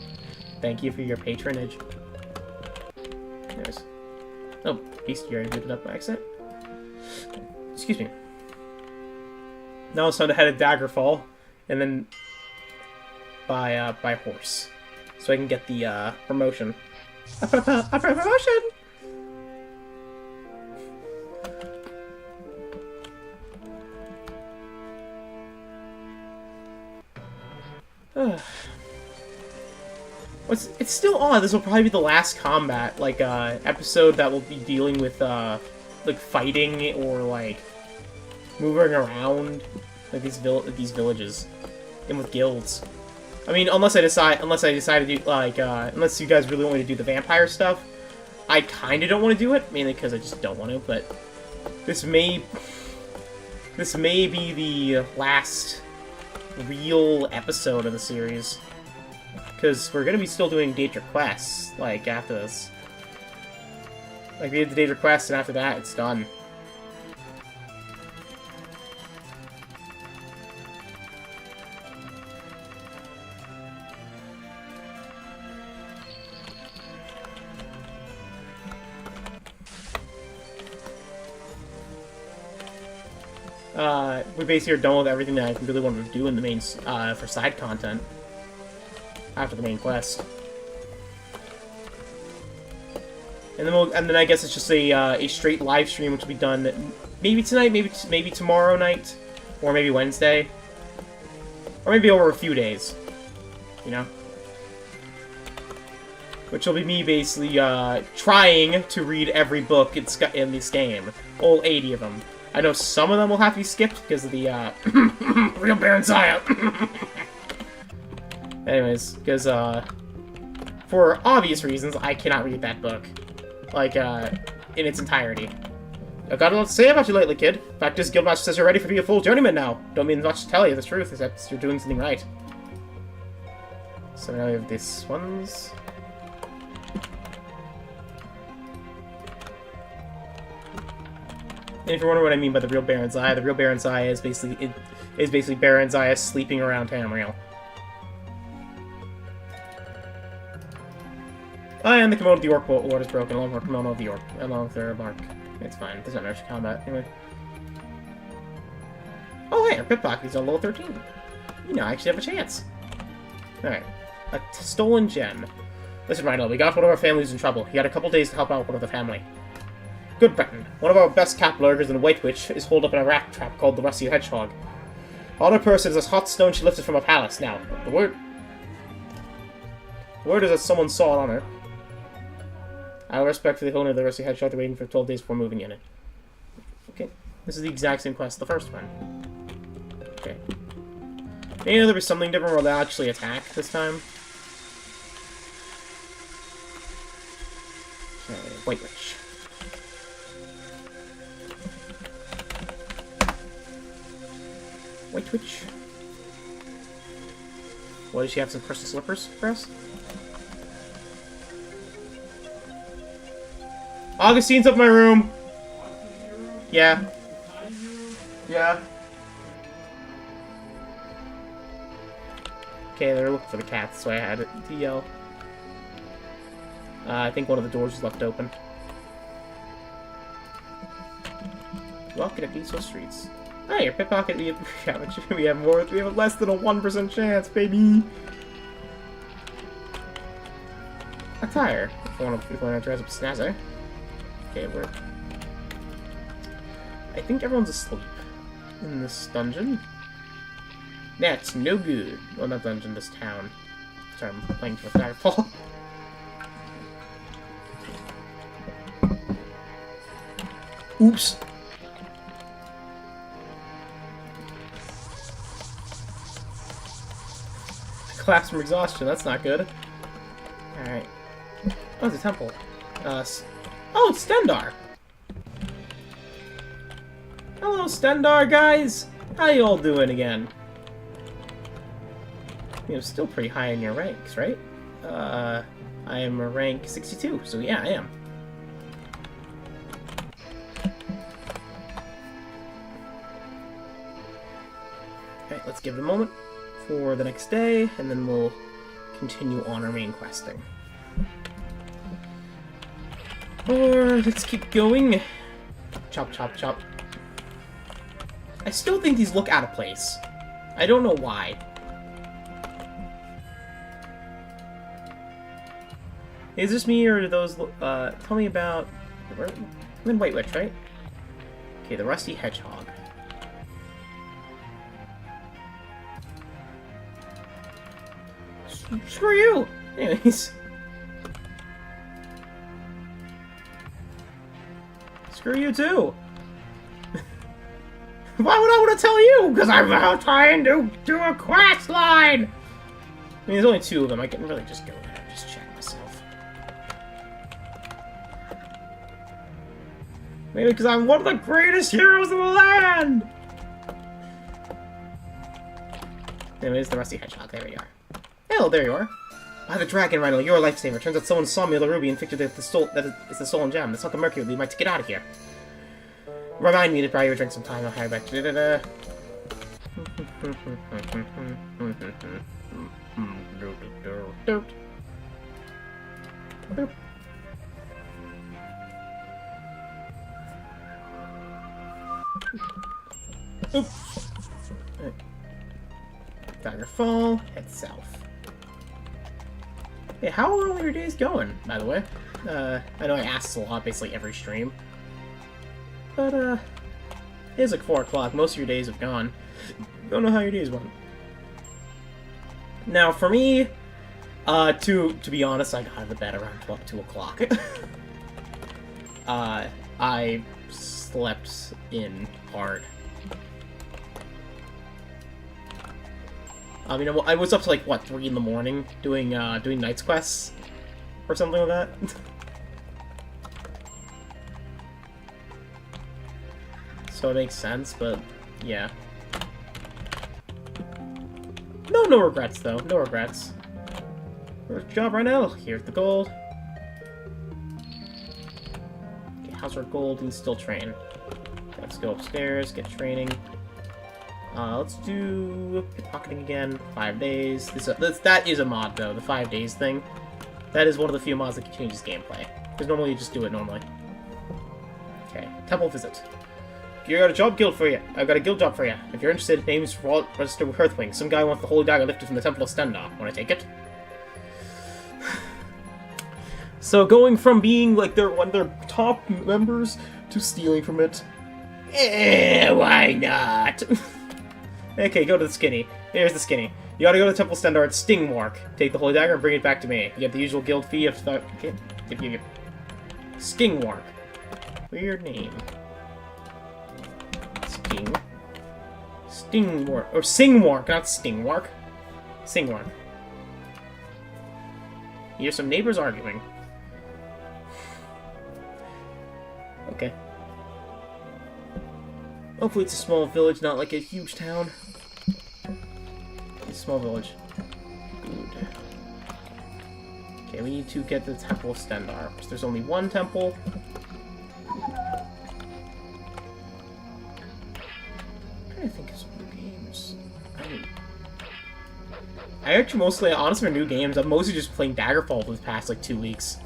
Thank you for your patronage. There's... Oh, bestiary booted up by accident. Excuse me. Now it's time to head to Daggerfall, and then by horse, so I can get the promotion. A promotion. It's still odd. This will probably be the last combat, like, episode that will be dealing with, like, fighting or, like, moving around, like, these villages, and with guilds. I mean, unless I decide to do, like, unless you guys really want me to do the vampire stuff, I kinda don't want to do it, mainly because I just don't want to, but this may be the last real episode of the series. Because we're going to be still doing Daedric quests, like, after this. Like, we did the Daedric quest, and after that, it's done. We basically are done with everything that I really wanted to do in the main, for side content. After the main quest. And then I guess it's just a straight live stream, which will be done maybe tonight, maybe tomorrow night, or maybe Wednesday, or maybe over a few days, you know. Which will be me basically trying to read every book in this game, all 80 of them. I know some of them will have to be skipped because of the real Baron Zaya. Anyways, because, for obvious reasons, I cannot read that book. Like, in its entirety. I've got a lot to say about you lately, kid. Fact is, Guildmaster says you're ready to be a full journeyman now. Don't mean much to tell you the truth, except you're doing something right. So now we have these ones. And if you're wondering what I mean by the real Baron Zaya, the real Baron Zaya is basically Baron Zaya sleeping around Tamriel. And the kimono of the Orc Lord is broken, along with the kimono of the Orc, along with their mark. It's fine, there's not much combat, anyway. Oh hey, our pickpocket is on level 13. You now actually have a chance. Alright. A stolen gem. Listen, Rhino, we got one of our families in trouble. You got a couple days to help out one of the family. Good, Breton. One of our best cap lurkers in the White Witch is holed up in a rat trap called the Rusty Hedgehog. On her person is a hot stone she lifted from a palace. Now, the word is that someone saw it on her. Out of respect for the owner of the Rusty Hedgehog, they're waiting for 12 days before moving in it. Okay. This is the exact same quest as the first one. Okay. Maybe there was something different where they'll actually attack this time. Okay. White Witch. White Witch. What, does she have some crystal slippers for us? Augustine's up in my room. Yeah. Yeah. Okay, they're looking for the cats, so I had to yell. I think one of the doors is left open. Walking up peaceful streets. Hey, your pickpocket. We have less than a 1% chance, baby. A tire. If you want to dress up snazzer. Okay, we're. I think everyone's asleep in this dungeon. That's no good. Well, not dungeon, this town. Sorry, I'm playing with Daggerfall. Oops. Collapse from exhaustion, that's not good. Alright. Oh, it's a temple. Oh, it's Stendar! Hello, Stendar, guys! How you all doing again? You're still pretty high in your ranks, right? I am a rank 62, so yeah, I am. Okay, let's give it a moment for the next day, and then we'll continue on our main questing. Or let's keep going. Chop, chop, chop. I still think these look out of place. I don't know why. Is this me, or do those look, tell me about... I'm in White Witch, right? Okay, the Rusty Hedgehog. Screw you! Anyways. Screw you too! Why would I want to tell you? Because I'm trying to do a quest line! I mean, there's only 2 of them. I can really just go there and just check myself. Maybe because I'm one of the greatest heroes in the land! Anyways, the Rusty Hedgehog. There we are. Hello, there you are. By the dragon, Rhino, you're a lifesaver. Turns out someone saw me with the ruby and figured that it's the stolen gem. That's not the mercury. We might to get out of here. Remind me to buy you a drink sometime. I'll have back. Daggerfall, head south. Hey, how are all your days going, by the way? I know I ask this a lot, basically every stream. But, it is like 4 o'clock. Most of your days have gone. Don't know how your days went. Now, for me, to be honest, I got out of the bed around 2 o'clock. I slept in hard. I mean, I was up to, like, what, 3 in the morning doing Knight's Quests? Or something like that? So it makes sense, but, yeah. No regrets, though. No regrets. First job right now. Here's the gold. Okay, how's our gold and still train? Let's go upstairs, get training. Let's do pickpocketing again. 5 days. That is a mod, though. The 5 days thing. That is one of the few mods that changes gameplay. Because normally you just do it normally. Okay. Temple visit. You got a job guild for you. I've got a guild job for you. If you're interested, name's registered with Earthwing. Some guy wants the holy dagger lifted from the Temple of Stendar. Want to take it? So going from being like one of their top members to stealing from it. Why not? Okay, go to the skinny. Here's the skinny. You gotta go to the Temple of Stendar at Stingwark. Take the holy dagger and bring it back to me. You get the usual guild fee of Stingwark. Weird name. Stingwark. Or Singwark, not Stingwark. Singwark. You hear some neighbors arguing. Okay. Hopefully it's a small village, not like a huge town. It's a small village. Good. Okay, we need to get to the Temple of Stendar, because there's only one temple. I'm trying to think of some new games. I actually mostly, honestly, for new games, I'm mostly just playing Daggerfall for the past, like, 2 weeks.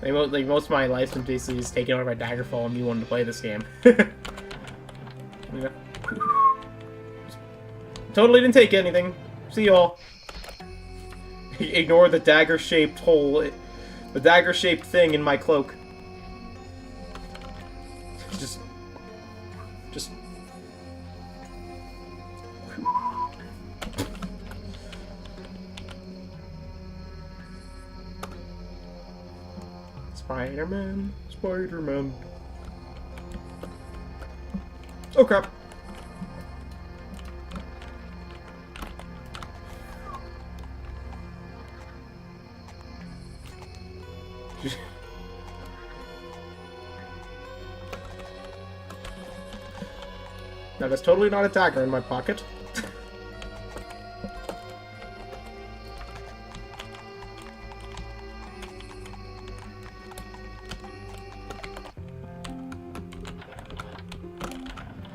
Like, most of my life has basically just taken over by Daggerfall and me wanting to play this game. Totally didn't take anything. See y'all. Ignore the dagger-shaped hole. The dagger-shaped thing in my cloak. Just... Spider-Man, Spider-Man. Oh crap. Now that's totally not a dagger in my pocket.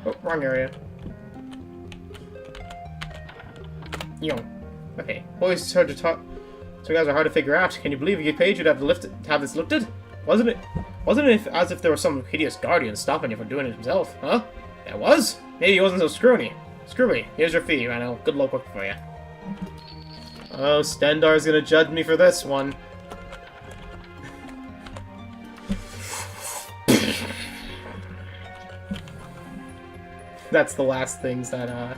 Oh, wrong area. Yo. Okay. Boys, it's hard to talk. So you guys are hard to figure out. Can you believe you get paid? You'd have to have this lifted? Wasn't it as if there was some hideous guardian stopping you from doing it himself? Huh? That was? Maybe he wasn't so screwy. Screwy. Here's your fee, Rhino. Good luck working for you. Oh, Stendar's gonna judge me for this one. That's the last things that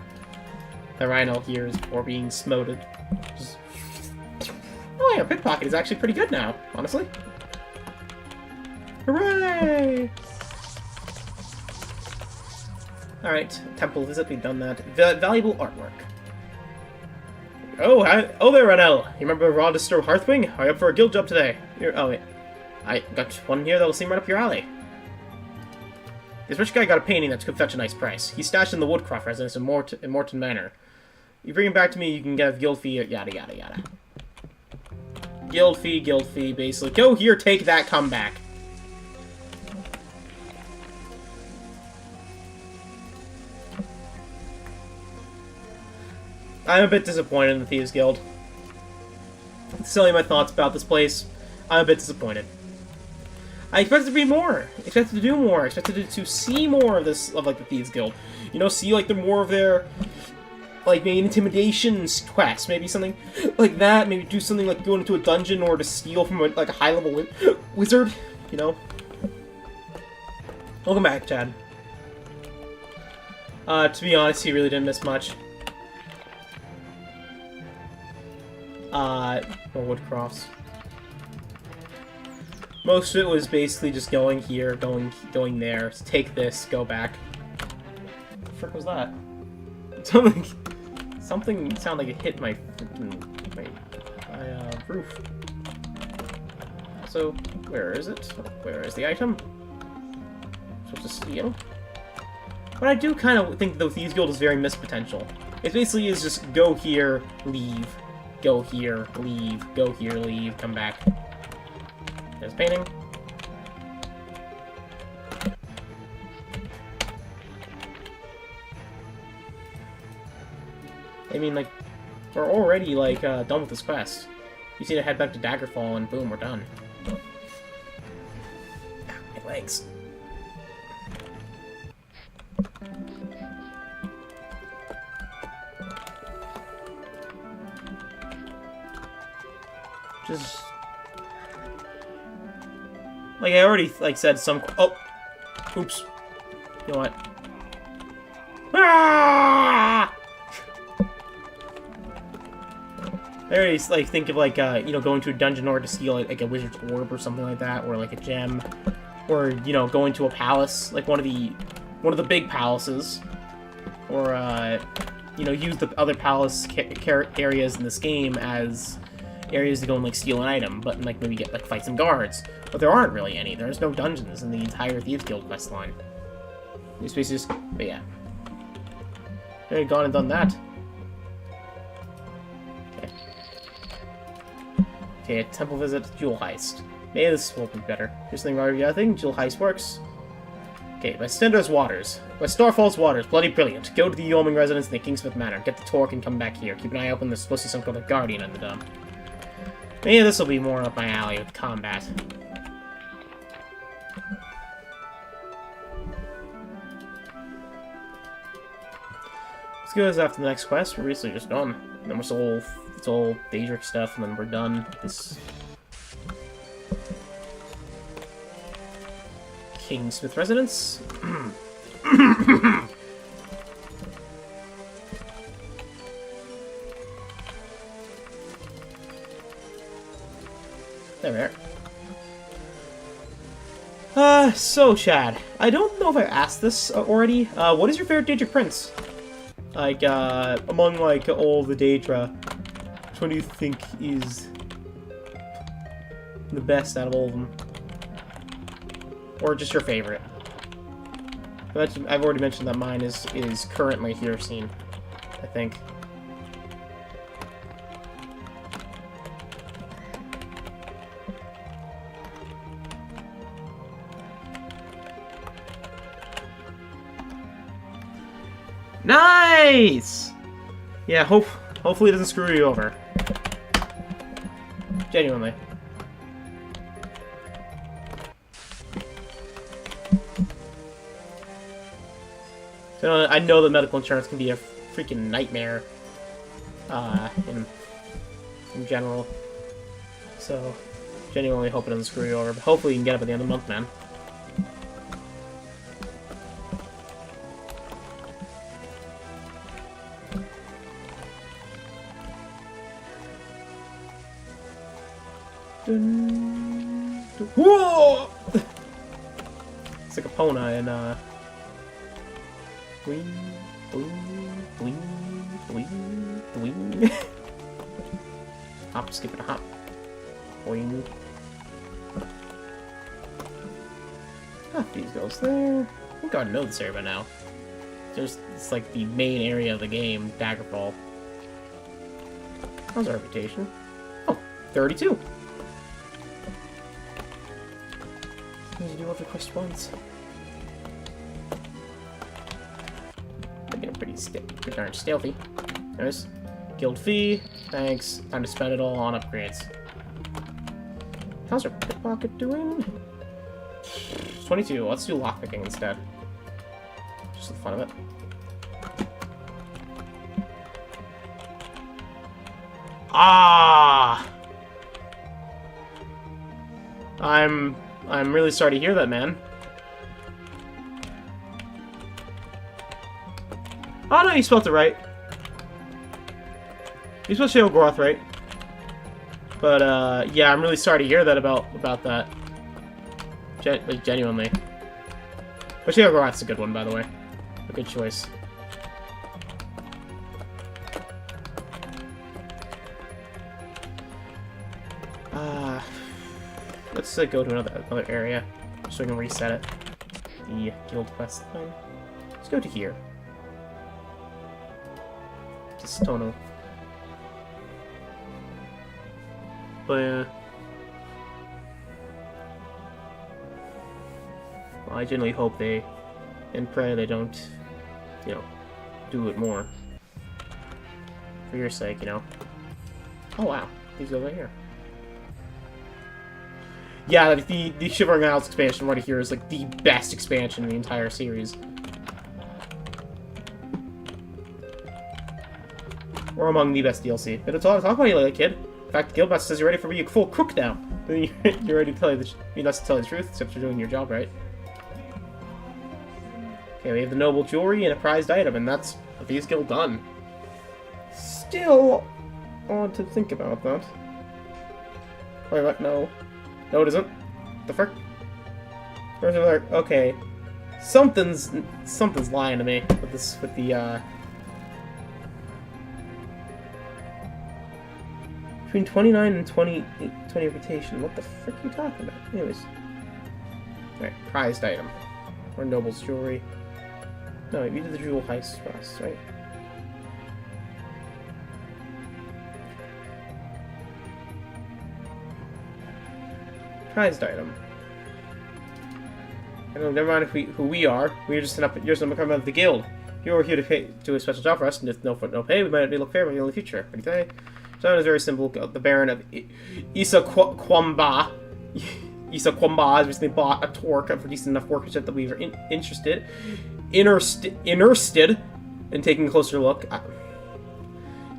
the Rhino hears before being smoted. Just... Oh yeah, pickpocket is actually pretty good now, honestly. Hooray! Alright, temple visit, we've done that. Valuable artwork. Oh, oh there, Ranel! You remember Raw Disturb Hearthwing? Are you up for a guild job today? Oh wait. I got one here that'll seem right up your alley. This rich guy got a painting that could fetch a nice price. He's stashed in the Woodcroft residence in Morton Manor. You bring him back to me, you can get a guild fee, yada yada yada. Guild fee, basically. Go here, take that, come back. I'm a bit disappointed in the Thieves Guild. Selling my thoughts about this place, I'm a bit disappointed. I expected to be more. I expected to do more. I expected to see more of this, of like the Thieves Guild. You know, see like the more of their, like maybe intimidation quests, maybe something like that. Maybe do something like go into a dungeon or to steal from like a high level wizard. You know. Welcome back, Chad. To be honest, he really didn't miss much. Woodcrofts. Most of it was basically just going here, going there, take this, go back. What the frick was that? Something sounded like it hit my roof. So, where is it? Where is the item? I'm supposed to steal? But I do kind of think the Thieves Guild is very missed potential. It basically is just go here, leave. Go here, leave. Go here, leave. Come back. There's painting. I mean, like, we're already, like, done with this quest. You just need to head back to Daggerfall, and boom, we're done. My legs. Just... like, I already, like, said some... Oh! Oops. You know what? Ah! I already, like, think of, like, you know, going to a dungeon or to steal, like, a wizard's orb or something like that, or, like, a gem. Or, you know, going to a palace, like, one of the big palaces. Or, you know, use the other palace areas in this game as areas to go and like steal an item, but like maybe get like fight some guards. But there aren't really any. There's no dungeons in the entire Thieves Guild quest line. New species, but yeah. Already gone and done that. Okay. Okay, a temple visit, jewel heist. Maybe this will be better. Here's something wrong with you, I think. Jewel heist works. Okay, by Stendar's Waters. By Starfall's Waters. Bloody brilliant. Go to the Yeoming residence in the Kingsmith Manor. Get the torque and come back here. Keep an eye open. There's supposed to be some kind of guardian in the dump. Maybe this will be more up my alley with combat. Let's go after the next quest. We're basically just done. And then it's all Daedric stuff, and then we're done. This Kingsmith residence. There we are. So Chad, I don't know if I asked this already. What is your favorite Daedric prince? Like, among, like, all the Daedra, which one do you think is the best out of all of them? Or just your favorite? I've already mentioned that mine is currently Hircine, I think. Nice! Yeah, hopefully it doesn't screw you over. Genuinely. So I know that medical insurance can be a freaking nightmare in general. So, genuinely hope it doesn't screw you over. But hopefully you can get it by the end of the month, man. Whoa! It's like Epona in Bling, bling, bling, bling, bling. Hop, skip, and a hop. Boing. These goes there. I think I know this area by now. It's like the main area of the game, Daggerfall. How's our reputation? Oh, 32. Need to do every quest once. I'm getting pretty darn stealthy. There's guild fee. Thanks. Time to spend it all on upgrades. How's our pickpocket doing? 22. Let's do lockpicking instead. Just for the fun of it. Ah! I'm really sorry to hear that, man. Oh no, you spelled it right. You spelled Sheogroth right. But yeah, I'm really sorry to hear that about that. Like genuinely. But Sheogroth's a good one, by the way. A good choice. Let's go to another area, so we can reset it. The guild quest line. Let's go to here. To Stono. But well, I genuinely hope they, and pray they don't, you know, do it more. For your sake, you know. Oh wow, these go right here. Yeah, the Shivering Isles expansion right here is like the best expansion in the entire series. Or among the best DLC. But it's all talk about you like a kid. In fact, Guildmaster says you're ready for being a full crook now. You're ready to tell you you're not to tell you the truth, except you're doing your job right. Okay, we have the noble jewelry and a prized item, and that's the Thieves Guild done. Still odd to think about that. Wait, what? No. No, it isn't. The frick? Where's it? Okay. Something's lying to me with this, with the, Between 29 and 20 reputation. What the frick are you talking about? Anyways. Alright, prized item. Or noble's jewelry. No, you did the jewel heist for us, right? Prized item. I don't, never mind who we are. We're just an up-and-coming of the guild. You're here to do a special job for us, and with no foot, no pay, we might be look favorably in the future. What do you think? So is very simple. The Baron of Isaquamba has recently bought a torque for decent enough workmanship that we were interested in taking a closer look.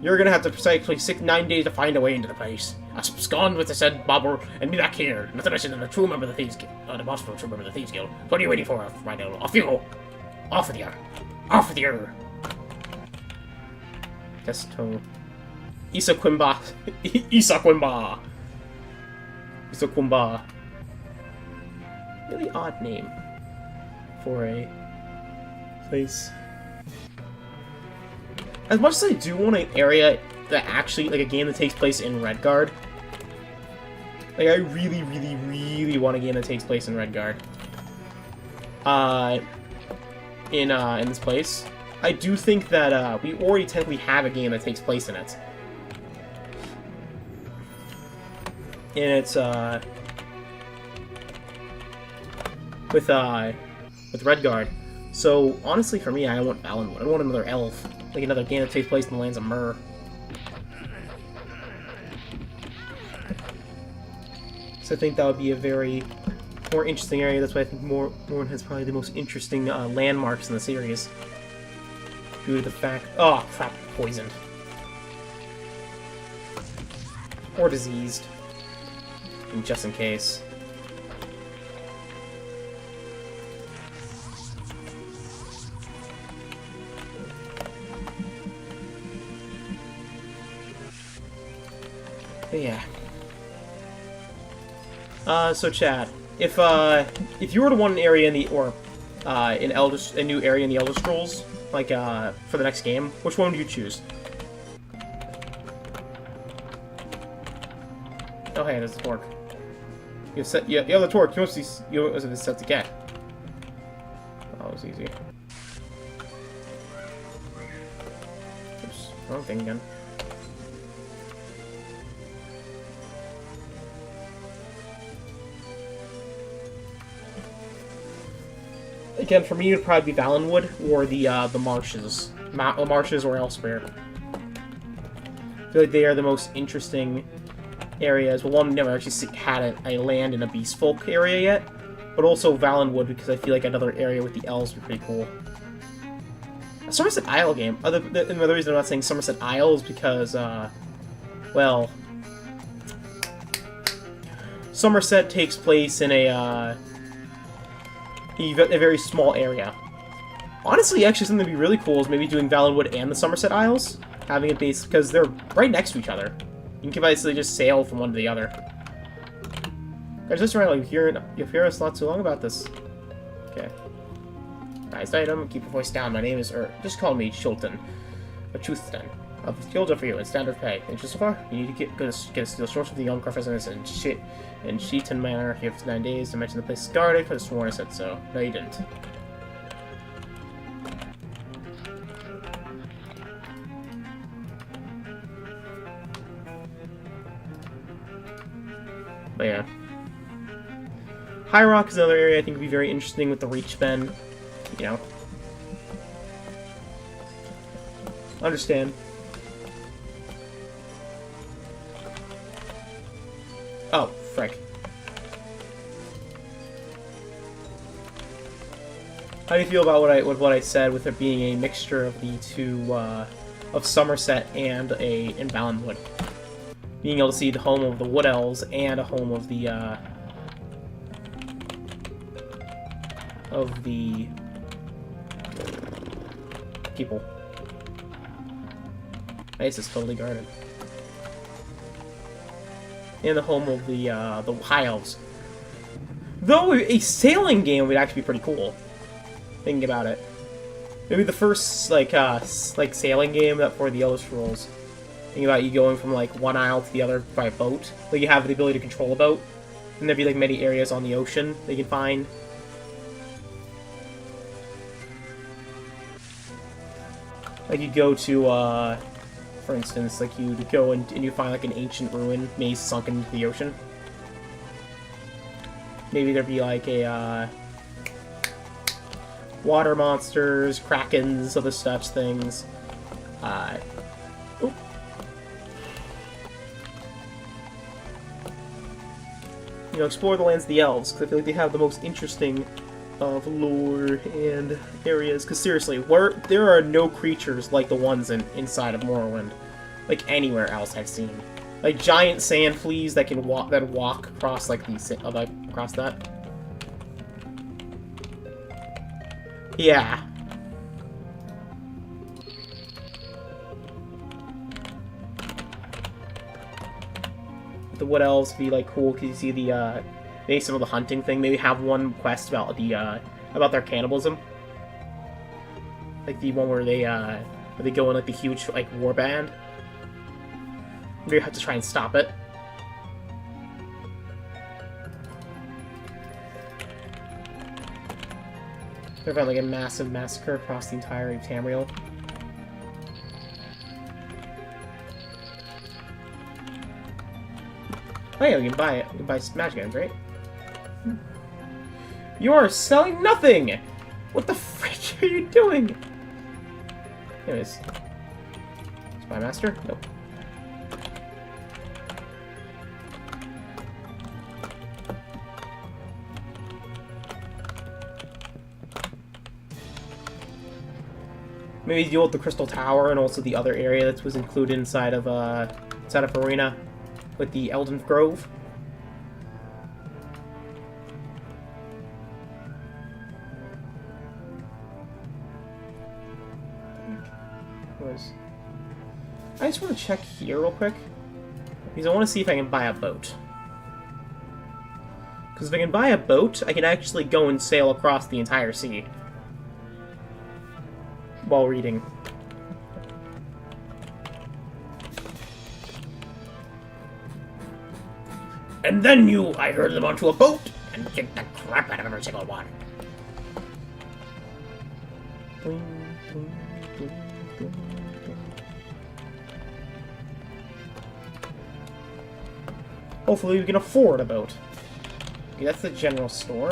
You're gonna have to precisely 9 days to find a way into the place. Abscond with the said bauble and be back here. Nothing I said in a true member of the Thieves Guild. The boss for a true member of the Thieves Guild. What are you waiting for? Right now, off you go. Off with you. Off with you. Testo. Isaquimba. Isaquimba. Isaquimba. Really odd name for a place. As much as I do want an area that actually, like a game that takes place in Redguard, like I really, really, really want a game that takes place in Redguard. In this place, I do think that we already technically have a game that takes place in it. And it's with Redguard. So honestly, for me, I want Valenwood. I want another elf, like another game that takes place in the lands of Myr. So I think that would be a very more interesting area. That's why I think Morn has probably the most interesting landmarks in the series. Due to the fact... Oh, crap. Poisoned. Or diseased. And just in case. But yeah. So Chad, if you were to want an area in the a new area in the Elder Scrolls, like for the next game, which one would you choose? Oh hey, there's the torque. You have the torque. You have this set to get. Oh, it was easy. Oops, wrong thing again. Again, for me, it would probably be Valenwood or the marshes, marshes or elsewhere. I feel like they are the most interesting areas. Well, one never actually had a land in a Beast Folk area yet, but also Valenwood because I feel like another area with the elves would be pretty cool. A Somerset Isle game. Another reason I'm not saying Somerset Isle is because, well, Somerset takes place in a very small area. Honestly, actually, something that'd be really cool is maybe doing Valenwood and the Somerset Isles, having it based because they're right next to each other. You can basically just sail from one to the other. Guys, just around, like, you've heard us not too long about this. Okay. Prized item. Keep your voice down. My name is just call me Shulton, a Truthden. Of skills for you and standard pay. Interest so far? You need to get a steel source of the young residents and Sheaton Manor. You have 9 days to mention the place is guarded. Could have sworn I said so. No, you didn't. But yeah. High Rock is another area I think would be very interesting with the reach bend. You know. Understand. Oh, frick. How do you feel about what I said with it being a mixture of the two, of Somerset and Valenwood? Being able to see the home of the Wood Elves and a home of the people. Nice, it's totally guarded. And the home of the High Elves. Though a sailing game would actually be pretty cool. Thinking about it. Maybe the first like sailing game that for the Elder Scrolls. Think about you going from, like, one isle to the other by boat. Like, you have the ability to control a boat. And there'd be, like, many areas on the ocean that you can find. Like, you go to, for instance, like, you'd go and you find, like, an ancient ruin, maybe sunk into the ocean. Maybe there'd be, like, a, water monsters, krakens, other such things. You know, explore the lands of the elves, because I feel like they have the most interesting of lore and areas. Because seriously, there are no creatures like the ones inside of Morrowind, like anywhere else I've seen. Like giant sand fleas that can walk across like across that. Yeah. The Wood Elves would be like cool because you see the maybe some of the hunting thing. Maybe have one quest about about their cannibalism, like the one where they go in like the huge like war band. Maybe you have to try and stop it. Prevent like a massive massacre across the entire Tamriel. Oh yeah, you can buy it. You can buy magic items, right? You are selling nothing! What the frick are you doing? Anyways. Spy Master? Nope. Maybe deal with the Crystal Tower and also the other area that was included inside of Arena. With the Elden Grove. I just want to check here real quick. Because I want to see if I can buy a boat. Because if I can buy a boat, I can actually go and sail across the entire sea. While reading. And then I herded them onto a boat and kicked the crap out of every single one. Hopefully we can afford a boat. Okay, that's the general store.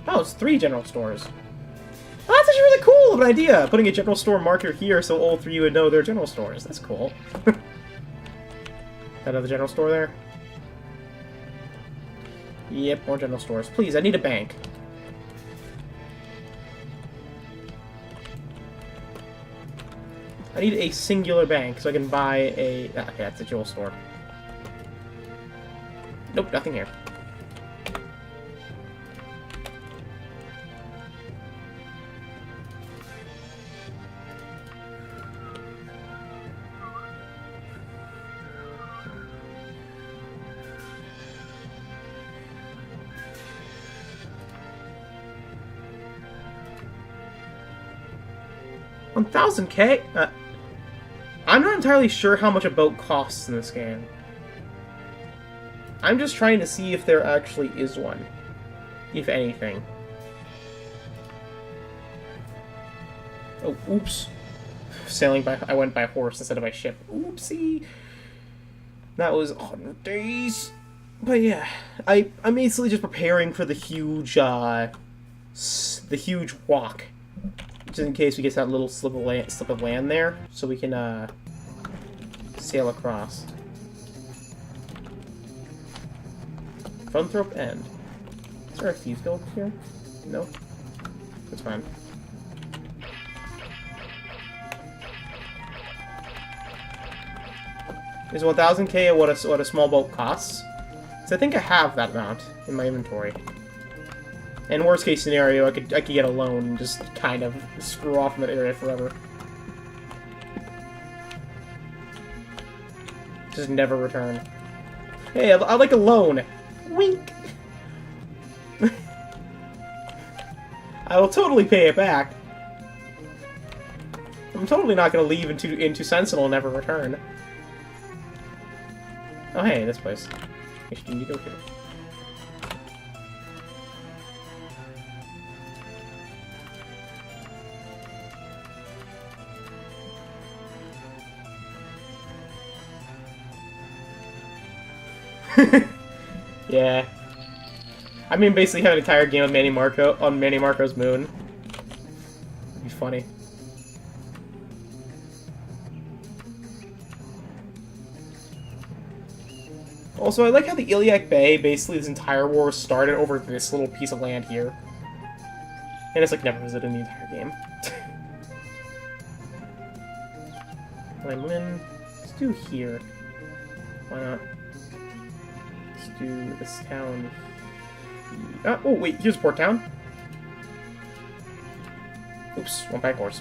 Oh, it's 3 general stores. Oh, that's actually really cool of an idea! Putting a general store marker here so all 3 would know they're general stores. That's cool. Another general store there? Yep, more general stores. Please, I need a bank. I need a singular bank so I can buy a... okay, that's a jewel store. Nope, nothing here. $1,000K? I'm not entirely sure how much a boat costs in this game. I'm just trying to see if there actually is one. If anything. Oh, oops. I went by horse instead of by ship. Oopsie. That was 100 days. But yeah, I'm basically just preparing for the huge walk. Just in case we get that little slip of land there, so we can sail across. Frumthorpe End. Is there a Thieves Guild here? No? That's fine. Is 1,000K what a small boat costs? So I think I have that amount in my inventory. In worst case scenario, I could get a loan and just kind of screw off in that area forever. Just never return. Hey, I like a loan. Wink. I will totally pay it back. I'm totally not gonna leave into Sentinel and never return. Oh hey, this place. I should need to go here. Yeah. I mean, basically have an entire game of Manny Marco on Manny Marco's moon. It'd be funny. Also, I like how the Iliac Bay, basically this entire war started over this little piece of land here. And it's like never visited in the entire game. I'm in. Let's do here. Why not? Let's do this town. Oh, wait, here's Port Town. Oops, went backwards.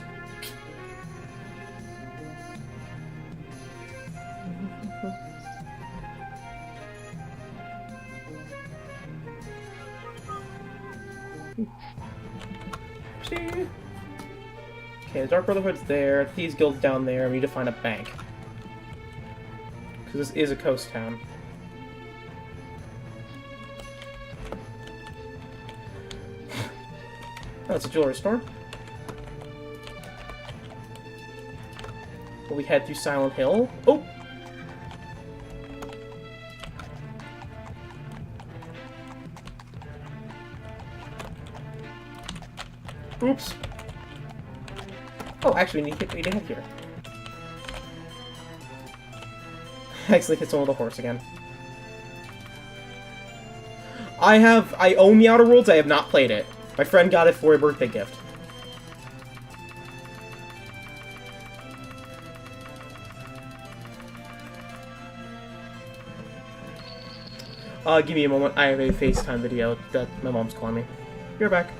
Okay, the Dark Brotherhood's there, Thieves Guild's down there, we need to find a bank. Because this is a coast town. Oh, it's a jewelry store. Will we head through Silent Hill? Oh! Oops. Oh, actually, we need to head here. I actually hit someone with a horse again. I own the Outer Worlds, I have not played it. My friend got it for a birthday gift. Give me a moment. I have a FaceTime video that my mom's calling me. You're back.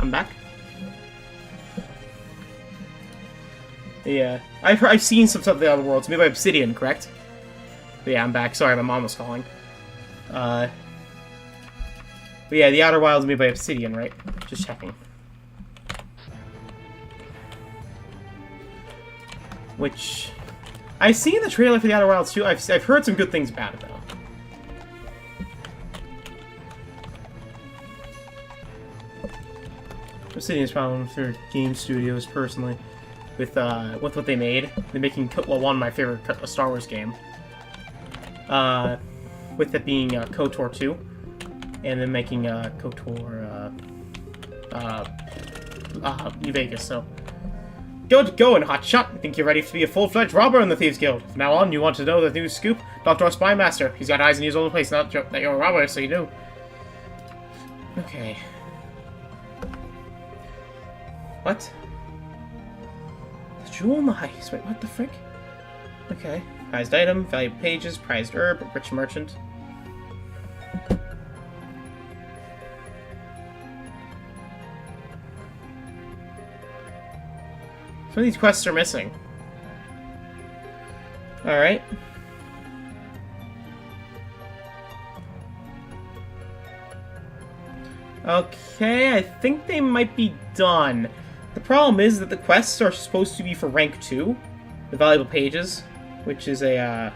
I'm back. Yeah, I've seen some stuff of the other worlds, made by Obsidian, correct? But yeah, I'm back. Sorry, my mom was calling. But yeah, the Outer Wilds made by Obsidian, right? Just checking. Which I've seen the trailer for the Outer Wilds too. I've heard some good things about it though. Obsidian's problem for game studios personally with what they made. They're making one of my favorite Star Wars game. With it being KOTOR 2, and then making KOTOR New Vegas. So good going, hotshot. I think you're ready to be a full-fledged robber in the Thieves Guild. From now on, you want to know the new scoop? Dr. Spymaster. He's got eyes in his own place. Not that you're a robber, so you do. Okay. What? The jewel in the heist. Wait, what the frick? Okay. Prized item, valuable pages, prized herb, rich merchant. Some of these quests are missing. Alright. Okay, I think they might be done. The problem is that the quests are supposed to be for rank 2, the valuable pages, which is a,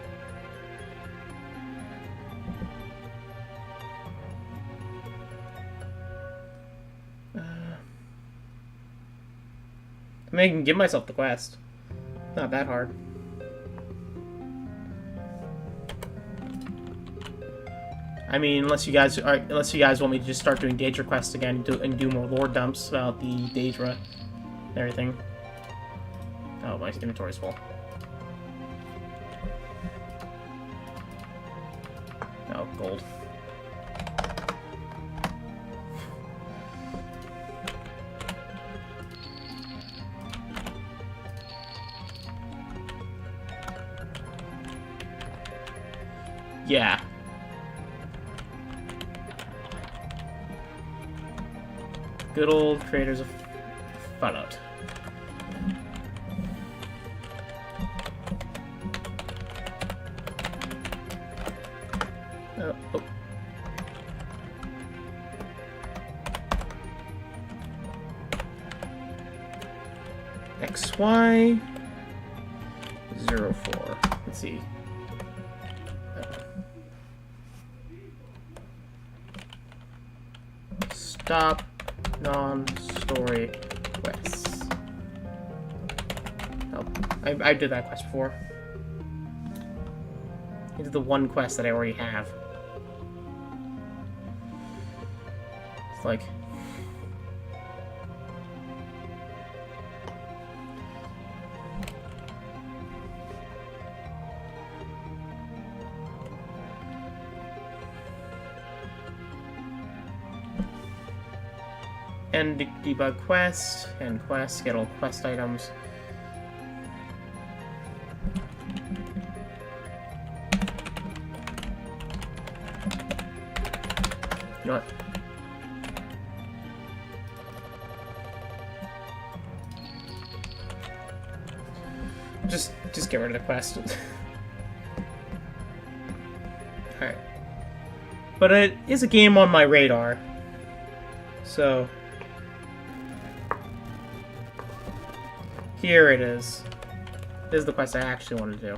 I mean, I can give myself the quest. Not that hard. I mean, unless you guys want me to just start doing Daedra quests again and do more lore dumps about the Daedra and everything. Oh, my inventory's full. Oh, gold. Yeah. Good old creators of Fallout. Oh. XY 04. Let's see. Stop non-story quests. Oh, I did that quest before. I did the one quest that I already have. It's like... and debug quest, and quest, get all quest items. You know what? Just get rid of the quest. Alright. But it is a game on my radar. So... here it is. This is the quest I actually want to do.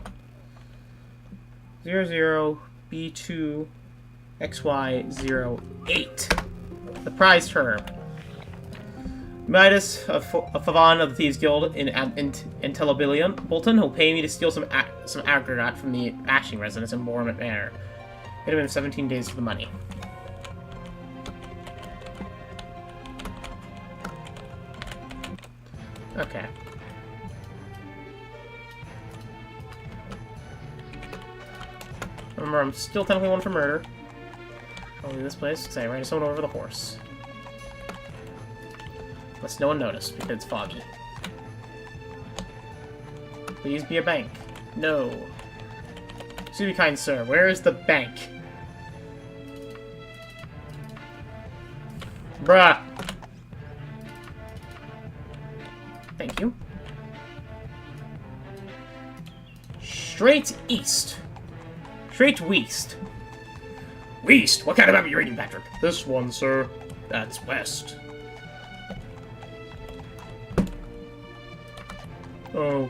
00B2XY08. The prized herb. Midas, a Favan of the Thieves Guild in Bolton, will pay me to steal some aggregate from the Ashing residence in Bournemouth Manor. It'll have 17 days for the money. Okay. Remember, I'm still technically one for murder. I'll leave this place because I ran someone over the horse. Unless no one noticed, because it's foggy. Please be a bank. No. Excuse me, kind sir, where is the bank? Bruh! straight east. Straight west. West? What kind of map are you reading, Patrick? This one, sir. That's west. Oh.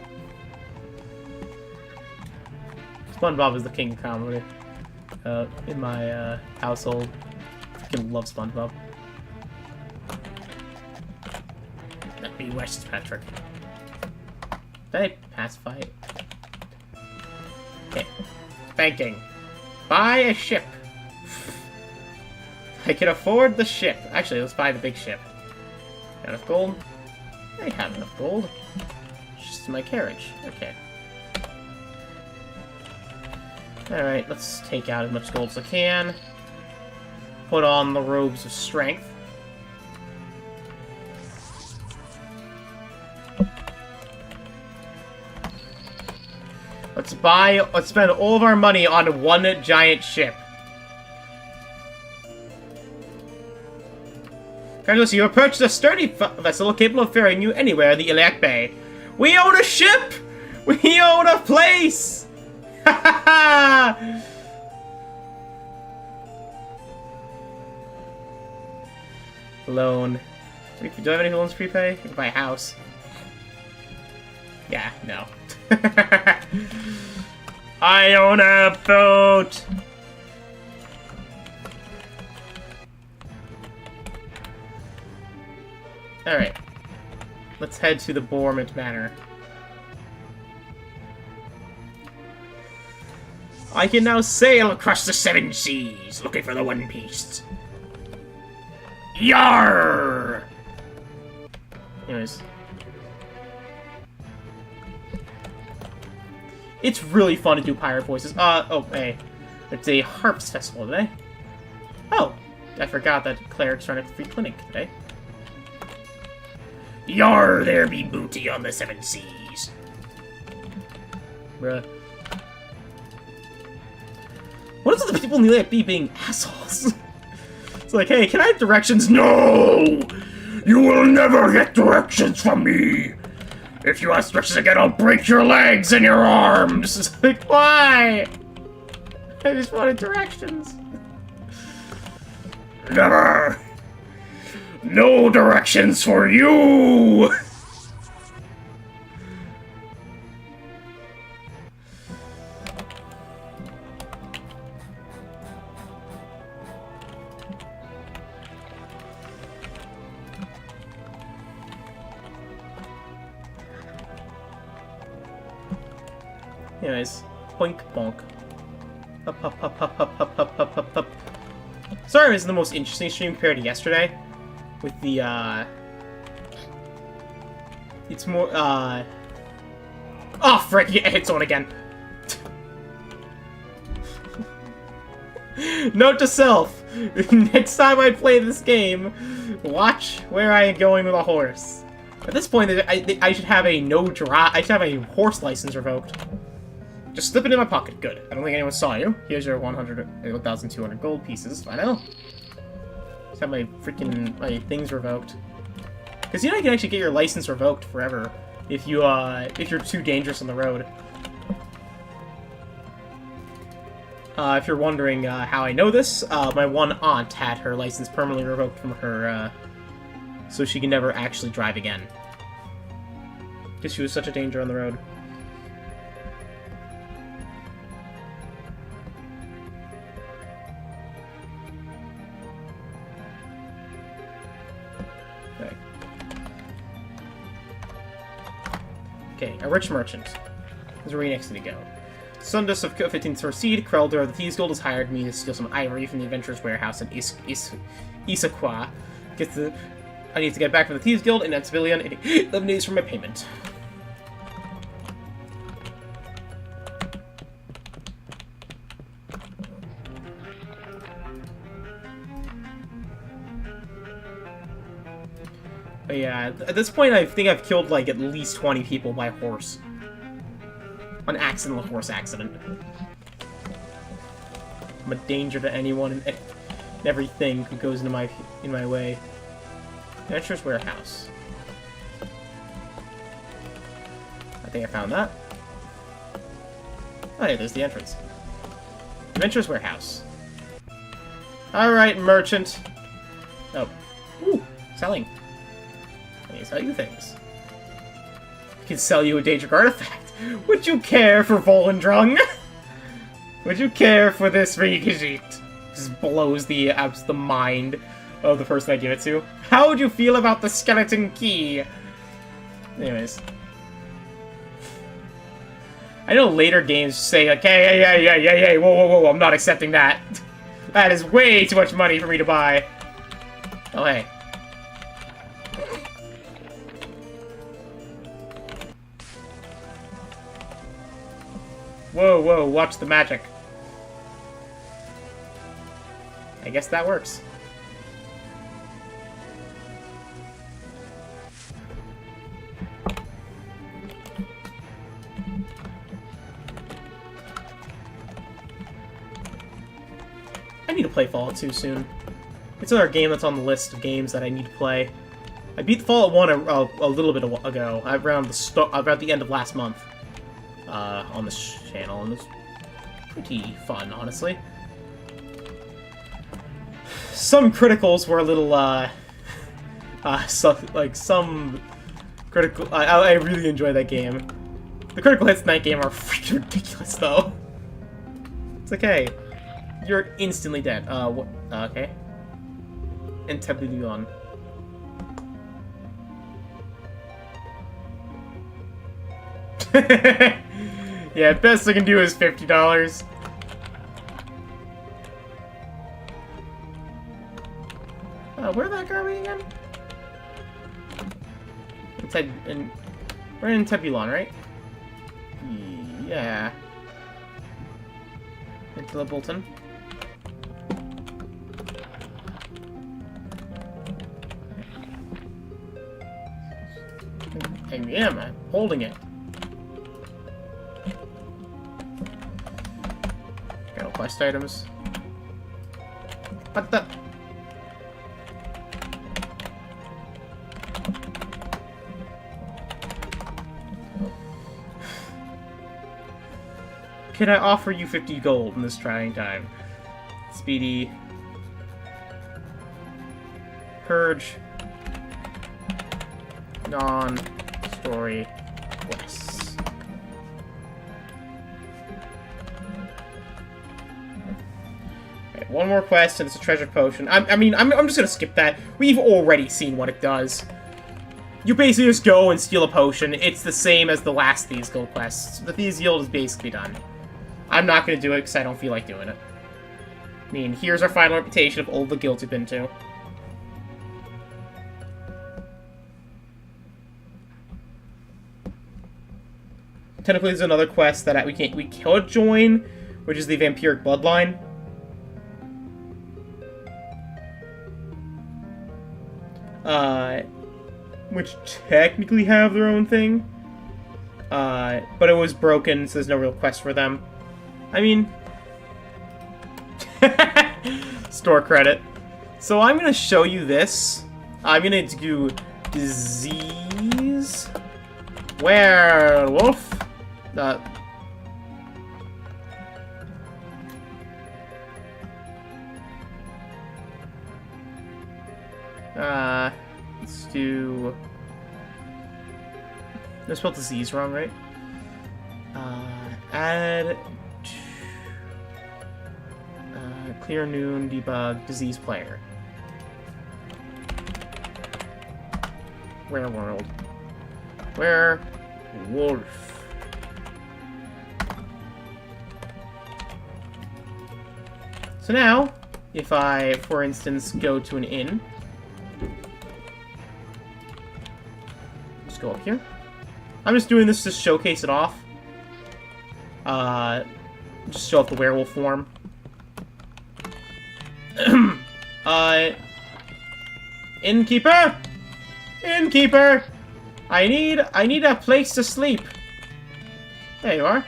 SpongeBob is the king of comedy. In my household. I freaking love SpongeBob. That'd be west, Patrick. Did I pacify it? Okay. Banking. Buy a ship. I can afford the ship. Actually, let's buy the big ship. Got enough gold? I have enough gold. Just my carriage. Okay. Alright, let's take out as much gold as I can. Put on the robes of strength. Let's spend all of our money on one giant ship. Congratulations, you have purchased a sturdy vessel capable of ferrying you anywhere in the Iliac Bay. We own a ship! We own a place! Ha ha ha! Loan. Do I have any loans prepay? I can buy a house. Yeah, no. I own a boat! Alright. Let's head to the Bormont Manor. I can now sail across the 7 seas, looking for the One Piece. Yarr! Anyways. It's really fun to do pirate voices. Oh, hey. It's a harps festival today. Oh, I forgot that cleric's running a free clinic today. Yar, there be booty on the 7 seas. Bruh. What is it with the people in the LAB being assholes? It's like, hey, can I have directions? No! You will never get directions from me! If you ask directions again, I'll break your legs and your arms! It's like, why? I just wanted directions. Never! No directions for you! Anyways, boink bonk. Up, up, up, up, up, up, up, up, up, up. Sorry, this is the most interesting stream compared to yesterday. With the, it's more, oh, frick, yeah, it's on again. Note to self, next time I play this game, watch where I am going with a horse. At this point, I should have a I should have a horse license revoked. Just slip it in my pocket. Good. I don't think anyone saw you. Here's your 1,200 gold pieces. I know. Just have my freaking things revoked. Because you know you can actually get your license revoked forever if you're too dangerous on the road. If you're wondering how I know this, my one aunt had her license permanently revoked from her, so she can never actually drive again. Because she was such a danger on the road. Okay, a rich merchant. Is where we next need to go. Sundus of 15th Source Seed, Krelder of the Thieves Guild has hired me to steal some ivory from the Adventurer's Warehouse in Issaquah. I need to get back from the Thieves Guild in Civilian in 11 days for my payment. But yeah, at this point I think I've killed like at least 20 people by horse. An accidental horse accident. I'm a danger to anyone and everything who goes into in my way. Adventurer's Warehouse. I think I found that. Oh, yeah, there's the entrance. Adventurer's Warehouse. Alright, merchant. Oh. Ooh, selling. I can sell you things. I can sell you a Daedric artifact. Would you care for Volendrung? Would you care for this Rikijit? Just blows the mind of the person I give it to. How would you feel about the skeleton key? Anyways. I know later games say, like, hey, whoa, I'm not accepting that. That is way too much money for me to buy. Oh, hey. Whoa, watch the magic. I guess that works. I need to play Fallout 2 soon. It's another game that's on the list of games that I need to play. I beat Fallout 1 a little bit ago, around the end of last month, on this channel, and it was pretty fun, honestly. Some criticals were a little, some critical... I really enjoy that game. The critical hits in that game are freaking ridiculous, though. It's like, hey, you're instantly dead. What? Okay. Entablion. Yeah, best I can do is $50. Where'd that go again? We're in Tebulon, right? Yeah. Into the Bolton. I'm holding it. Got no quest items. What the? Can I offer you 50 gold in this trying time? Speedy. Purge. Non-story quests. Okay, one more quest, and it's a treasure potion. I'm just gonna skip that. We've already seen what it does. You basically just go and steal a potion. It's the same as the last Thieves Guild quests. The Thieves Guild is basically done. I'm not gonna do it because I don't feel like doing it. I mean, here's our final reputation of all the guilds we've been to. Technically, there's another quest that we could join, which is the Vampiric Bloodline. Which technically have their own thing. But it was broken, so there's no real quest for them. I mean... store credit. So I'm gonna show you this. I'm gonna do disease... werewolf... let's do... I spelled disease wrong, right? Add... clear noon, debug, disease player. Werewolf. Werewolf. So now, if I, for instance, go to an inn, just go up here. I'm just doing this to showcase it off. Just show off the werewolf form. Innkeeper! Innkeeper! I need a place to sleep. There you are.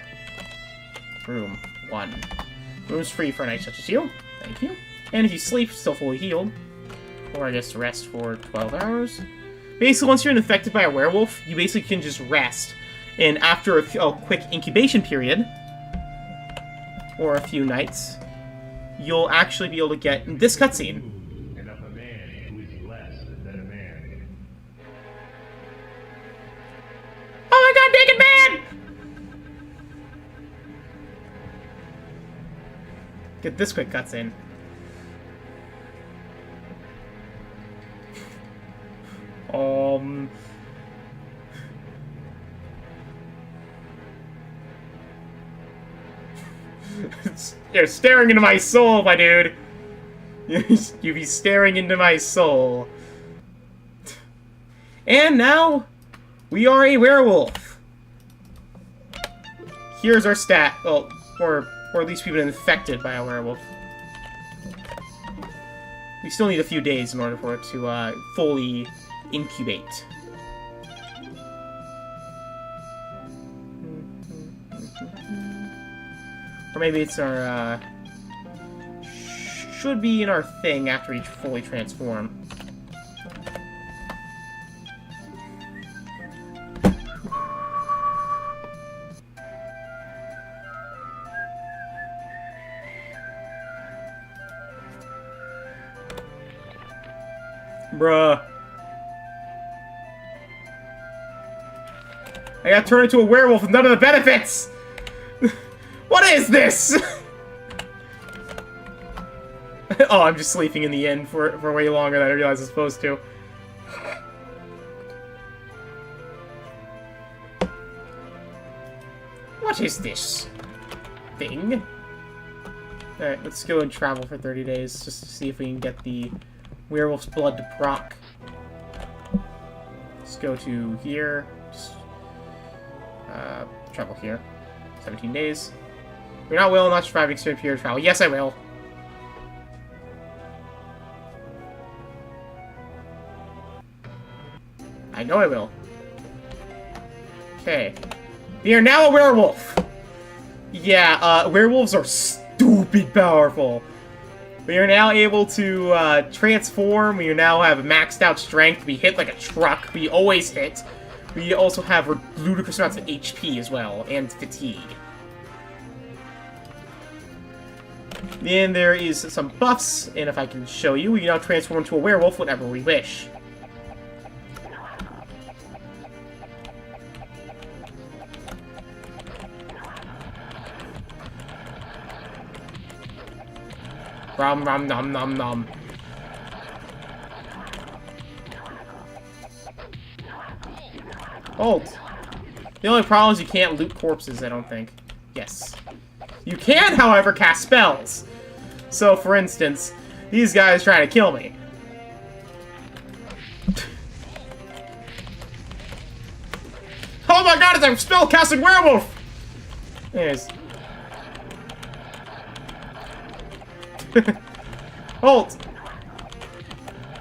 Room 1. Room's free for a night such as you. Thank you. And if you sleep, still fully healed. Or I guess rest for 12 hours. Basically, once you're infected by a werewolf, you basically can just rest. And after a quick incubation period, or a few nights, you'll actually be able to get this cutscene. Oh my god, naked man! Get this quick cutscene. You're staring into my soul, my dude. You be staring into my soul. And now, we are a werewolf. Here's our stat. Well, or at least we've been infected by a werewolf. We still need a few days in order for it to fully incubate. Or maybe it's our, should be in our thing after we fully transform. Bruh. I got turned into a werewolf with none of the benefits! What is this? Oh, I'm just sleeping in the inn for way longer than I realized I was supposed to. What is this thing? Alright, let's go and travel for 30 days just to see if we can get the werewolf's blood to proc. Let's go to here. Just, travel here. 17 days. You're not will not survive extended period of travel. Yes, I will. I know I will. Okay. We are now a werewolf! Yeah, werewolves are stupid powerful. We are now able to, transform. We now have maxed out strength. We hit like a truck. We always hit. We also have ludicrous amounts of HP as well, and fatigue. Then there is some buffs, and if I can show you, we can now transform into a werewolf whenever we wish. Rom nom nom nom nom. Hold. The only problem is you can't loot corpses, I don't think. Yes. You can, however, cast spells. So, for instance, these guys trying to kill me. Oh my god, it's a spell-casting werewolf! Anyways. Hold!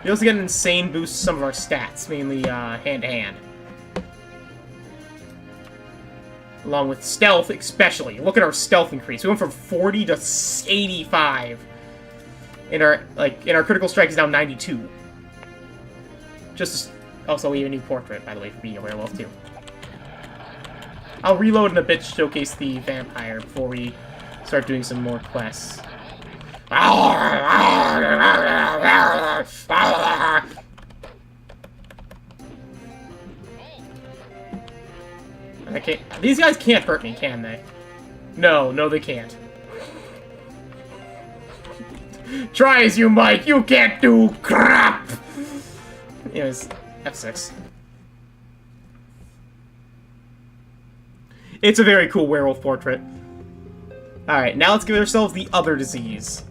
We also get an insane boost to some of our stats, mainly hand-to-hand. Along with stealth, especially. Look at our stealth increase. We went from 40 to 85. And our critical strike is now 92. Also, we have a new portrait, by the way, for being a werewolf, too. I'll reload in a bit to showcase the vampire before we start doing some more quests. I can't. These guys can't hurt me, can they? No, they can't. Try as you might, you can't do crap! Anyways, F6. It's a very cool werewolf portrait. Alright, now let's give ourselves the other disease.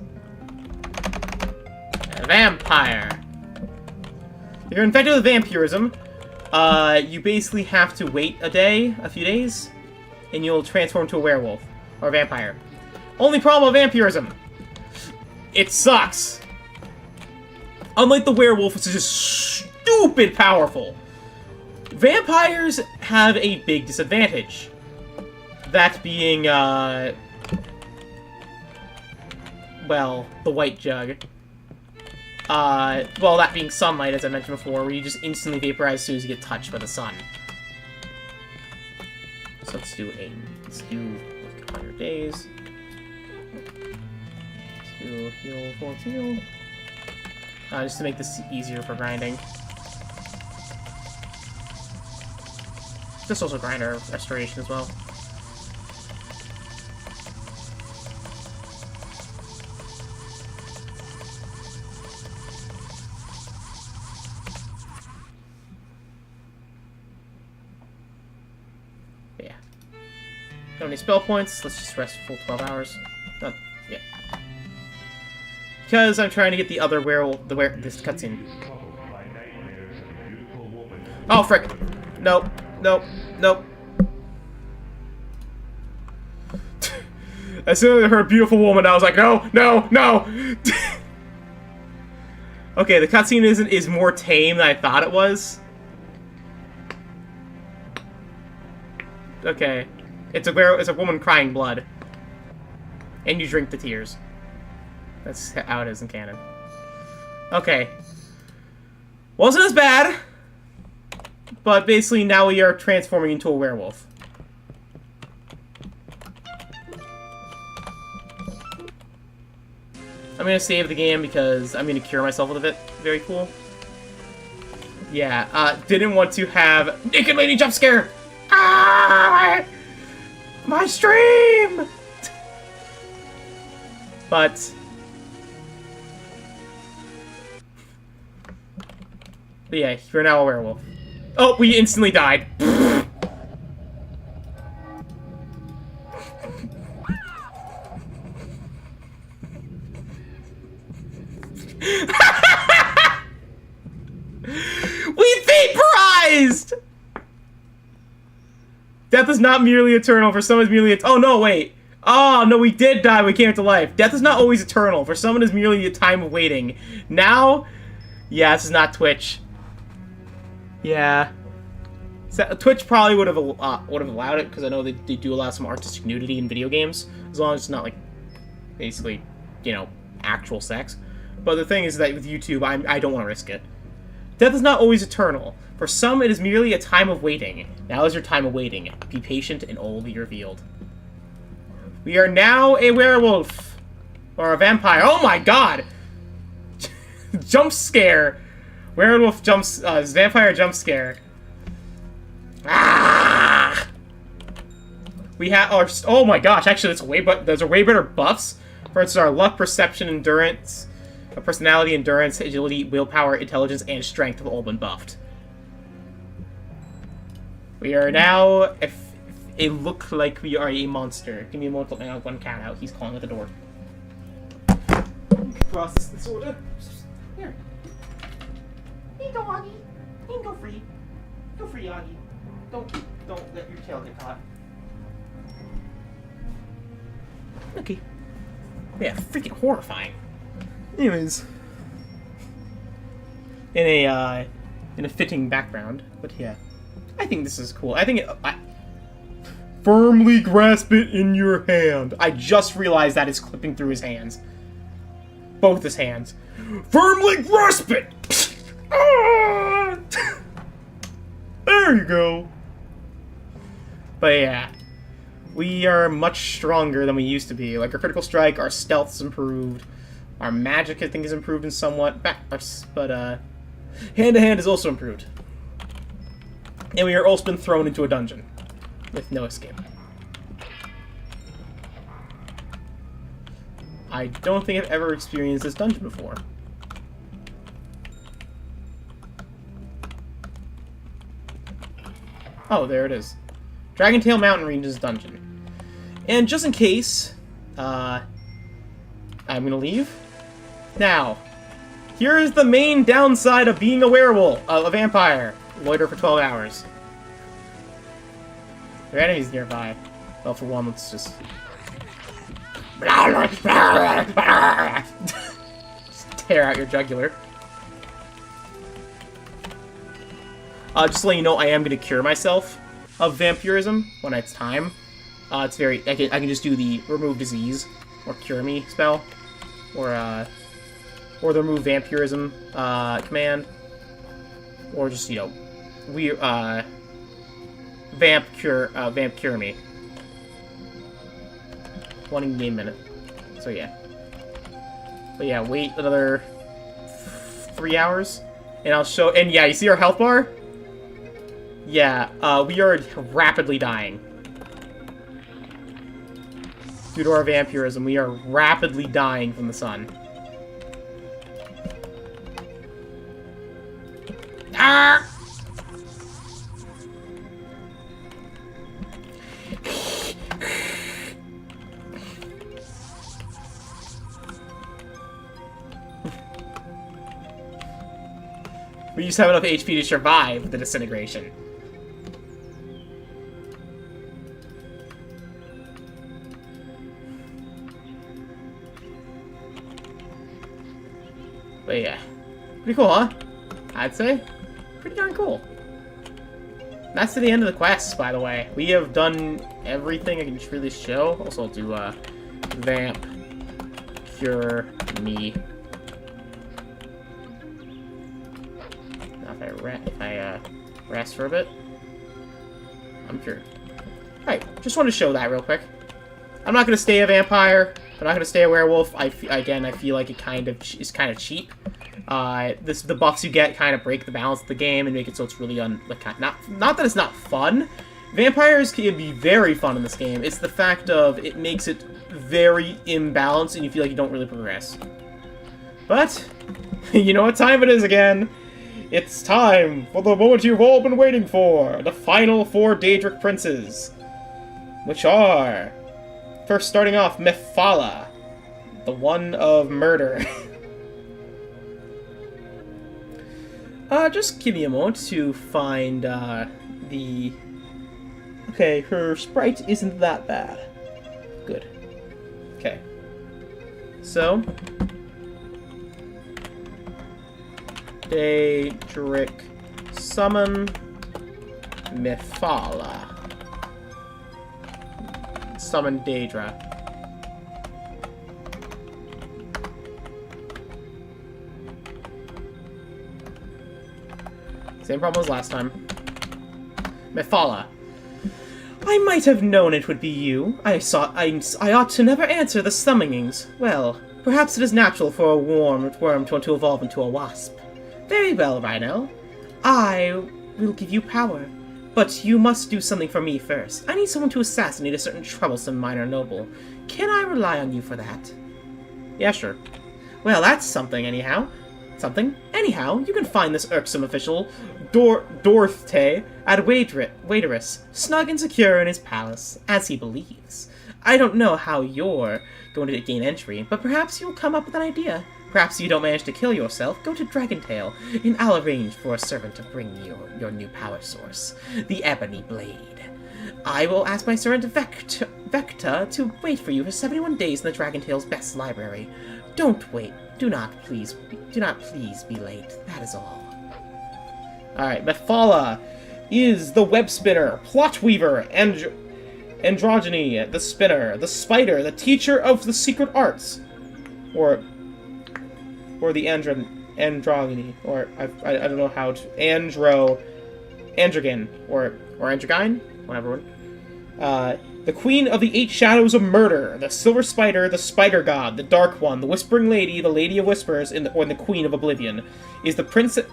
A vampire. If you're infected with vampirism, you basically have to wait a few days, and you'll transform to a werewolf, or a vampire. Only problem with vampirism, it sucks. Unlike the werewolf, which is just stupid powerful, vampires have a big disadvantage. That being, well, the white jug. Well, that being sunlight, as I mentioned before, where you just instantly vaporize as soon as you get touched by the sun. So let's do 100 days. 2 heal, 4 heal. Just to make this easier for grinding. This also grinder restoration as well. Yeah. Don't need spell points. Let's just rest full 12 hours. Yeah. Because I'm trying to get the other werewolf, this cutscene. Oh, frick! Nope. Nope. Nope. As soon as I heard beautiful woman, I was like, no, no, no! Okay, the cutscene is more tame than I thought it was. Okay. It's a woman crying blood. And you drink the tears. That's how it is in canon. Okay. Wasn't as bad. But basically now we are transforming into a werewolf. I'm gonna save the game because I'm gonna cure myself with it. Very cool. Yeah, didn't want to have naked lady jump scare! Ah! My stream! But yeah, you're now a werewolf. Oh, we instantly died. We vaporized! Death is not merely eternal. For some, it's merely... Oh, no, wait. Oh, no, we did die. We came to life. Death is not always eternal. For some, it is merely a time of waiting. Now... Yeah, this is not Twitch. Yeah. So, Twitch probably would have allowed it, because I know they do allow some artistic nudity in video games, as long as it's not, like, basically, you know, actual sex. But the thing is that with YouTube, I don't want to risk it. Death is not always eternal. For some, it is merely a time of waiting. Now is your time of waiting. Be patient, and all will be revealed. We are now a werewolf. Or a vampire. Oh my god! Jump scare! Werewolf jumps... vampire jump scare. Ah! We have our... Oh my gosh, actually, those are way better buffs. For instance, our luck, perception, endurance, personality, endurance, agility, willpower, intelligence, and strength have all been buffed. We are now... It look like we are a monster. Give me a moment to let my one cat out. He's calling at the door. Process this order. Here. Here you go, Augie. You can go free. Go free, Augie. Don't let your tail get caught. Okay. Yeah, freaking horrifying. Anyways. In a fitting background, but yeah. I think this is cool. I think firmly grasp it in your hand. I just realized that it's clipping through his hands. Both his hands. Firmly grasp it! Ah! There you go. But yeah. We are much stronger than we used to be. Like, our critical strike, our stealth is improved. Our magic, I think, is improved in somewhat. But, hand-to-hand is also improved. And we are also been thrown into a dungeon. With no escape. I don't think I've ever experienced this dungeon before. Oh, there it is. Dragontail Mountain Ranges dungeon. And just in case, I'm gonna leave. Now, here is the main downside of being a werewolf, a vampire. Loiter for 12 hours. There are enemies nearby. Well, for one, let's just... just tear out your jugular. Just to let you know, I am going to cure myself of vampirism when it's time. It's very... I can just do the remove disease or cure me spell. Or the remove vampirism command. Or just, you know, vamp cure me. One in-game minute. So yeah. But yeah, wait another 3 hours, and I'll show. And yeah, you see our health bar? Yeah, we are rapidly dying. Due to our vampirism, we are rapidly dying from the sun. Ah! We just have enough HP to survive the disintegration. But yeah, pretty cool, huh? I'd say pretty darn cool. That's to the end of the quest, by the way. We have done everything I can really show. Also, I'll do vamp cure me. Now if I rest for a bit, I'm cured. Alright, just want to show that real quick. I'm not gonna stay a vampire. I'm not gonna stay a werewolf. I feel like it is kind of cheap. The buffs you get kind of break the balance of the game and make it so it's really not that it's not fun. Vampires can be very fun in this game. It's the fact of it makes it very imbalanced and you feel like you don't really progress. But you know what time it is again. It's time for the moment you've all been waiting for. The final 4 Daedric princes, which are, first starting off, Mephala, the one of murder. Just give me a moment to find, the... Okay, her sprite isn't that bad. Good. Okay. So... Daedric summon Mephala. Summon Daedra. Same problem as last time. Mephala. I might have known it would be you. I ought to never answer the summonings. Well, perhaps it is natural for a worm to evolve into a wasp. Very well, Rhino. I will give you power. But you must do something for me first. I need someone to assassinate a certain troublesome minor noble. Can I rely on you for that? Yeah, sure. Well, that's something, anyhow. Anyhow, you can find this irksome official, Dorthe, at Waiterus, snug and secure in his palace, as he believes. I don't know how you're going to gain entry, but perhaps you'll come up with an idea. Perhaps you don't manage to kill yourself, go to Dragontail, and I'll arrange for a servant to bring you your new power source, the Ebony Blade. I will ask my servant Vecta to wait for you for 71 days in the Dragontail's best library. Don't wait. Do not please be late. That is all. Alright, Mephala is the web spinner, plot weaver, androgyny, the spinner, the spider, the teacher of the secret arts. Or the androgyny, or I don't know how to androgen, or androgyne, whatever one. The Queen of the 8 Shadows of Murder, the Silver Spider, the Spider God, the Dark One, the Whispering Lady, the Lady of Whispers, or the Queen of Oblivion, is the Princess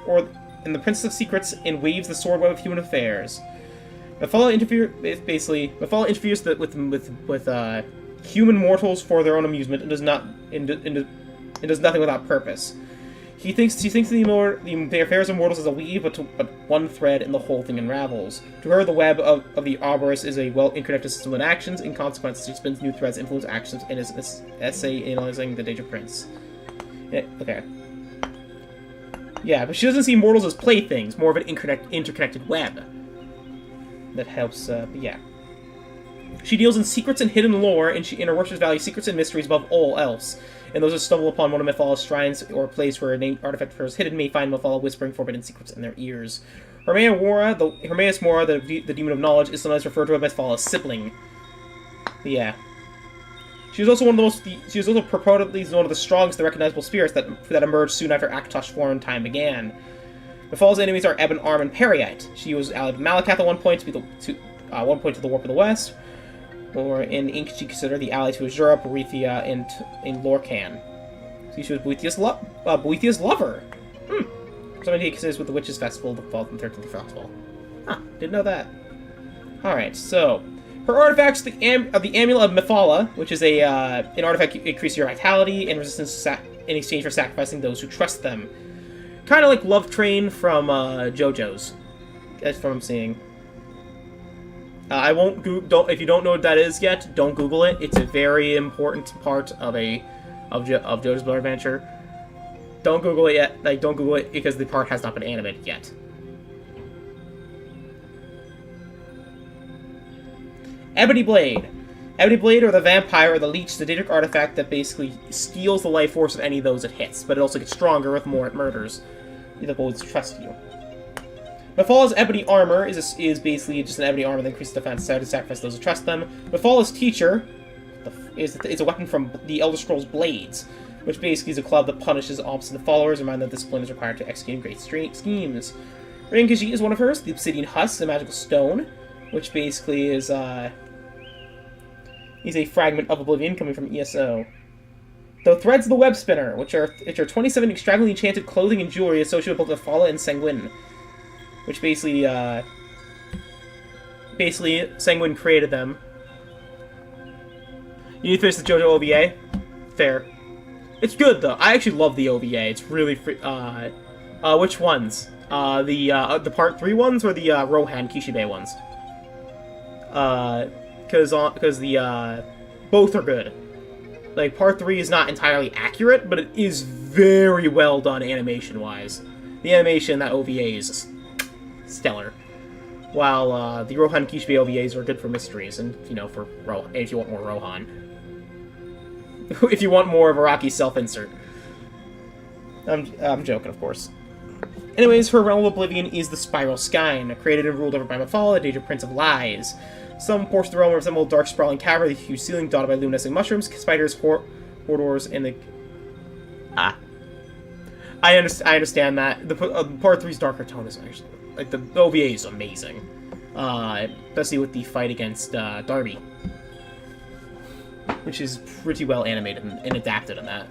and the Princess of Secrets, and waves the sword web of human affairs. Mephala interferes with human mortals for their own amusement and does nothing without purpose. He thinks the affairs of mortals is a weave, but one thread and the whole thing unravels. To her, the web of the Arborist is a well-interconnected system of actions. In consequence, she spins new threads, influence actions, in his essay analyzing the Daedric Prince. Yeah, okay. Yeah, but she doesn't see mortals as playthings, more of an interconnected web. That helps, but yeah. She deals in secrets and hidden lore, and her worship values secrets and mysteries above all else. And those who stumble upon one of Mephala's shrines or a place where a named artifact of hers hidden may find Mephala whispering forbidden secrets in their ears. Hermaeus Mora, the demon of knowledge, is sometimes referred to as Mephala's sibling. But yeah. She was also purportedly one of the strongest and recognizable spirits that emerged soon after Akatosh's foreign time began. Mephala's enemies are Ebon, Arm, and Periite. She was allied with Malakath at one point to the Warp of the West. or in ancient consider the ally to Azura, Boethia, and in Lorcan. So she was Boethia's lover. Somebody he considers with the Witches' Festival, the 12th and 13th Festival. Huh, didn't know that. Alright, so her artifacts, the Amulet of Mephala, which is an artifact that increases your vitality and resistance in exchange for sacrificing those who trust them. Kind of like Love Train from JoJo's. That's what I'm seeing. I won't if you don't know what that is yet, don't Google it. It's a very important part of JoJo's Bizarre Adventure. Don't Google it yet. Like, don't Google it because the part has not been animated yet. Ebony Blade. Ebony Blade, or the Vampire, or the Leech, the Daedric artifact that basically steals the life force of any of those it hits, but it also gets stronger with more it murders. The bullets trust you. Mephala's Ebony Armor is basically just an ebony armor that increases defense to sacrifice those who trust them. Mephala's Teacher is a weapon from the Elder Scrolls Blades, which basically is a club that punishes obstinate followers, remind them that discipline is required to execute great schemes. Rinkaji is one of hers, the Obsidian Husk, a magical stone, which basically is a fragment of Oblivion coming from ESO. The Threads of the Web Spinner, which are 27 extravagantly enchanted clothing and jewelry associated with both Mephala and Sanguine, which basically Sanguine created them. You need to finish the JoJo OVA? Fair. It's good, though. I actually love the OVA. It's really free. Which ones? The Part 3 ones or the Rohan Kishibe ones? Because both are good. Like, Part 3 is not entirely accurate, but it is very well done animation-wise. The animation in that OVA is stellar. While the Rohan Kishibe OVAs are good for mysteries, and, you know, for if you want more Rohan. If you want more of Araki's self-insert. I'm joking, of course. Anyways, her realm of oblivion is the Spiral Skyne, created and ruled over by Mephala, the Daedric Prince of Lies. Some portions of the realm resemble a dark, sprawling cavern with a huge ceiling dotted by luminescent mushrooms, spiders, horrors, and the... I understand that. The Part 3's darker tone is actually... Like, the OVA is amazing. Especially with the fight against Darby. Which is pretty well animated and adapted in that.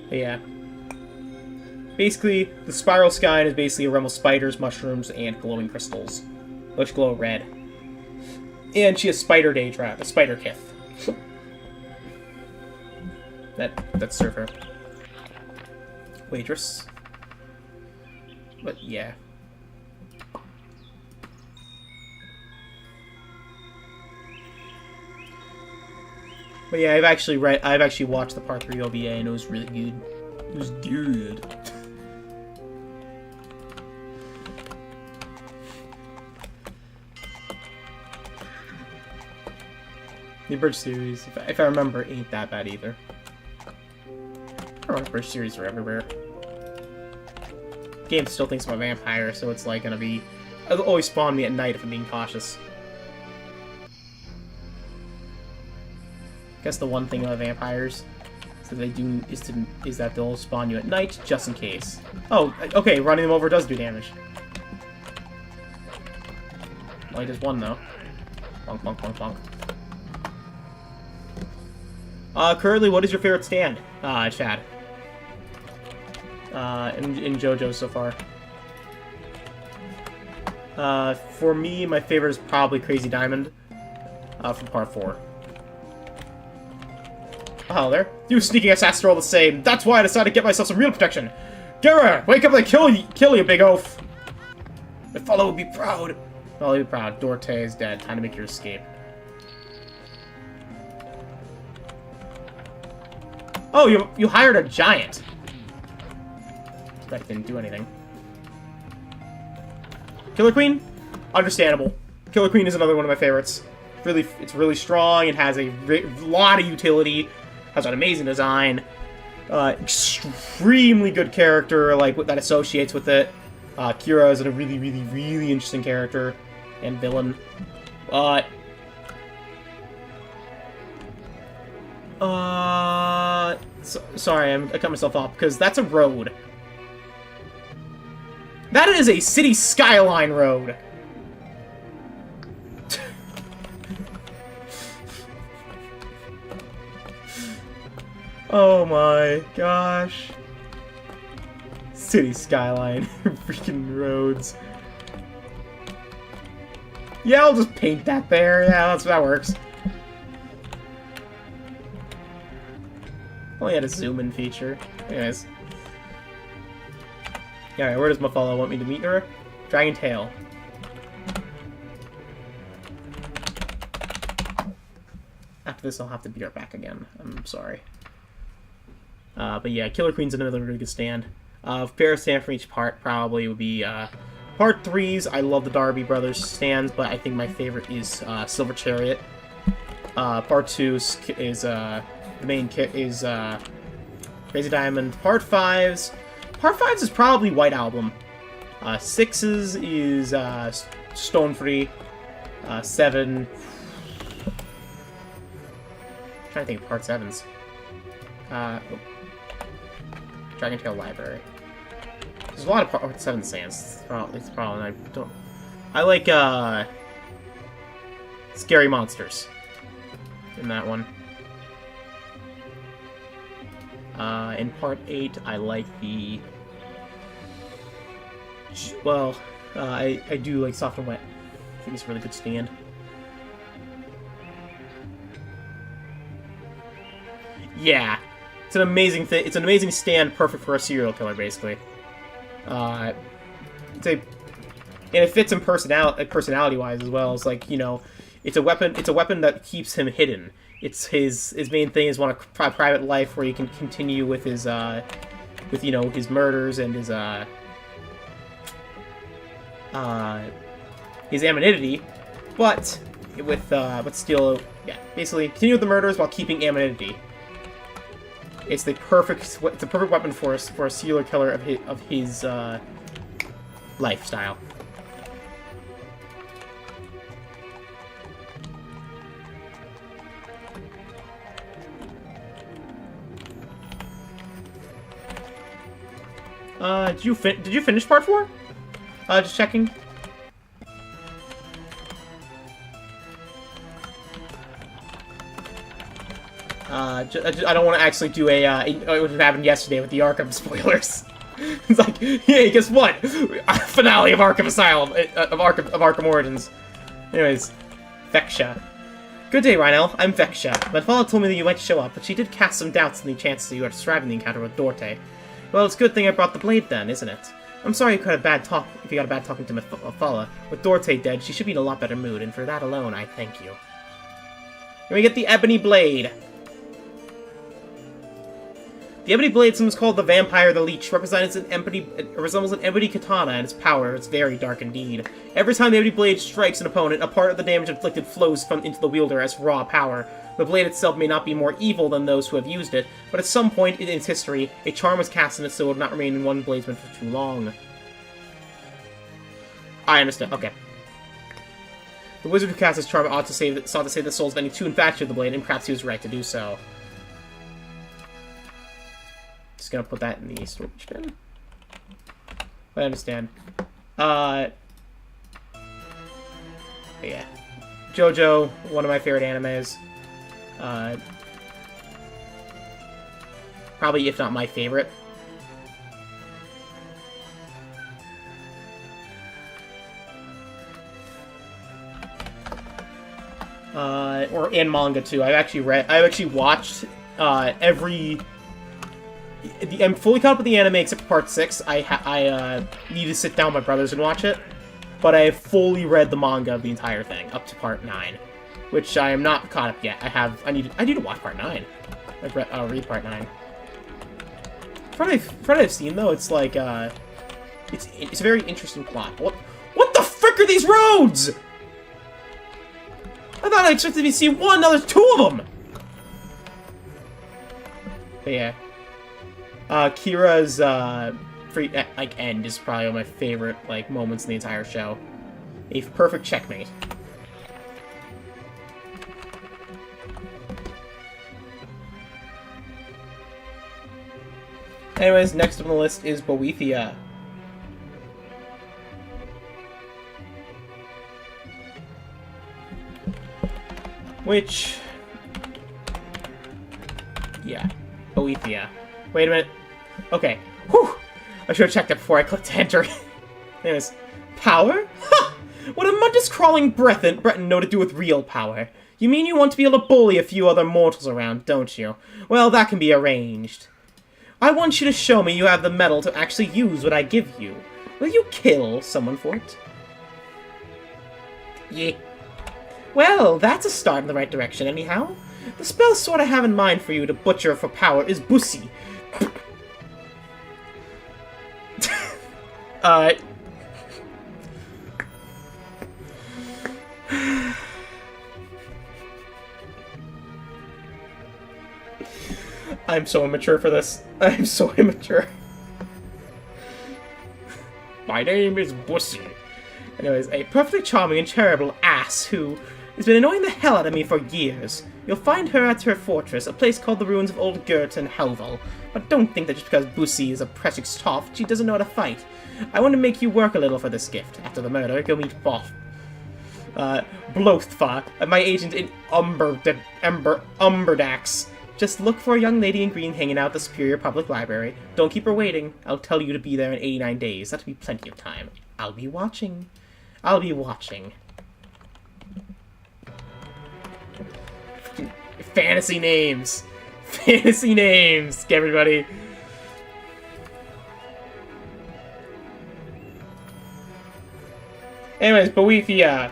But yeah. Basically, the Spiral Skyne is basically a realm of spiders, mushrooms, and glowing crystals, which glow red. And she has Spider Daedra, the Spider Kith. That serve her. Waitress. But yeah. But yeah, I've actually watched the Part 3 OVA and it was really good. It was good. The Bridge series, if I remember, ain't that bad either. I don't know, Bridge series are everywhere. Game still thinks I'm a vampire, so it's like gonna be... It'll always spawn me at night if I'm being cautious. I guess the one thing about vampires is that they'll spawn you at night just in case. Oh, okay, running them over does do damage. Only does one though. Bonk, bonk, bonk, bonk. Currently, what is your favorite stand, Chad? In JoJo so far. For me, my favorite is probably Crazy Diamond, from Part 4. Oh, there. You sneaking assassins are all the same. That's why I decided to get myself some real protection. Gara, wake up and kill you, big oaf. The fellow would be proud. Well, he'll be proud. Dorte is dead. Time to make your escape. Oh, you hired a giant. That didn't do anything. Killer Queen? Understandable. Killer Queen is another one of my favorites. It's really strong. It has a lot of utility. Has an amazing design. Extremely good character, like that associates with it. Kira is a really, really, really interesting character and villain. Sorry, I cut myself off because that's a road. That is a city skyline road. Oh my gosh. City skyline. Freaking roads. Yeah, I'll just paint that there. Yeah, that works. Only had a zoom in feature. Anyways. Alright, where does Mafala want me to meet her? Dragon Tail. After this, I'll have to beat her back again. I'm sorry. But yeah, Killer Queen's another really good stand. Fair stand from each part probably would be part 3's. I love the Darby Brothers stands, but I think my favorite is Silver Chariot. Part 2 is the main kit is Crazy Diamond. Part 5's is probably White Album. 6's is Stone Free. 7. I'm trying to think of part 7's. Dragon Tail Library. There's a lot of part 7 stands. It's probably I don't. I like Scary Monsters in that one. In part 8, I like the. Well, I do like Soft and Wet. I think it's a really good stand. Yeah, it's an amazing thing. It's an amazing stand, perfect for a serial killer, basically. And it fits in personality-wise as well. It's like, you know, it's a weapon. It's a weapon that keeps him hidden. It's his main thing is want a private life where he can continue with his you know, his murders and his anonymity, but still, yeah, basically continue with the murders while keeping anonymity. It's the perfect weapon for a serial killer of his lifestyle. Did you finish part 4? Just checking. I don't want to actually do what happened yesterday with the Arkham spoilers. It's like, hey, guess what? Finale of Arkham Asylum, of Arkham Origins. Anyways, Vexia. Good day, Rhinel. I'm Vexia. My father told me that you might show up, but she did cast some doubts on the chances that you are surviving the encounter with Dorte. Well, it's a good thing I brought the blade then, isn't it? I'm sorry if you got a bad talking to Mafala. With Dorte dead, she should be in a lot better mood, and for that alone, I thank you. And we get the Ebony Blade. The Ebony Blade, sometimes called the Vampire the Leech, resembles an ebony katana, and its power is very dark indeed. Every time the Ebony Blade strikes an opponent, a part of the damage inflicted flows into the wielder as raw power. The blade itself may not be more evil than those who have used it, but at some point in its history, a charm was cast in it so it would not remain in one bladesman for too long. I understand. Okay. The wizard who cast this charm sought to save the souls of any too infatuated with the blade, and perhaps he was right to do so. Just gonna put that in the storage bin. I understand. Yeah. JoJo, one of my favorite animes. Probably, if not my favorite. And manga too. I've actually watched every. I'm fully caught up with the anime except for part 6. I need to sit down with my brothers and watch it, but I have fully read the manga of the entire thing up to part 9, which I am not caught up yet. I need to watch part 9. I'll read part 9. From what I've seen though, it's like it's a very interesting plot. What the frick are these roads? I thought I expected to see one. Now there's 2 of them. But yeah. Kira's end is probably one of my favorite moments in the entire show. A perfect checkmate. Anyways, next on the list is Boethia. Which, yeah, Boethia. Wait a minute. Okay. Whew! I should have checked it before I clicked enter. Anyways, power? Ha! What a mud-crawling Breton know to do with real power? You mean you want to be able to bully a few other mortals around, don't you? Well, that can be arranged. I want you to show me you have the mettle to actually use what I give you. Will you kill someone for it? Yeah. Well, that's a start in the right direction, anyhow. The spell sort I have in mind for you to butcher for power is Bussy. I'm so immature for this. I'm so immature. My name is Bussy. Anyways, a perfectly charming and charitable ass who has been annoying the hell out of me for years. You'll find her at her fortress, a place called the Ruins of Old Gert and Helval. But don't think that just because Bussy is a precious soft, she doesn't know how to fight. I want to make you work a little for this gift. After the murder, go meet Blothfa, my agent in Umberdax. Just look for a young lady in green hanging out at the Superior Public Library. Don't keep her waiting. I'll tell you to be there in 89 days. That'll be plenty of time. I'll be watching. I'll be watching. Fantasy names. Fantasy names, everybody. Anyways, Boethia,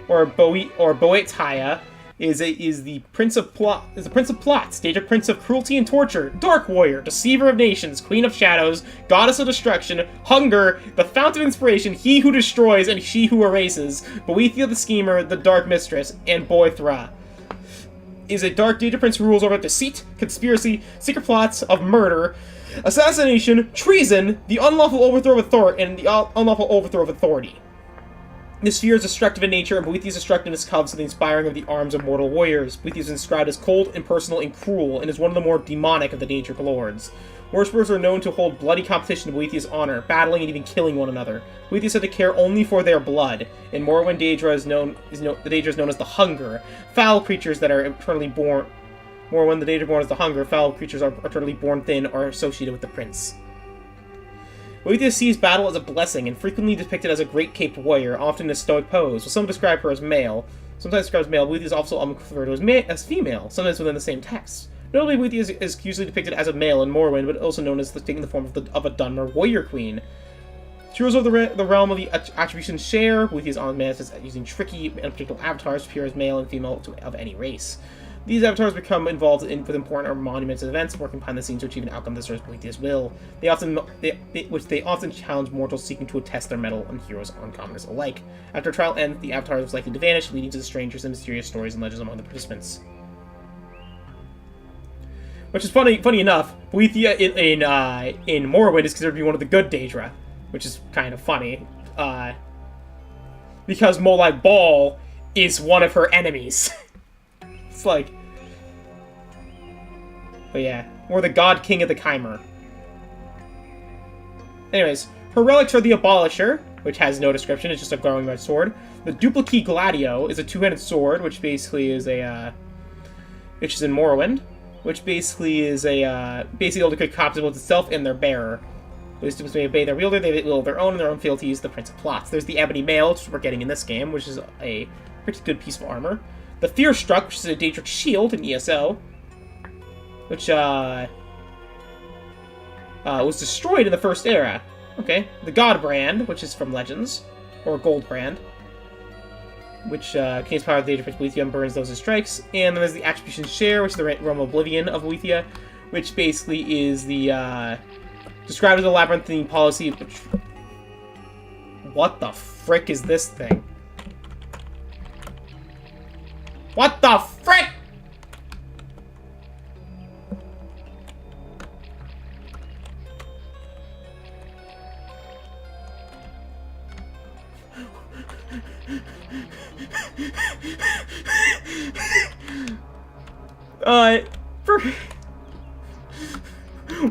or Boethiah, is the Prince of Plots, Daedric Prince of Cruelty and Torture, Dark Warrior, Deceiver of Nations, Queen of Shadows, Goddess of Destruction, Hunger, the Fount of Inspiration, He who destroys and She who erases, Boethia the Schemer, the Dark Mistress, and Boethra. Is a Dark Daedric Prince who rules over deceit, conspiracy, secret plots of murder, assassination, treason, the unlawful overthrow of authority. This sphere is destructive in nature, and Boethia's destructiveness comes to the inspiring of the arms of mortal warriors. Boethia is inscribed as cold, impersonal, and cruel, and is one of the more demonic of the Daedric lords. Worshippers are known to hold bloody competition in Boethia's honor, battling and even killing one another. Boethia is said to care only for their blood. In Morrowind, Daedra is known as the Hunger, foul creatures that are eternally born. Morrowind, the Daedra born as the Hunger, foul creatures are eternally born thin, are associated with the prince. Boethia sees battle as a blessing and frequently depicted as a great caped warrior, often in a stoic pose. While some describe her as male, sometimes described as male, Boethia is also referred to as female, sometimes within the same text. Notably, Boethia is usually depicted as a male in Morrowind, but also known as taking the form of a Dunmer warrior queen. She rules over the realm of the attribution share. Boethia is manifest as using tricky and unpredictable avatars to appear as male and female of any race. These avatars become involved with important or monumental events, working behind the scenes to achieve an outcome that serves Boethia's will. They often challenge mortals seeking to attest their mettle on heroes and uncommoners alike. After trial ends, the avatar is likely to vanish, leading to the strangers and mysterious stories and legends among the participants. Which is funny enough. Boethia in Morrowind is considered to be one of the good Daedra, which is kind of funny, because Molag Bal is one of her enemies. It's like, but yeah, or the God King of the Chimer. Anyways, her relics are the Abolisher, which has no description, it's just a glowing red sword. The Duplicate Gladio is a two-handed sword, which basically is which is in Morrowind, which basically is basically able to create copies of both itself and their bearer. Those may obey their wielder, they will their own, and their own fealties, the Prince of Plots. There's the Ebony Mail, which we're getting in this game, which is a pretty good piece of armor. The Fear Struck, which is a Daedric shield in ESO, which was destroyed in the First Era. Okay. The God Brand, which is from Legends, or Gold Brand, which contains power of the Daedric Prince Boethia and burns those it strikes. And then there's the Attribution Share, which is the Realm of Oblivion of Boethia, which basically is the described as a labyrinthine policy. Which, what the frick is this thing? What the frick?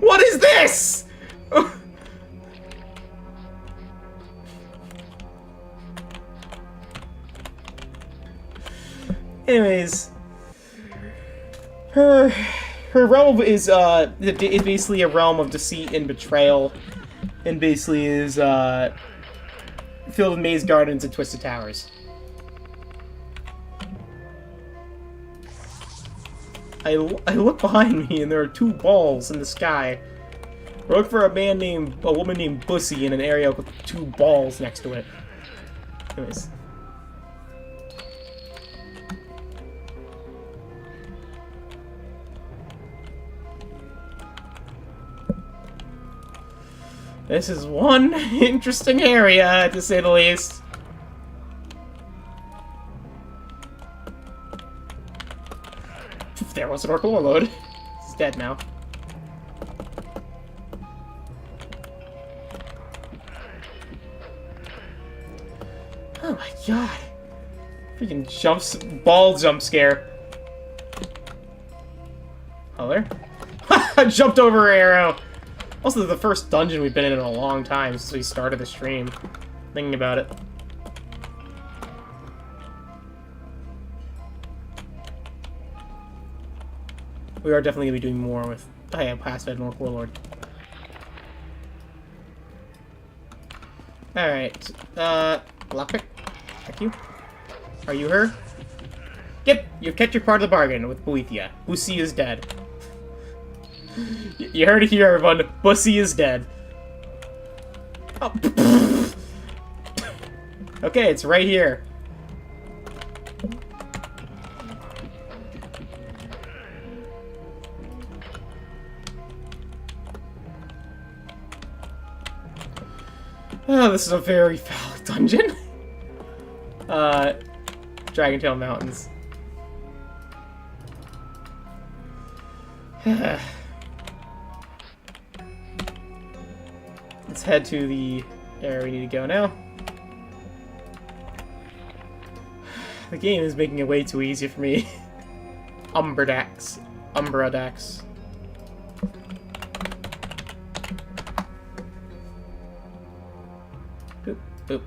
What is this? Anyways, her her realm is basically a realm of deceit and betrayal, and basically is filled with maze gardens and twisted towers. I look behind me and there are 2 balls in the sky. I look for a woman named Bussy in an area with 2 balls next to it. Anyways. This is one interesting area, to say the least. There was an Orc Warlord. He's dead now. Oh my god. Freaking ball jump scare. Hello? I jumped over her arrow. Also, the first dungeon we've been in a long time since we started the stream. Thinking about it. We are definitely going to be doing more with Pass Fed Orc Warlord. Alright. Lockpick. Thank you. Are you her? Yep, you've kept your part of the bargain with Boethia. Bussy is dead. You heard it here, everyone. Bussy is dead. Oh. Okay, it's right here. Oh, this is a very foul dungeon. Dragontail Mountains. Let's head to the area we need to go now. The game is making it way too easy for me. Umbradax. Boop, boop.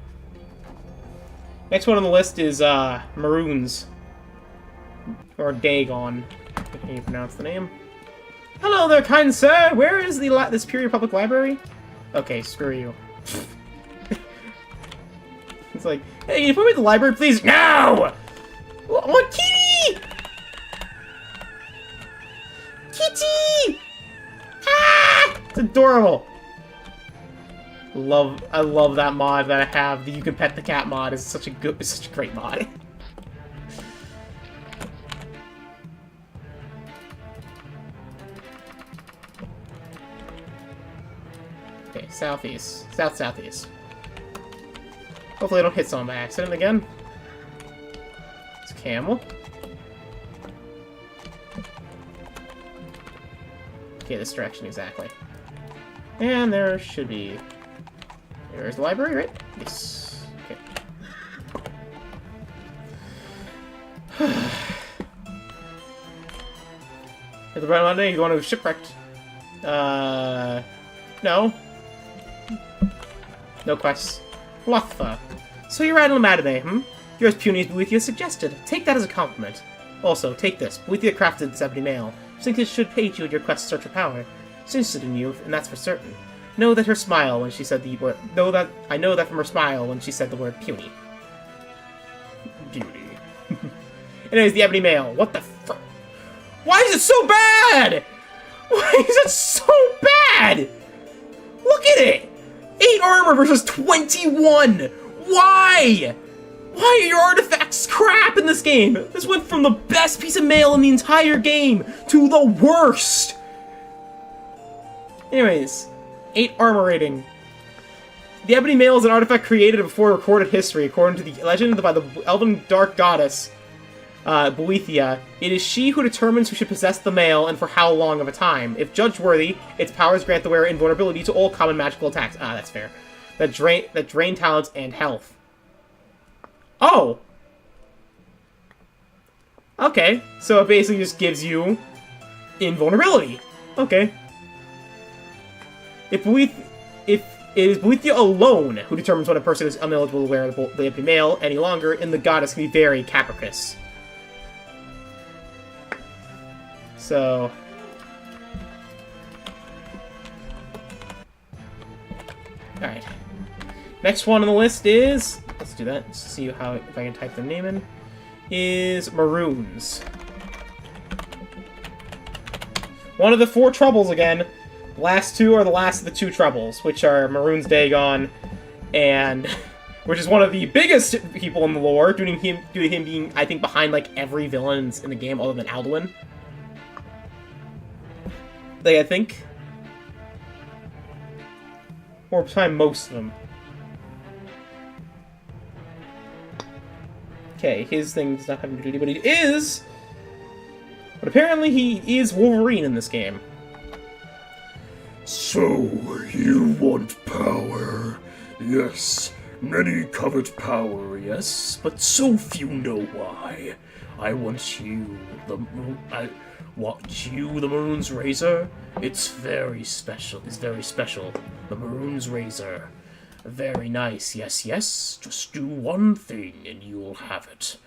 Next one on the list is Maroons. Or Dagon. I can't even pronounce the name. Hello there, kind sir! Where is the Superior Public Library? Okay, screw you. It's like, hey, can you put me at the library, please? No! What, kitty? Kitty! Ah! It's adorable. I love that mod that I have. The You Can Pet the Cat mod is such a great mod. Okay, southeast. Southeast. Hopefully I don't hit someone by accident again. It's camel. Okay, this direction exactly. And there should be... There's the library, right? Yes. Okay. Hit the right Monday, you want to shipwrecked. No. No quests. Lothfa. So you're riding a matinee, hmm? You're as puny as Boethia suggested. Take that as a compliment. Also, take this. Boethia crafted this ebony mail. You think it should aid you in your quest to search for power. She's interested in you, and that's for certain. Know that her smile when she said the word. I know that from her smile when she said the word puny. Beauty. Anyways, the ebony mail. What the fr? Why is it so bad? Why is it so bad? Look at it. 8 armor versus 21! Why? Why are your artifacts crap in this game? This went from the best piece of mail in the entire game to the worst! Anyways, 8 armor rating. The ebony mail is an artifact created before recorded history, according to the legend by the elven dark goddess, Boethia. It is she who determines who should possess the mail and for how long of a time. If judged worthy, its powers grant the wearer invulnerability to all common magical attacks. Ah, that's fair. That drain talents and health. Oh! Okay, so it basically just gives you invulnerability. Okay. If it is Boethia alone who determines when a person is ineligible to wear the ebony mail any longer, and the goddess can be very capricious. So, Alright. Next one on the list is... Let's do that. Let's see how if I can type their name in. Is Maroons. One of the 4 troubles again. Last 2 are the last of the 2 troubles, which are Maroons Dagon and... which is one of the biggest people in the lore, due to him being, I think, behind, like, every villain in the game other than Alduin. I think. Or behind most of them. Okay, his thing does not have a duty, but he is... But apparently he is Wolverine in this game. So, you want power? Yes, many covet power, yes, but so few know why. I want you, the Maroon's Razor. It's very special. It's very special. The Maroon's Razor. Very nice. Yes, yes. Just do one thing and you'll have it.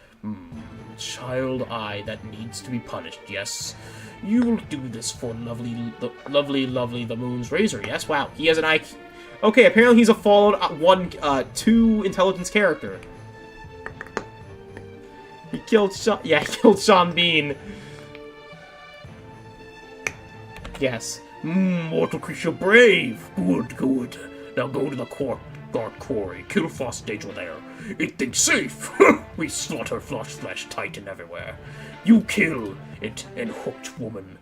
Child eye that needs to be punished. Yes. You'll do this for lovely the Moon's Razor. Yes. Wow. He has an IQ. Okay. Apparently he's a followed 2 intelligence character. He killed he killed Sean Bean. Yes. Mortal creature brave. Good, good. Now go to the guard quarry. Kill Frost Danger there. It thinks safe. We slaughter flesh titan everywhere. You kill it and Hooked Woman.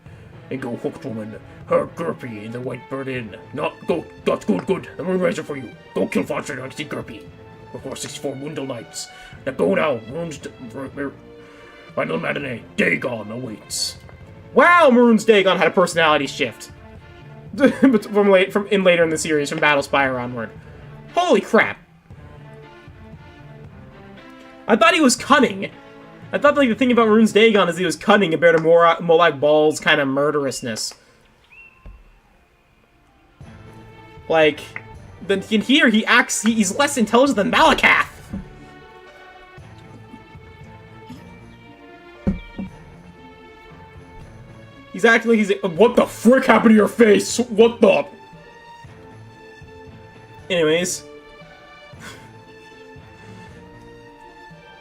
And go Hooked Woman. Her Gerpy in the White Bird Inn. Not go. That's good, good. The Moon Razor for you. Go kill Frost Danger and see Gerpy. Before 64 Windle Knights. Now go now. Final matinee. Dagon awaits. Wow, Maroon's Dagon had a personality shift. from later in the series, from Battle Spire onward. Holy crap! I thought he was cunning. I thought like the thing about Maroon's Dagon is he was cunning compared to Molag Bal's kind of murderousness. Like, in here he's less intelligent than Malakath. He's acting like he's... What the frick happened to your face? What the... Anyways.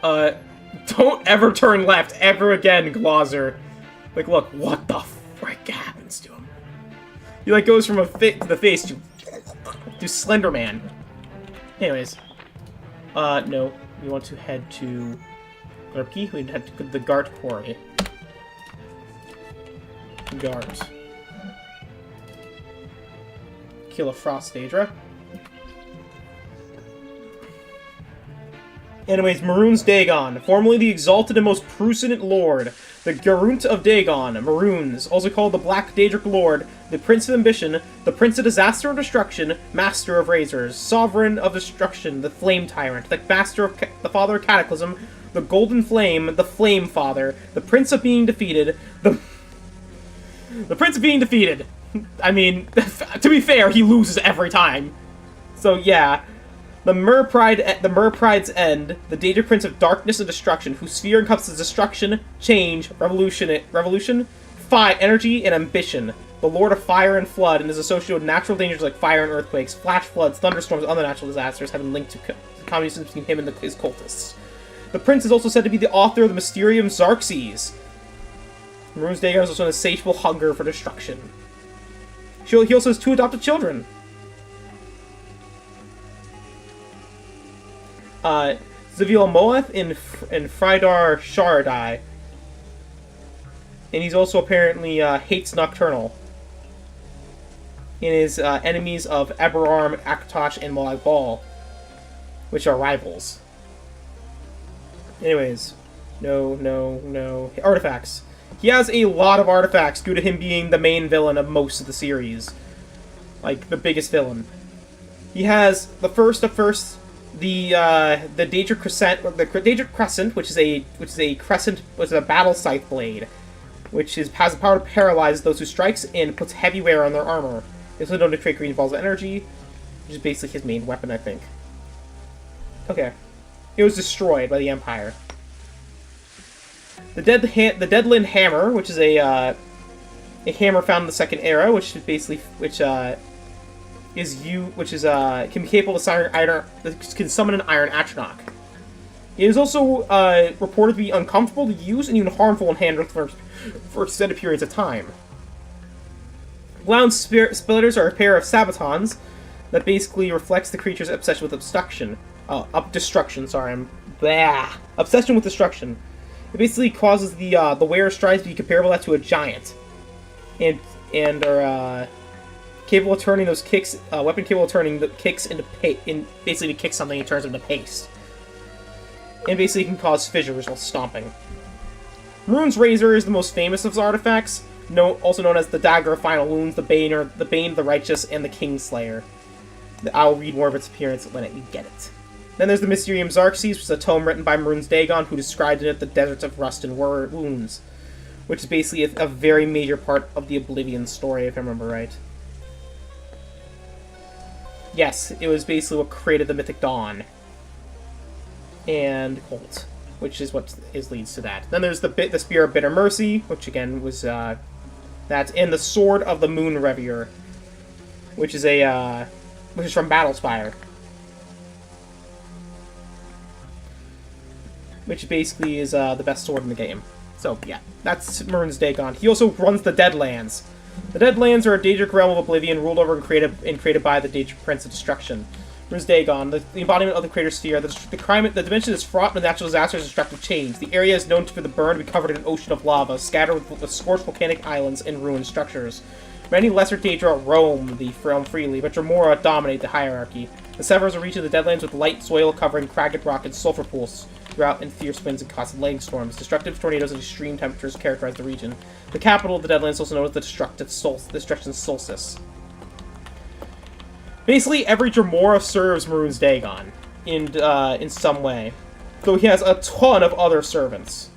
Don't ever turn left ever again, Glauser. Like, look, what the frick happens to him? He, like, goes from to the face to Slender Man. Anyways. No. We want to head to... Garpki? We head to the Gart Quarry. Guards. Kill a Frost Daedra. Anyways, Maroon's Dagon, formerly the exalted and most puissant lord, the Garunt of Dagon, Maroons, also called the Black Daedric Lord, the Prince of Ambition, the Prince of Disaster and Destruction, Master of Razors, Sovereign of Destruction, the Flame Tyrant, the Master of the Father of Cataclysm, the Golden Flame, the Flame Father, the Prince of Being Defeated, the Prince of Being Defeated. I mean, to be fair, he loses every time. So yeah, the Merpride's End, the Daedric Prince of Darkness and Destruction, whose sphere encompasses destruction, change, revolution, energy, and ambition. The Lord of Fire and Flood, and is associated with natural dangers like fire and earthquakes, flash floods, thunderstorms, and other natural disasters, having linked to communications between him and his cultists. The Prince is also said to be the author of the Mysterium Xarxes. Maroon's Dagon is also an insatiable hunger for destruction. He also has 2 adopted children. Zivil Moeth and Frydar Sharadai. And he's also apparently hates Nocturnal. And is enemies of Eberarm, Akatosh, and Molag Bal, which are rivals. Anyways, no. Artifacts. He has a lot of artifacts due to him being the main villain of most of the series. Like, the biggest villain. He has the Daedric Crescent, which is a battle scythe blade, which has the power to paralyze those who strikes and puts heavy wear on their armor. It's also known to create green balls of energy, which is basically his main weapon, I think. Okay. It was destroyed by the Empire. The Deadland Hammer, which is a hammer found in the Second Era, which is basically can be capable of can summon an iron atronach. It is also reported to be uncomfortable to use and even harmful when handled for extended periods of time. Glound splitters are a pair of sabatons that basically reflects the creature's obsession with destruction. Destruction, sorry, obsession with destruction. It basically causes the wearer's strides to be comparable to a giant, and are capable of turning those kicks, weapon capable of turning the kicks into basically to kick something, it turns into paste, and basically can cause fissures while stomping. Rune's Razor is the most famous of his artifacts, also known as the Dagger of Final Wounds, the Bane of the Righteous, and the Kingslayer. I'll read more of its appearance when you get it. Then there's the Mysterium Xarxes, which is a tome written by Maroon's Dagon, who described in it the Deserts of Rust and Wounds, which is basically a very major part of the Oblivion story, if I remember right. Yes, it was basically what created the Mythic Dawn and Colt, which is what leads to that. Then there's the Spear of Bitter Mercy, which again was that's in the Sword of the Moon Revier, which is from Battlespire, which basically is the best sword in the game. So yeah, that's Maroon's Dagon. He also runs the Deadlands. The Deadlands are a Daedric realm of Oblivion ruled over and created by the Daedric Prince of Destruction. Maroon's Dagon, the embodiment of the Crater Sphere. The dimension is fraught with natural disasters and destructive change. The area is known for the burn to be covered in an ocean of lava, scattered with scorched volcanic islands and ruined structures. Many lesser Daedra roam the realm freely, but Dremora dominate the hierarchy. The Severs are reaching the Deadlands with light soil covering cragged rock and sulfur pools throughout, and fierce winds and constant lightning storms. Destructive tornadoes and extreme temperatures characterize the region. The capital of the Deadlands is also known as the Destruction Solstice. Basically, every Dremora serves Maroon's Dagon in some way, though he has a ton of other servants,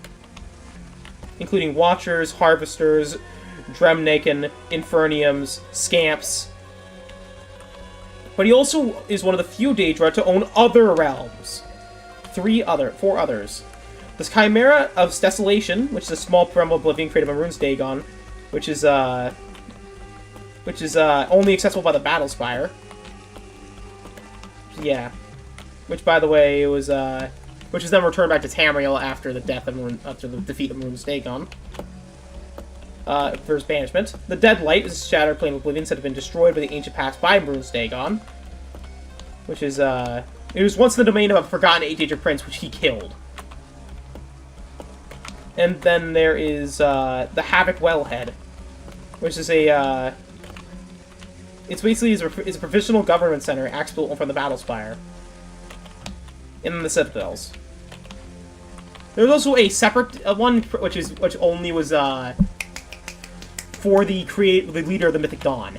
including Watchers, Harvesters, Dremnaken, Inferniums, Scamps. But he also is one of the few Daedra to own other realms. Four others. The Chimera of Desolation, which is a small realm of Oblivion created by Maroon's Dagon, which is only accessible by the Battlespire. Yeah. Which, by the way, was which is then returned back to Tamriel after the defeat of Maroon's Dagon. For his banishment. The Dead Light is a shattered plane of Oblivion that had been destroyed by the ancient past by Maroon's Dagon, which is it was once the domain of a forgotten Daedric prince, which he killed. And then there is the Havoc Wellhead, which is it's basically is a provisional government center accessible from the Battlespire in the Citadels. There's also a separate one which only was for the leader of the Mythic Dawn,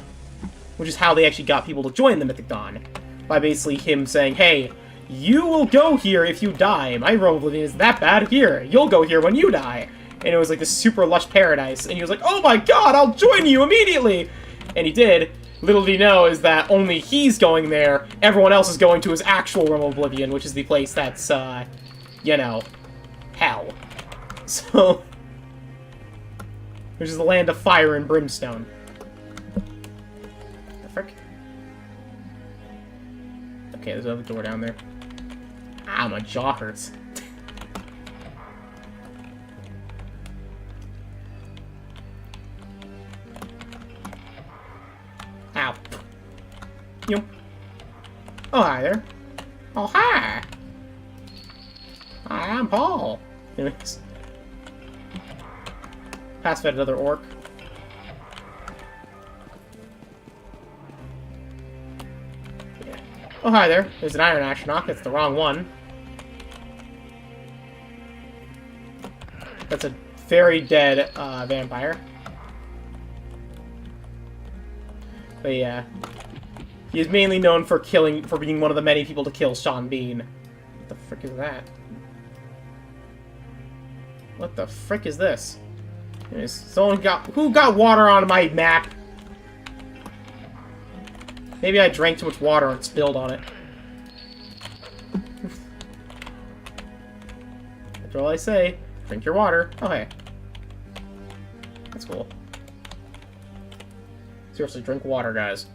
which is how they actually got people to join the Mythic Dawn, by basically him saying, "Hey, you will go here if you die. My realm of Oblivion is that bad here. You'll go here when you die." And it was like this super lush paradise, and he was like, "Oh my god, I'll join you immediately!" And he did. Little did he know is that only he's going there, everyone else is going to his actual realm of Oblivion, which is the place that's, you know, hell. So, which is the land of fire and brimstone. The frick? Okay, there's another door down there. Ah, my jaw hurts. Ow. Yep. Oh, hi there. Oh, hi! Hi, I'm Paul. Anyways. Pacified another orc. Yeah. Oh, hi there. There's an Iron Ashnok. That's the wrong one. That's a very dead vampire. But yeah. He is mainly known for being one of the many people to kill Sean Bean. What the frick is that? What the frick is this? Anyways, who got water on my map? Maybe I drank too much water and spilled on it. That's all I say. Drink your water. Oh, hey. That's cool. Seriously, drink water, guys.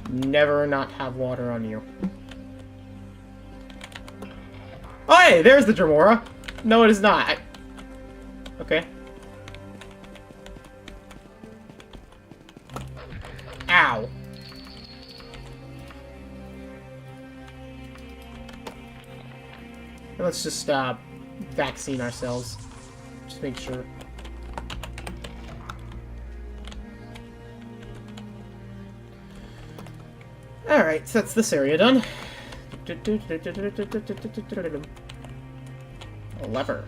Never not have water on you. Oh, hey, there's the Dremora. No, it is not. Okay. Ow. Let's just, vaccine ourselves. Just make sure. Alright, so that's this area done. A lever.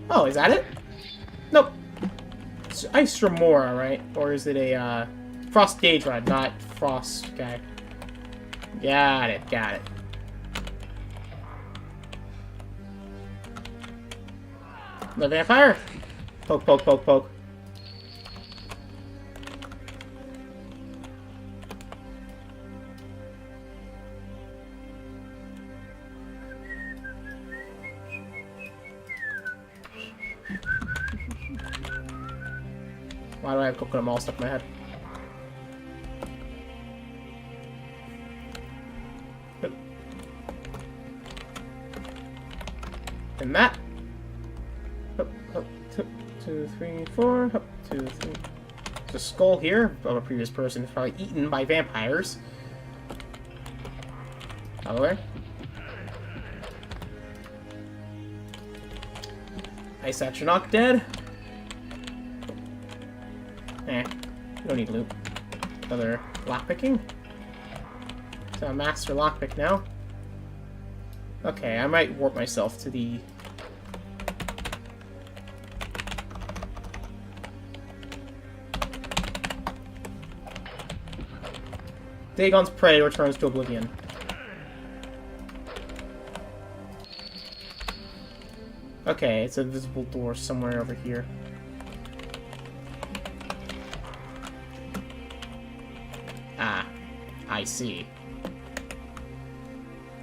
Oh, is that it? Nope. It's Ice Remora, right? Or is it a, Frost Gauge Rod, not Frost guy. Got it, got it. The vampire! Poke, poke, poke, poke. Why do I have coconut mall stuck in my head? And that. Up, up, 2, 3, 4. Up, 2, 3. There's a skull here of a previous person who's probably eaten by vampires. Other. Ice Atronach dead. Eh, you don't need loot. Another lockpicking. So I'm master lockpick now. Okay, I might warp myself to the... Dagon's prey returns to oblivion. Okay, it's a visible door somewhere over here. Ah, I see.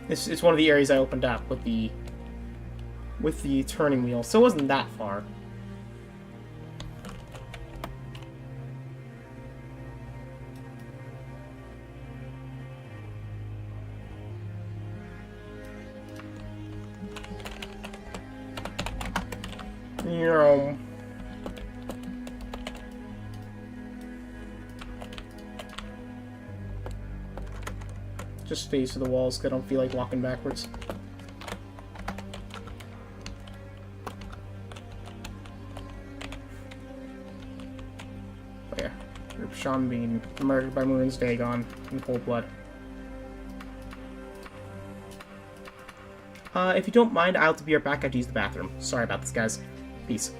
This is one of the areas I opened up with the turning wheel, so it wasn't that far. Just face to the walls, 'cause I don't feel like walking backwards. Oh yeah. Group Sean being murdered by Maroon's Dagon in cold blood. If you don't mind, I'll be right back. I have to use the bathroom. Sorry about this, guys. Peace.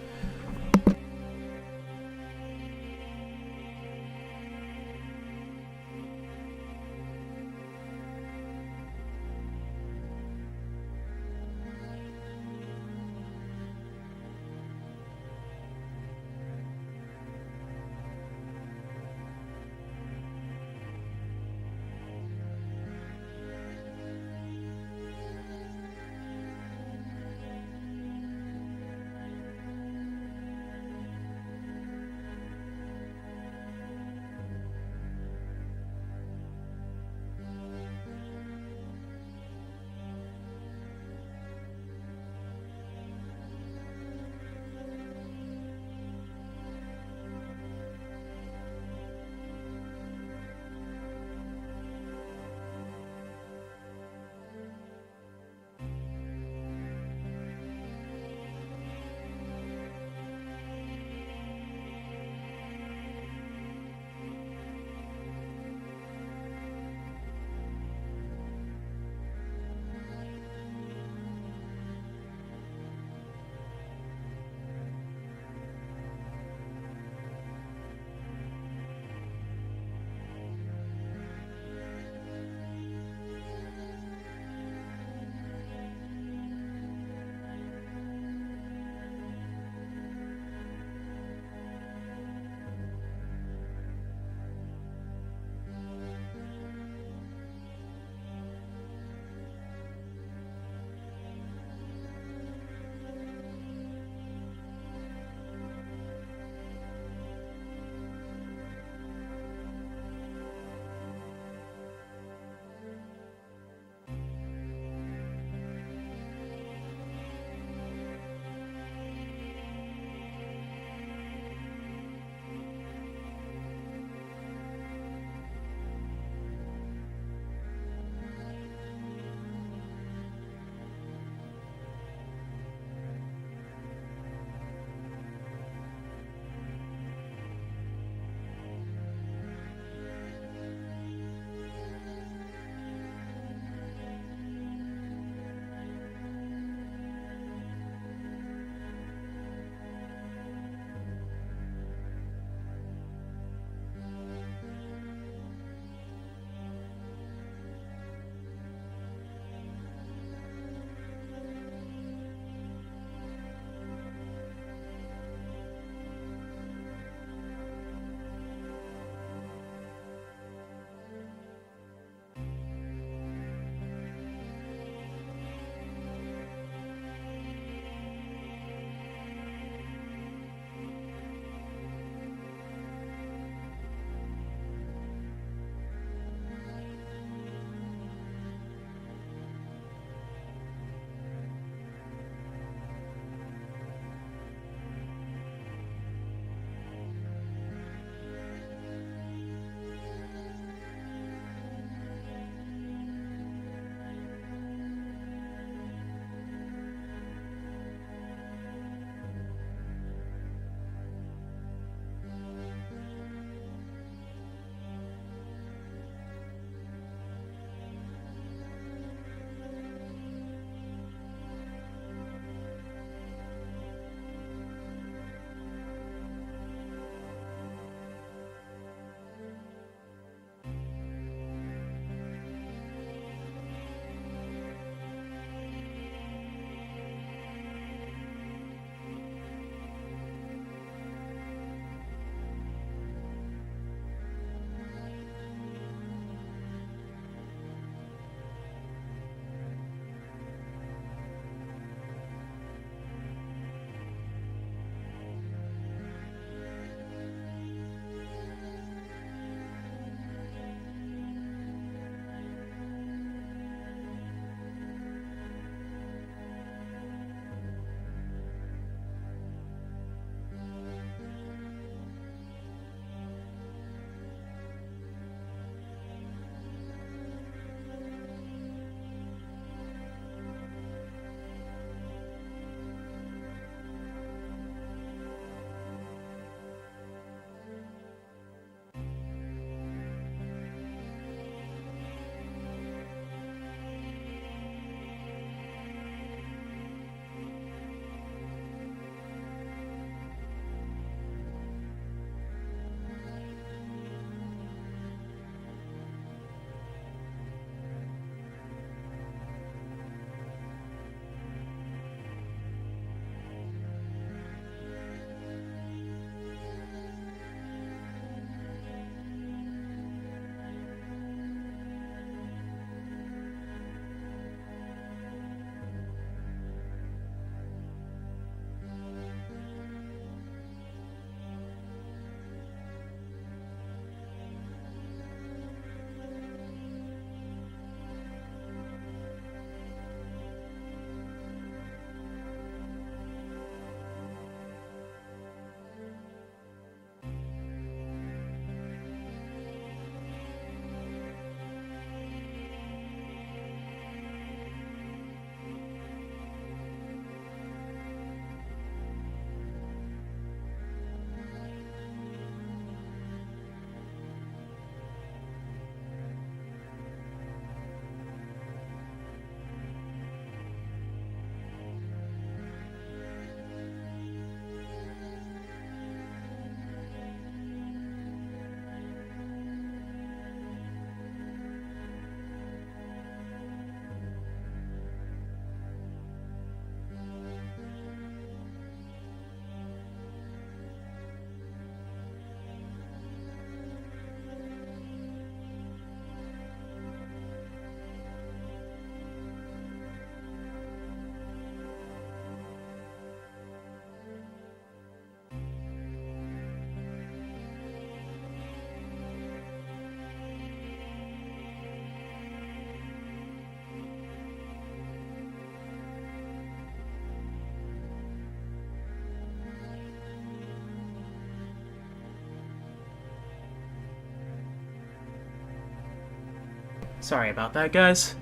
Sorry about that, guys.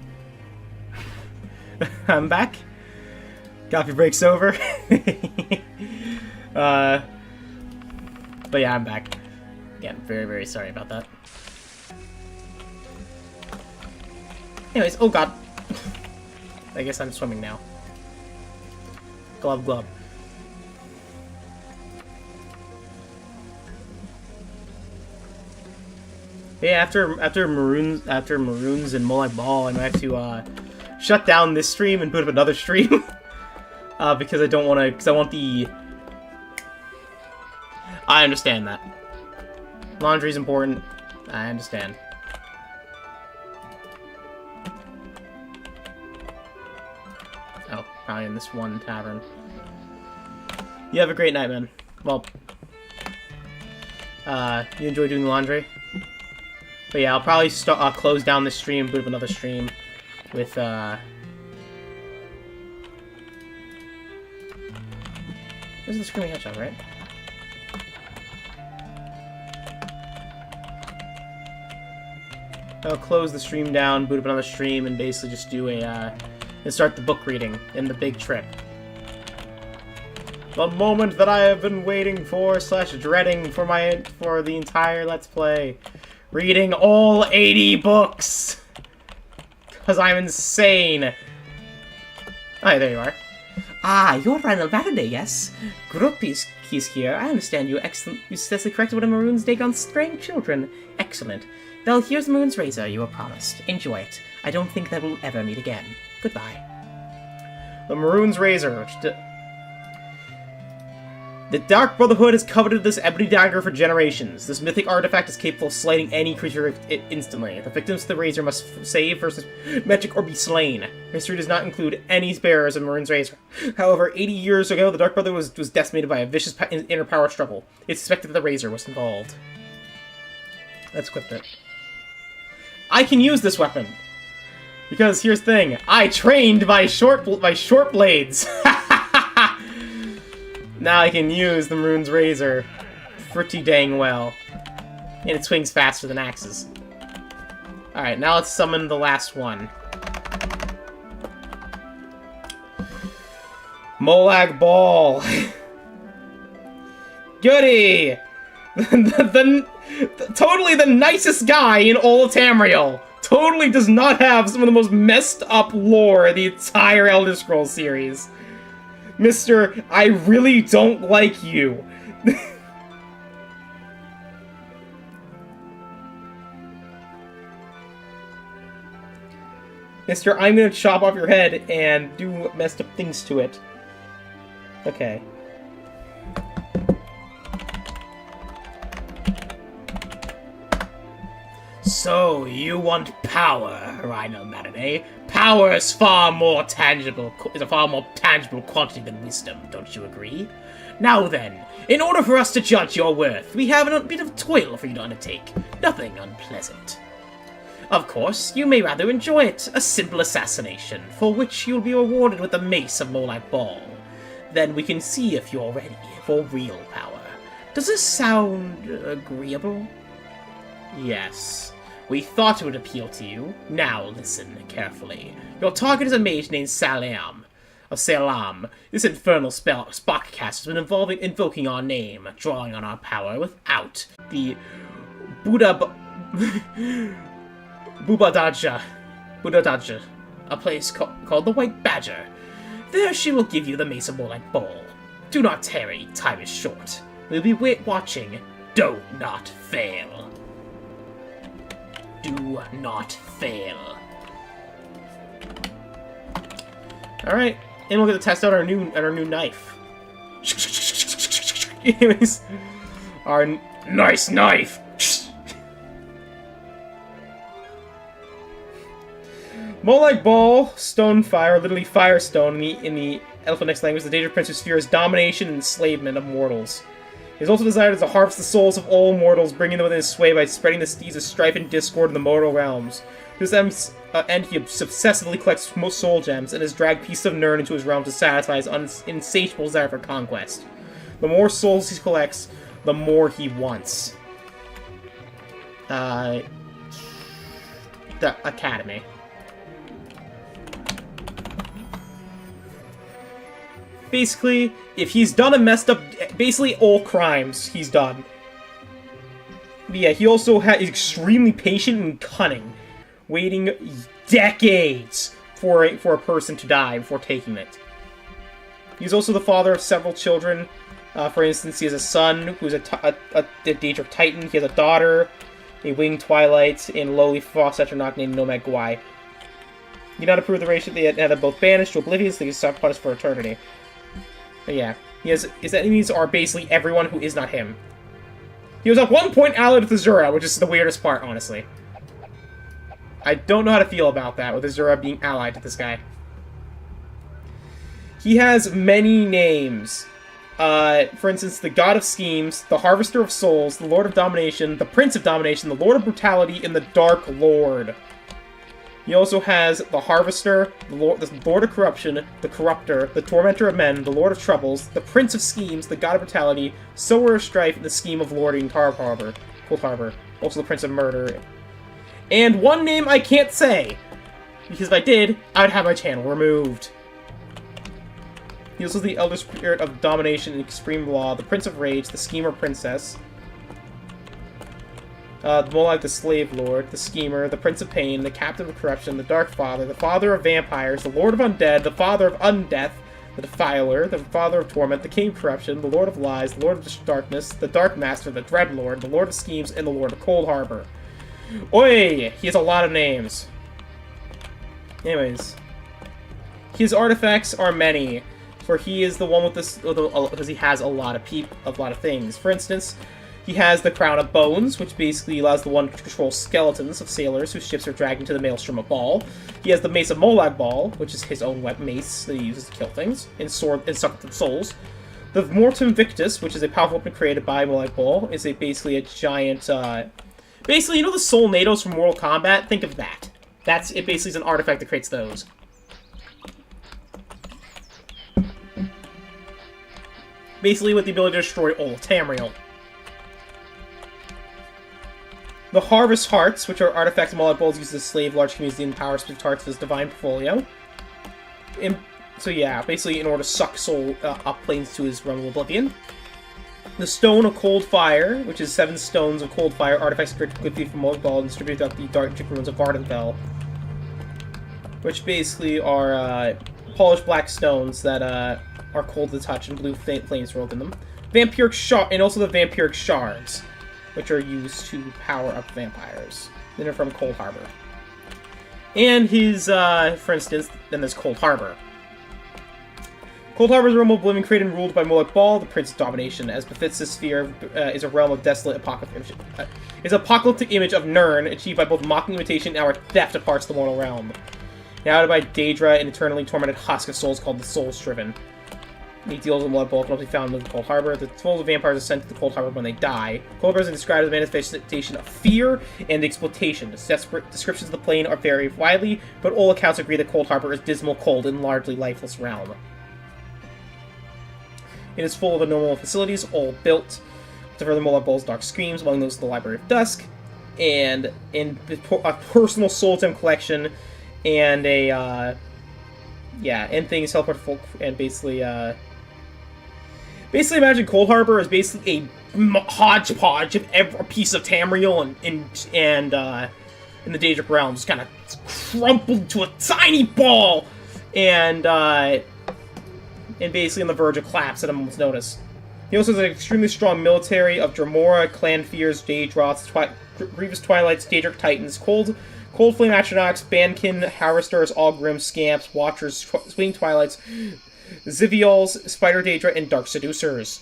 I'm back. Coffee break's over. But yeah, I'm back. Again, very, very sorry about that. Anyways, oh god. I guess I'm swimming now. Glub glub. Yeah, after Maroons and Molag Ball, I might have to shut down this stream and put up another stream. Because I don't want to, because I want the... I understand that. Laundry's important. I understand. Oh, probably in this one tavern. You have a great night, man. Well, you enjoy doing laundry? But yeah, I'll probably close down this stream, put up another stream with, This is the Screaming Hedgehog, right? I'll close the stream down, boot up another stream, and basically just do a, and start the book reading in the big trip. The moment that I have been waiting for / dreading for the entire Let's Play. Reading all 80 books! Because I'm insane! Hi, there you are. Ah, you're Rhino Vataday, yes? Gruppy's here. I understand you successfully corrected one of Maroon's Dagon's strange children. Excellent. Well, here's Maroon's razor you were promised. Enjoy it. I don't think that we'll ever meet again. Goodbye. The Maroon's razor. The Dark Brotherhood has coveted this ebony dagger for generations. This mythic artifact is capable of slaying any creature instantly. The victims to the razor must save versus magic or be slain. History does not include any bearers of Maroon's razor. However, 80 years ago, the Dark Brotherhood was decimated by a vicious inner power struggle. It's suspected that the razor was involved. Let's equip it. I can use this weapon! Because here's the thing, I trained my short blades! Now I can use the Maroon's razor pretty dang well. And it swings faster than axes. Alright, now let's summon the last one. Molag Ball! Goody! Totally the nicest guy in all of Tamriel! Totally does not have some of the most messed up lore in the entire Elder Scrolls series. Mr. I really don't like you. Mr. I'm gonna chop off your head and do messed up things to it. Okay. So, you want power, Rhino Matinee? Power is a far more tangible quantity than wisdom, don't you agree? Now then, in order for us to judge your worth, we have a bit of toil for you to undertake. Nothing unpleasant. Of course, you may rather enjoy it, a simple assassination, for which you'll be rewarded with the mace of Molag Ball. Then we can see if you're ready for real power. Does this sound agreeable? Yes. We thought it would appeal to you. Now listen carefully. Your target is a mage named Salam. This infernal sparkcast has been invoking our name, drawing on our power without the Budadaja, a place called the White Badger. There she will give you the Mace of Molag Ball. Do not tarry, time is short. We'll be watching. Do not fail. Do not fail. Alright, and we'll get to test out our new knife. Anyways, our nice knife. Molag Ball, Stonefire, literally Firestone in the Elfinic language, the Danger Prince whose fear is domination and enslavement of mortals. His ultimate desire is to harvest the souls of all mortals, bringing them within his sway by spreading the seeds of strife and discord in the mortal realms. To this end, he obsessively collects most soul gems and has dragged pieces of Nirn into his realm to satisfy his insatiable desire for conquest. The more souls he collects, the more he wants. the academy. Basically, if he's done a messed up... Basically, all crimes he's done. But yeah, he also is extremely patient and cunning, waiting decades for a person to die before taking it. He's also the father of several children. For instance, he has a son who's a Daedric Titan. He has a daughter, a Winged Twilight, and lowly frost Eternach named Nomad Gwai. You not approve the race they had both banished to oblivion, so they can suffer punished for eternity. But yeah, his enemies are basically everyone who is not him. He was at one point allied with Azura, which is the weirdest part, honestly. I don't know how to feel about that, with Azura being allied to this guy. He has many names. For instance, the God of Schemes, the Harvester of Souls, the Lord of Domination, the Prince of Domination, the Lord of Brutality, and the Dark Lord. He also has the Harvester, the Lord of Corruption, the Corruptor, the Tormentor of Men, the Lord of Troubles, the Prince of Schemes, the God of Brutality, Sower of Strife, and the Scheme of Lording Cold Harbor. Also the Prince of Murder. And one name I can't say, because if I did, I would have my channel removed. He also has the Elder Spirit of Domination and Extreme Law, the Prince of Rage, the Schemer Princess, the Molag the Slave Lord, the Schemer, the Prince of Pain, the Captain of Corruption, the Dark Father, the Father of Vampires, the Lord of Undead, the Father of Undeath, the Defiler, the Father of Torment, the King of Corruption, the Lord of Lies, the Lord of Darkness, the Dark Master, the Dread Lord, the Lord of Schemes, and the Lord of Cold Harbor. Oi! He has a lot of names. Anyways. His artifacts are many, for he is the one with this, because he has a lot of things. For instance, he has the Crown of Bones, which basically allows the one to control skeletons of sailors whose ships are dragged into the Maelstrom of Ball. He has the Mace of Molag Ball, which is his own mace that he uses to kill things, and suck up the souls. The Mortem Victus, which is a powerful weapon created by Molag Ball, is basically a giant, basically, you know the Soul Nados from Mortal Kombat? Think of that. It basically is an artifact that creates those. Basically with the ability to destroy all Tamriel. The Harvest Hearts, which are artifacts Molag Balls used to slave large communities and power specific hearts of his divine portfolio. So yeah, basically in order to suck soul up planes to his realm of oblivion. The Stone of Cold Fire, which is 7 stones of cold fire, artifacts quickly from Molag Ball and distributed throughout the dark ruins of Vardenfell. Which basically are polished black stones that are cold to the touch and blue flames rolled in them. Vampiric Shard, and also the Vampiric Shards, which are used to power up vampires. Then they're from Cold Harbor. And his, for instance, then there's Cold Harbor. Cold Harbor is a realm of oblivion created and ruled by Molag Ball, the Prince of Domination. As befits this sphere, is a realm of desolate apocalyptic image of Nirn, achieved by both mocking imitation and our theft of parts of the mortal realm. Inhabited by Daedra, an eternally tormented husk of souls called the Soul Striven. He deals with Molag Ball can also be found in the Cold Harbor. The souls of vampires are sent to the Cold Harbor when they die. Cold Harbor is described as a manifestation of fear and exploitation. The descriptions of the plane are vary widely, but all accounts agree that Cold Harbor is dismal, cold, and largely lifeless realm. It is full of abnormal facilities, all built to further Molag Ball's dark screams, among those the Library of Dusk, and a personal soul gem collection, and and things teleport folk, and basically imagine Cold Harbor is basically a hodgepodge of every piece of Tamriel and in the Daedric realm, just kind of crumpled to a tiny ball, and basically on the verge of collapse at a moment's notice. He also has an extremely strong military of Dremora, Clanfears, Daedroths, Grievous Twilights, Daedric Titans, Cold Flame Atronachs, Bankin, Harvesters, Allgrim, Scamps, Watchers, Swinging Twilights, Ziviols, Spider Daedra, and Dark Seducers.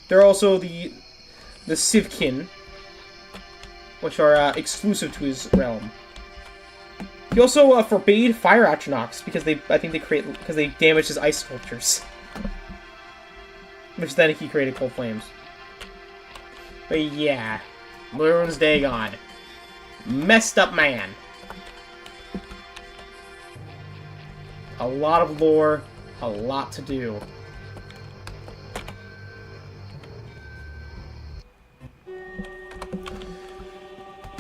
There are also the Sivkin, which are exclusive to his realm. He also forbade Fire Atronachs because they damaged his ice sculptures. Which then he created Cold Flames. But yeah, Mehrunes Dagon. Messed up man. A lot of lore, a lot to do.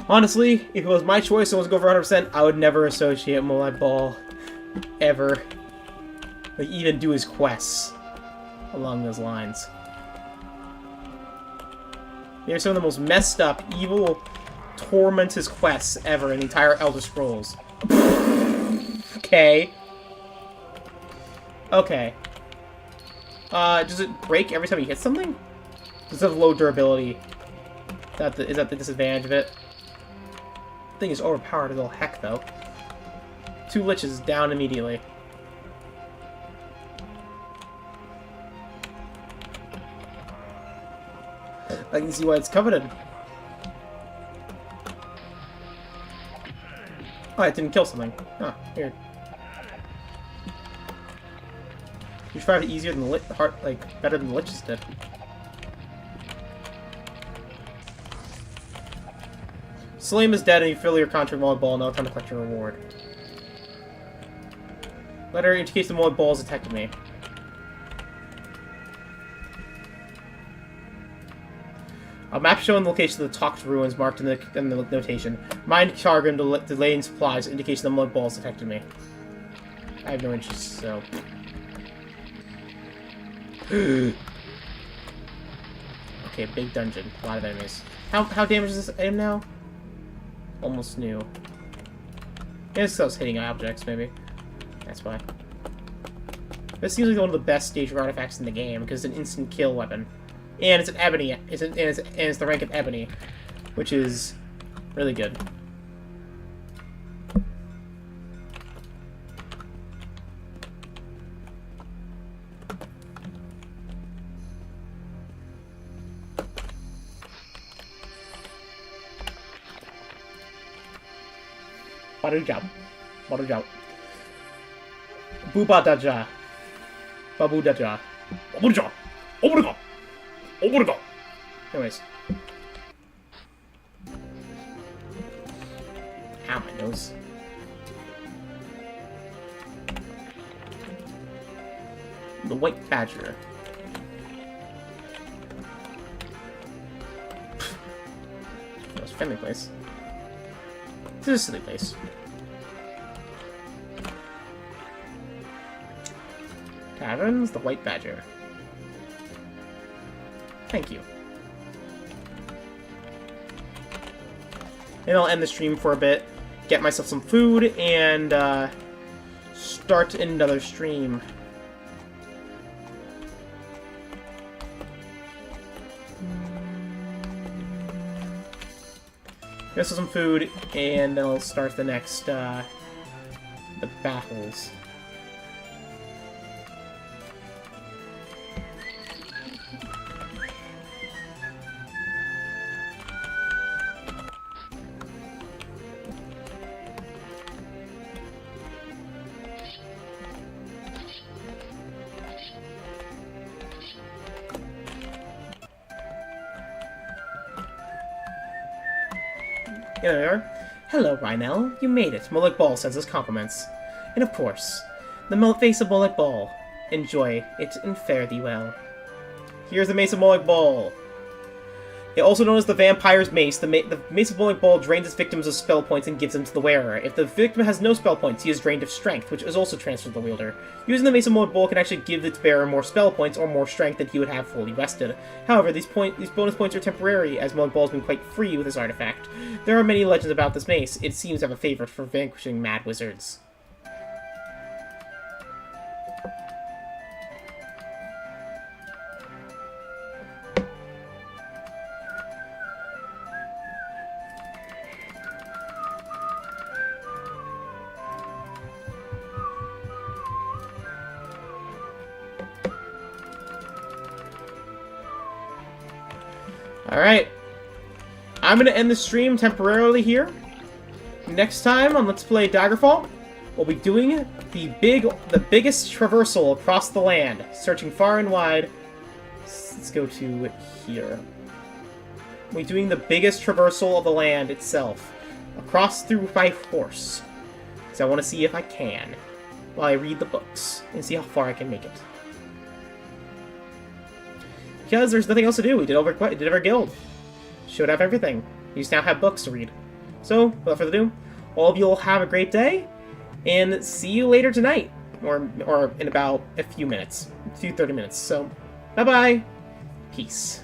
Honestly, if it was my choice and was go for 100%, I would never associate Moonlight Ball. Ever. Like, even do his quests along those lines. They're some of the most messed up, evil, tormentous quests ever in the entire Elder Scrolls. Okay. Okay. Does it break every time you hit something? Does it have low durability? Is that the disadvantage of it? The thing is overpowered as all heck, though. 2 liches down immediately. I can see why it's coveted. Oh, it didn't kill something. Huh, weird. You should find it easier than the better than the liches did. Salim is dead and you fill your contract mullet ball, now time to collect your reward. Letter indicates the mullet ball has detected me. A map showing the location of the Toct ruins marked in the notation. Mine cargo delaying supplies indication the mullet ball has detected me. I have no interest, so... Okay, big dungeon. A lot of enemies. How damaged is this item now? Almost new. Yeah, this was hitting objects, maybe. That's why. This seems like one of the best stage artifacts in the game, because it's an instant kill weapon. And it's an ebony. It's the rank of ebony, which is really good. Baruja. Baruja. Bubadaja. Babudaja. Oburja! Oburga! Oburga! Anyways. Ow, my nose. The White Badger. That was a friendly place. This is a silly place. Taverns, the White Badger. Thank you. And I'll end the stream for a bit, get myself some food, and start another stream. Get some food, and then I'll start the next, the battles. Here we are. Hello, Rhinel. You made it. Mullet Ball sends us compliments. And of course, the face of Mullet Ball. Enjoy it and fare thee well. Here's the Mace of Mullet Ball. Also known as the Vampire's Mace, the Mace of Mullet Ball drains its victims of spell points and gives them to the wearer. If the victim has no spell points, he is drained of strength, which is also transferred to the wielder. Using the Mace of Mullet Ball can actually give its bearer more spell points or more strength than he would have fully rested. However, these bonus points are temporary, as Mullet Ball has been quite free with this artifact. There are many legends about this mace. It seems to have a favorite for vanquishing mad wizards. Alright. I'm going to end the stream temporarily here. Next time on Let's Play Daggerfall, we'll be doing the biggest traversal across the land, searching far and wide. Let's go to here. We'll be doing the biggest traversal of the land itself, across through by horse. Because I want to see if I can, while I read the books, and see how far I can make it. Because there's nothing else to do. We did over guild. Should have everything. You just now have books to read. So, without further ado, all of you will have a great day, and see you later tonight, or in about a few minutes, 30 minutes. So, bye-bye. Peace.